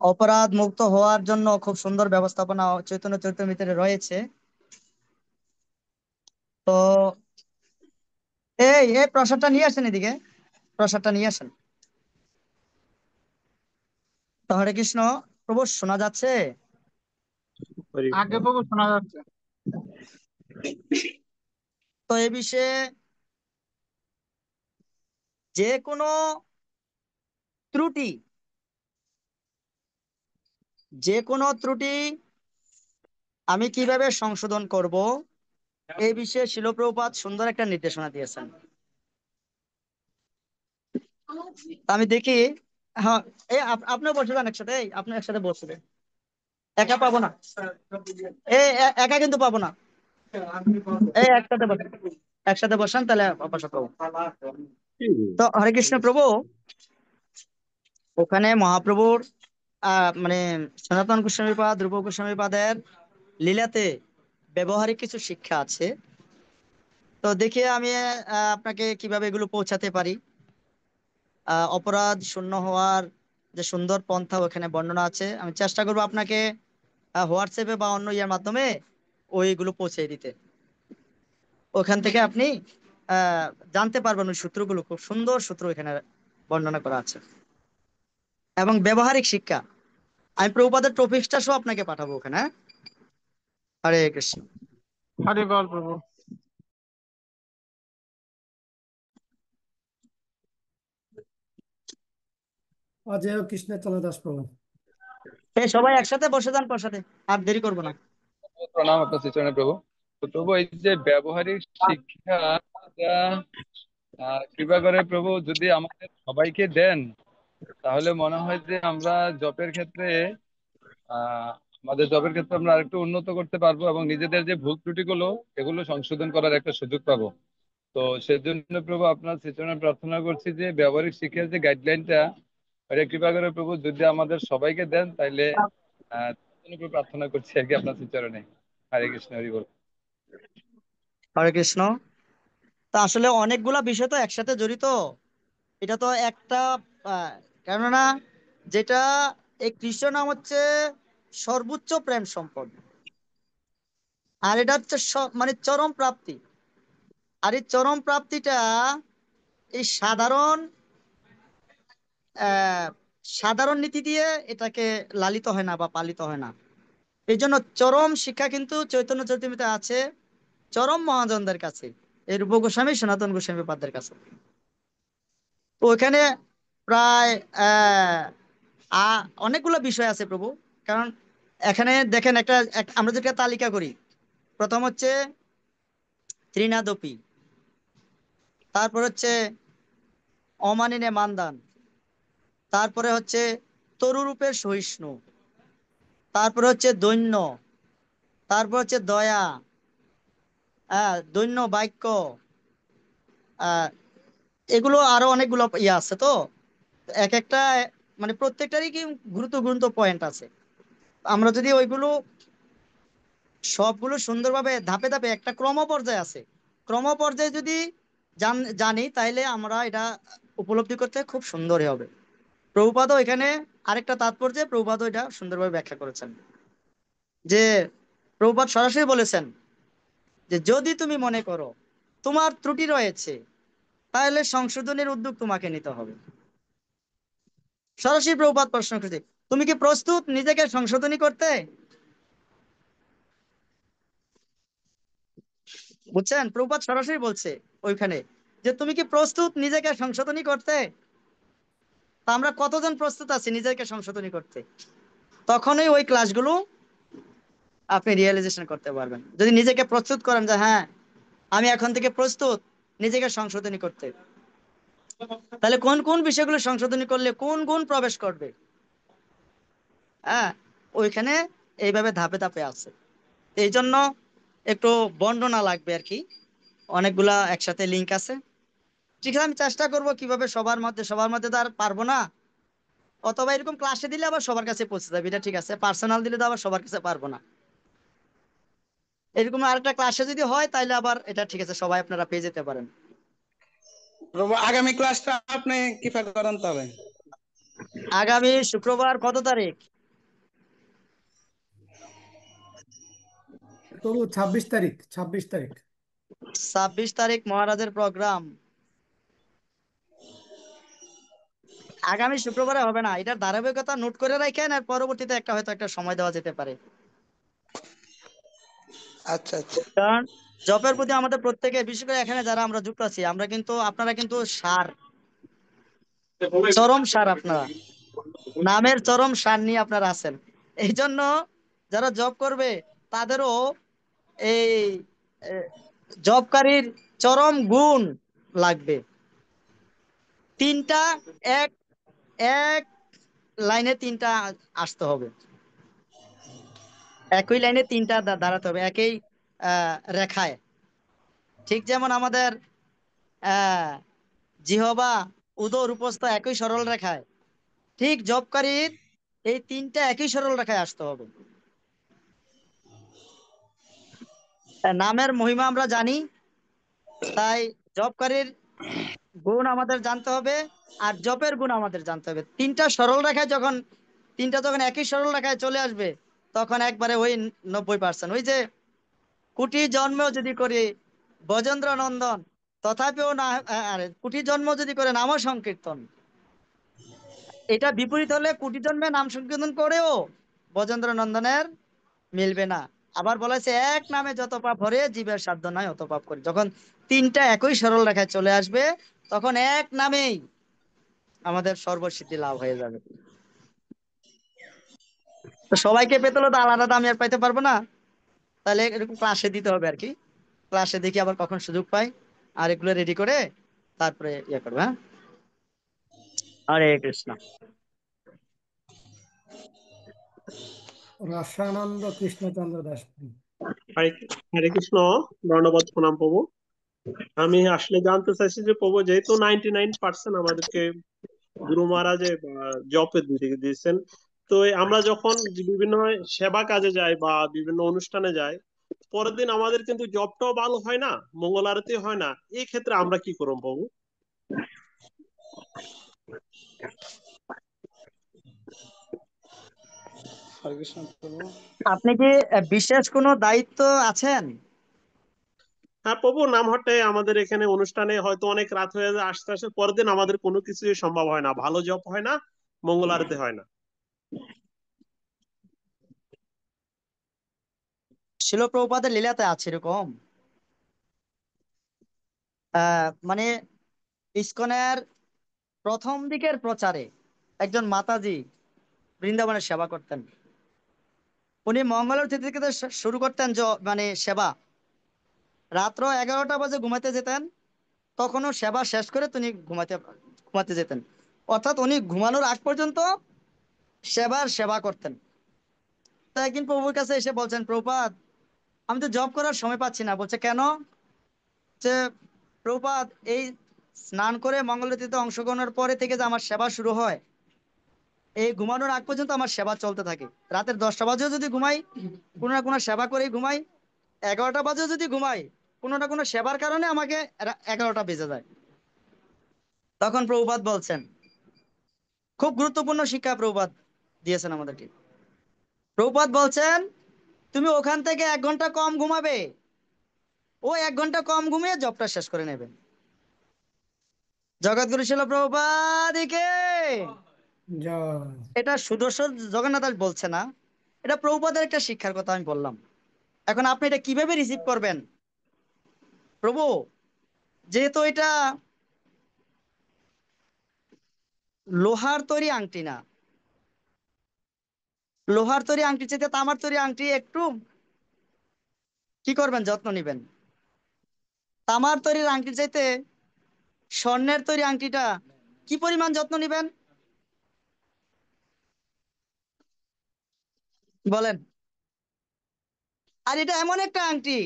অপরাধ মুক্ত হওয়ার জন্য খুব সুন্দর ব্যবস্থাপনা চৈতন্য চরিতামৃতে রয়েছে। তো এই এই প্রসাদটা নিয়ে আসেন, এদিকে প্রসাদটা নিয়ে আসেন। তো হরে কৃষ্ণ প্রভু, শোনা যাচ্ছে? আগে প্রভু শোনা যাচ্ছে। তো এই বিষয়ে যে কোনো ত্রুটি আমি কিভাবে সংশোধন করব, এই বিষয়ে শিল প্রভুপাদ সুন্দর একটা নির্দেশনা দিয়েছেন। আমি দেখি, হ্যাঁ, এই আপনিও বসে যান একসাথে, এই আপনি একসাথে বসবে। একা পাবো না, একা কিন্তু পাবো না, এই একসাথে বসান, তাহলে বসা পাবো। তো হরে কৃষ্ণ প্রভু, ওখানে মহাপ্রভুর মানে সনাতন গোস্বামী পাদ, ধ্রুব গোস্বামী পাদের লীলাতে ব্যবহারিক কিছু শিক্ষা আছে। তো দেখি আমি আপনাকে কিভাবে এগুলো পৌঁছাতে পারি। অপরাধ শূন্য হওয়ার যে সুন্দর পন্থা ওখানে বর্ণনা আছে, আমি চেষ্টা করবো আপনাকে হোয়াটসঅ্যাপে বা অন্য ইয়ের মাধ্যমে ওইগুলো পৌঁছে দিতে। ওখান থেকে আপনি জানতে পারবেন ওই সূত্রগুলো, খুব সুন্দর সূত্র এখানে বর্ণনা করা আছে এবং ব্যবহারিক শিক্ষা। আমি প্রভুপাদের টপিকসটা সহ আপনাকে পাঠাবো ওখানে। হরে কৃষ্ণ। হরি বল প্রভু। জয় হোক কৃষ্ণের চন্দ্রদাস প্রভু। এই সবাই একসাথে বসে যান প্রসাদে, আর দেরি করবো না। প্রণাম আপনার শ্রীচরণে প্রভু। তো প্রভু, এই যে ব্যবহারিক শিক্ষা, এটা কৃপা করে প্রভু যদি আমাদের সবাইকে দেন, তাহলে মনে হয় যে আমরা জবের ক্ষেত্রে আমরা আরেকটু উন্নত করতে পারবো এবং নিজেদের যে ভুল ত্রুটিগুলো এগুলো সংশোধন করার একটা সুযোগ পাবো। তো সেজন্য প্রভু আপনার শ্রীচরণে প্রার্থনা করছি যে ব্যবহারিক শিক্ষার যে গাইডলাইনটা, এটা কৃপা করে প্রভু যদি আমাদের সবাইকে দেন, তাইলে প্রার্থনা করছি আর কি আপনার শ্রীচরণে। হরে কৃষ্ণ, হরি বল। হরে কৃষ্ণ। তা আসলে অনেকগুলা বিষয় তো একসাথে জড়িত, এটা তো একটা কেননা যেটা এই কৃষ্ণ নাম হচ্ছে সর্বোচ্চ প্রেম সম্পদ, আর এটা হচ্ছে মানে চরম প্রাপ্তি। আর এই চরম প্রাপ্তিটা এই সাধারণ নীতি দিয়ে এটাকে লালিত হয় না বা পালিত হয় না। এই জন্য চরম শিক্ষা কিন্তু চৈতন্য চরিতামৃতে আছে চরম মহাজনদের কাছে, এই রূপ গোস্বামী, সনাতন গোস্বামী পাদের কাছে। তো ওখানে প্রায় অনেকগুলো বিষয় আছে প্রভু। কারণ এখানে দেখেন আমরা যেটা তালিকা করি, প্রথম হচ্ছে ত্রিনাদপি, তারপর হচ্ছে অমানিনে মানদান, তারপরে হচ্ছে তরুরূপের সহিষ্ণু, তারপরে হচ্ছে দৈন্য, তারপর হচ্ছে দয়া, দৈন্য বাক্য, এগুলো আরো অনেকগুলো ইয়ে আছে। তো এক একটা মানে প্রত্যেকটারই কি গুরুত্ব পয়েন্ট আছে। আমরা যদি ওইগুলো সবগুলো সুন্দরভাবে ধাপে ধাপে একটা ক্রম পর্যায়ে আছে, ক্রম পর্যায়ে যদি জানি, তাইলে আমরা এটা উপলব্ধি করতে খুব সুন্দরই হবে। প্রভুপাদও এখানে আরেকটা তাৎপর্যে প্রভুপাদও এটা সুন্দরভাবে ব্যাখ্যা করেছেন, যে প্রভুপাদ সরাসরি বলেছেন যে যদি তুমি মনে করো তোমার ত্রুটি রয়েছে, তাহলে সংশোধনের উদ্যোগ তোমাকে নিতে হবে। সরাসরি প্রভুপাদ প্রশ্ন করছে, তুমি কি প্রস্তুত নিজেকে সংশোধনী করতে? বুঝছেন, প্রভুপাদ সরাসরি বলছে ওইখানে যে তুমি কি প্রস্তুত নিজেকে সংশোধনী করতে? তা আমরা কতজন প্রস্তুত আছি নিজেকে সংশোধনী করতে? তখনই ওই ক্লাসগুলো আপনি রিয়েলাইজেশন করতে পারবেন। যদি নিজেকে প্রস্তুত করেন যে হ্যাঁ আমি এখন থেকে প্রস্তুত নিজেকে সংশোধনী করতে, তাহলে কোন কোন বিষয়গুলো সংশোধনী করলে কোন গুণ প্রবেশ করবে, ওইখানে এইভাবে ধাপে ধাপে আছে। এই জন্য একটু বর্ণনা লাগবে আর কি, অনেকগুলা একসাথে লিঙ্ক আছে। ঠিক আছে, আমি চেষ্টা করব কিভাবে সবার মধ্যে তো আর পারবো না, অথবা এরকম ক্লাসে দিলে আবার সবার কাছে পৌঁছে যাবে, এটা ঠিক আছে। পার্সোনাল দিলে তো আবার সবার কাছে পারবো না। এরকম আরেকটা ক্লাসে যদি হয় তাহলে আবার এটা ঠিক আছে, সবাই আপনারা পেয়ে যেতে পারেন। প্রভু আগামী ক্লাসটা আপনি কিভাবে করেন তবে? আগামী শুক্রবার কত তারিখ? প্রভু 26 তারিখ, 26 তারিখ। 26 তারিখ মহারাজের প্রোগ্রাম। আগামী শুক্রবারে হবে না, এটার ধারাবাহিকতা নোট করে রাখেন, আর পরবর্তীতে হয়তো একটা সময় দেওয়া যেতে পারে। আচ্ছা আচ্ছা। কারণ জবের প্রতি আমাদের প্রত্যেকে, বিশেষ করে এখানে যারা আমরা যুক্ত আছি, আপনারা কিন্তু সার, চরম সার, আপনারা নামের চরম সার নিয়ে আপনারা আছেন। এই জন্য যারা জব করবে তাদেরও এই জবকারীর চরম গুণ লাগবে। তিনটা এক এক লাইনে তিনটা আসতে হবে, একই লাইনে তিনটা দাঁড়াতে হবে, একই রেখায়। ঠিক যেমন আমাদের জিহবা, উদর, উপস্থ একই সরল রেখায়, ঠিক জবকারীর এই তিনটা একই সরল রেখায় আসতে হবে। নামের মহিমা আমরা জানি, তাই জবকারীর গুণ আমাদের জানতে হবে, আর জবের গুণ আমাদের জানতে হবে। তিনটা যখন একই সরল রেখায় চলে আসবে, তখন একবারে ওই 90%। ওই যে কোটি জন্মেও যদি করি বজেন্দ্র নন্দন, তথাপিও না, আরে কোটি জন্ম যদি করে নাম সংকীর্তন, এটা বিপরীত হলে কোটি জন্মে নাম সংকীর্তন করেও বজেন্দ্র নন্দনের মিলবে না। আবার বলা হয়েছে, এক নামে যত পাপ হরে জীবের সাধ্য নয় অত পাপ করে। যখন তিনটা একই সরল রেখায় চলে আসবে, তখন এক নামেই আমাদের সর্বসিদ্ধি লাভ হয়ে যাবে। তো সবাইকে পেতে হলে তো আলাদা আমি আর পাইতে পারবো না, তাহলে এরকম ক্লাসে দিতে হবে আর কি। ক্লাসে দেখি আবার কখন সুযোগ পাই, আর এগুলো রেডি করে তারপরে ইয়ে করবো। হ্যাঁ, হরে কৃষ্ণ। রসানন্দ কৃষ্ণচন্দ্র দাস। হরে হরে কৃষ্ণ, ধন্যবাদ, প্রণাম প্রভু। আমি আসলে জানতে চাইছি যে প্রভু, যেহেতু 99% আমাদেরকে গুরু মহারাজে জপের দিকে দিয়েছেন, তো আমরা যখন বিভিন্ন সেবা কাজে যাই বা বিভিন্ন অনুষ্ঠানে যাই, পরের দিন আমাদের কিন্তু জবটাও ভালো হয় না, মঙ্গল আরতি হয় না। এই ক্ষেত্রে আমরা কি করব প্রভু? হরে কৃষ্ণ প্রভু। আপনি কি বিশেষ কোনো দায়িত্ব আছেন? হ্যাঁ প্রভু, নামহাটে আমাদের এখানে অনুষ্ঠানে হয়তো অনেক রাত হয়ে যায়, আস্তে আস্তে পরের দিন আমাদের কোনো কিছুই সম্ভব হয় না, ভালো জব হয় না, মঙ্গল আরতি হয় না। শিল প্রভুপাদের লীলাতে আছে এরকম। মানে ইসকনের প্রথম দিকের প্রচারে একজন মাতাজি বৃন্দাবনের সেবা করতেন। উনি মঙ্গলের তিথি থেকে শুরু করতেন মানে সেবা, রাত্র 11টা বাজে ঘুমাতে যেতেন, তখনও সেবা শেষ করে তিনি ঘুমাতে যেতেন। অর্থাৎ উনি ঘুমানোর আগ পর্যন্ত সেবা করতেন। তো একদিন প্রভুর কাছে এসে বলছেন, প্রভুপাদ আমি তো জব করার সময় পাচ্ছি না। বলছে কেন? যে প্রভুপাদ, এই স্নান করে মঙ্গলারতিতে অংশগ্রহণের পরে থেকে যে আমার সেবা শুরু হয়, এই ঘুমানোর আগ পর্যন্ত আমার সেবা চলতে থাকে। রাতের 10টা বাজেও যদি ঘুমাই, কোনো না কোনো সেবা করেই ঘুমাই। 11টা বাজেও যদি ঘুমাই, কোনো না কোনো সেবার কারণে আমাকে 11টা বেজে যায়। তখন প্রভুপাদ বলছেন, খুব গুরুত্বপূর্ণ শিক্ষা প্রভুপাদ দিয়েছেন আমাদেরকে। প্রভুপাদ বলছেন, তুমি ওখান থেকে 1 ঘন্টা কম ঘুমাবে, ও 1 ঘন্টা কম ঘুমিয়ে জবটা শেষ করে নেবে। জগৎগুরু শিল প্রভুপাদিকে। এটা সুদর্শন জগন্নাথ দাস বলছে না, এটা প্রভুপাদের একটা শিক্ষার কথা আমি বললাম। এখন আপনি এটা কিভাবে রিসিভ করবেন? প্রভু, যেহেতু এটা লোহার তৈরি আংটি না, লোহার তৈরি আংটি চাইতে তামার তৈরি আংটি একটু কি করবেন, যত্ন নিবেন। তামার তৈরির আংটি চাইতে স্বর্ণের তৈরি আংটিটা কি পরিমাণ যত্ন নিবেন বলেন? আর এটা এমন একটা আংটি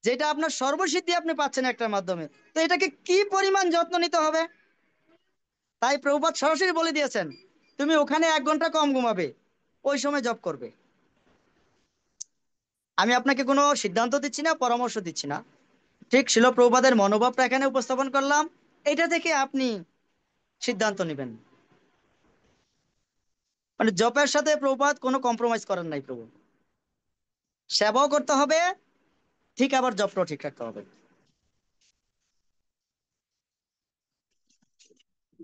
যেটা আপনার সর্বসিদ্ধি আপনি পাচ্ছেন একটার মাধ্যমে, তো এটাকে কি পরিমাণ যত্ন নিতে হবে। তাই প্রভুপাদ সরাসরি বলে দিয়েছেন, তুমি ওখানে 1 ঘন্টা কম ঘুমাবে, ওই সময় জব করবে। আমি আপনাকে কোনো সিদ্ধান্ত দিচ্ছি না, পরামর্শ দিচ্ছি না, ঠিক শিল প্রভুপাদের মনোভাবটা এখানে উপস্থাপন করলাম, এটা থেকে আপনি সিদ্ধান্ত নেবেন। মানে জবের সাথে প্রভুপাদ কোনো কম্প্রোমাইজ করেন নাই। প্রভু সেবাও করতে হবে, ঠিক আবার জবটাও ঠিক রাখতে হবে।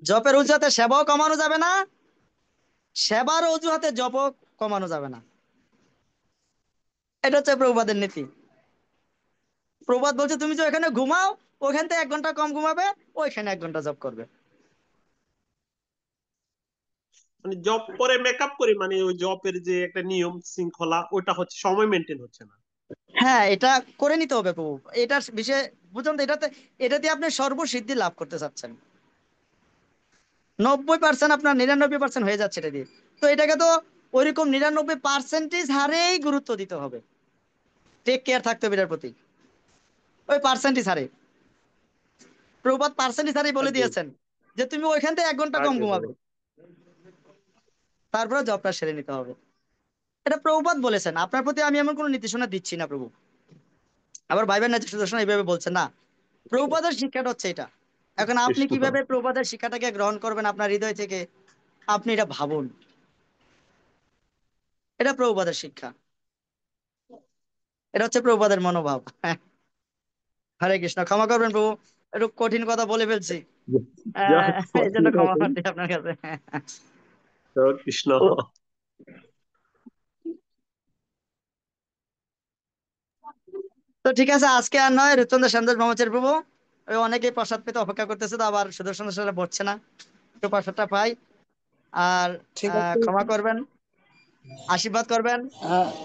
জবের অজুহাতে সেবাও কমানো যাবে না, সেবার অজুহাতে জবও কমানো যাবে না। এটা হচ্ছে প্রভুপাদের নীতি। প্রভুপাদ বলছে তুমি যে এখানে ঘুমাও, ওখান থেকে 1 ঘন্টা কম ঘুমাবে, ওইখানে 1 ঘন্টা জব করবে। মানে জব করে মেকআপ করি, মানে ওই জবের যে একটা নিয়ম শৃঙ্খলা ওটা হচ্ছে সময় মেনটেন হচ্ছে না। হ্যাঁ, এটা করে নিতে হবে প্রভু। এটার বিষয়ে বুঝুন তো, এটা দিয়ে আপনি সর্বসিদ্ধি লাভ করতে চাচ্ছেন। 90% আপনার 99% হয়ে যাচ্ছে এটা দিয়ে। তো এটাকে তো ওইরকম 99% হারেই গুরুত্ব দিতে হবে, টেক কেয়ার থাকতে হবে এটার প্রতি। ওই পার্সেন্টেজ হারে প্রভুপাদ পার্সেন্টেজ হারেই বলে দিয়েছেন যে তুমি ওইখান থেকে 1 ঘন্টা কম ঘুমাবে, তারপরে জবটা সেরে নিতে হবে। এটা প্রভুপাদ বলেছেন, আপনার প্রতি আমি এমন কোনো নির্দেশনা দিচ্ছি না প্রভু। আবার ভাইবেন না নির্দেশনা এইভাবে বলছেন না, প্রভুপাদের শিক্ষাটা হচ্ছে এটা। এখন আপনি কিভাবে প্রভুপাদের শিক্ষাটাকে গ্রহণ করবেন আপনার হৃদয় থেকে, আপনি এটা ভাবুন। এটা প্রভুপাদের শিক্ষা, এটা হচ্ছে প্রভুপাদের মনোভাব। হরে কৃষ্ণ, ক্ষমা করবেন প্রভু, একটু কঠিন কথা বলে ফেলছি, এই জন্য ক্ষমা প্রার্থী আপনার কাছে। কৃষ্ণ। তো ঠিক আছে, আজকে আর নয়, রূপচন্দ্র শ্যামদাস ব্রহ্মচারী প্রভু, ওই অনেকেই প্রসাদ পেতে অপেক্ষা করতেছে, তো আবার সুদর্শন সারা বসছে না, একটু প্রসাদটা পাই। আর ঠিক আছে, ক্ষমা করবেন, আশীর্বাদ করবেন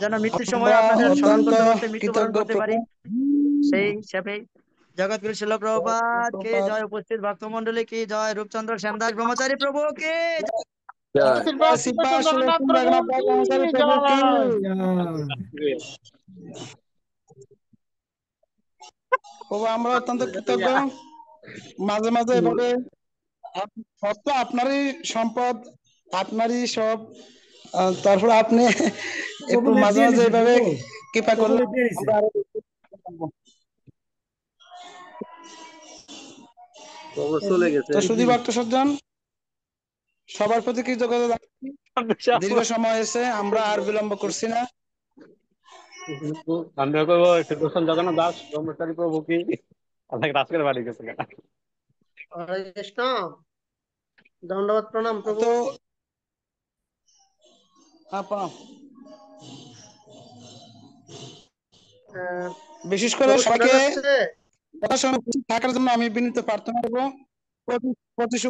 যেন মৃত্যুর সময় আমরা আপনাদের স্মরণ অত্যন্ত করতে করতে মৃত্যুবরণ কৃতজ্ঞ করতে পারি। সেই হিসাবে জগৎগুরু শিল প্রভুপাদ কে প্রভুপাদ। জয়, উপস্থিত ভক্তমন্ডলী কি জয়, রূপচন্দ্র শ্যামদাস ব্রহ্মচারী প্রভু কে জয়। শ্রীপাদ জগন্নাথ প্রভু কি প্রভু কি জয়। প্রভু, আমরা অত্যন্ত কৃতজ্ঞ। মাঝে মাঝে এভাবে সত্য আপনারই সম্পদ, আপনারই সব, তারপরে আপনি প্রভু একটু নেট মাঝে দিয়ে মাঝে নিছে, এভাবে প্রভু কৃপা প্রভু করলে নেট দিয়ে নিছে। আমরা আরো চলে গেছে। তো শুধু ভক্ত সজ্জন সবার প্রতি কৃতজ্ঞতা জানাচ্ছি। দীর্ঘ সময় এসে আমরা আর বিলম্ব করছি না। আমরা করবো শ্রীকৃষ্ণ জগন্নাথ দাস ব্রহ্মচারী প্রভু কি অনেক রাজকের বাড়ি গেছে। হরে কৃষ্ণ, দণ্ডবত প্রণাম প্রভু। তো প্রণাম। বিশেষ করে প্রভু শোনা সবাইকে যাচ্ছে? থাকার জন্য আমি বিনীত প্রার্থনা করবো। প্রতি শুক্রবার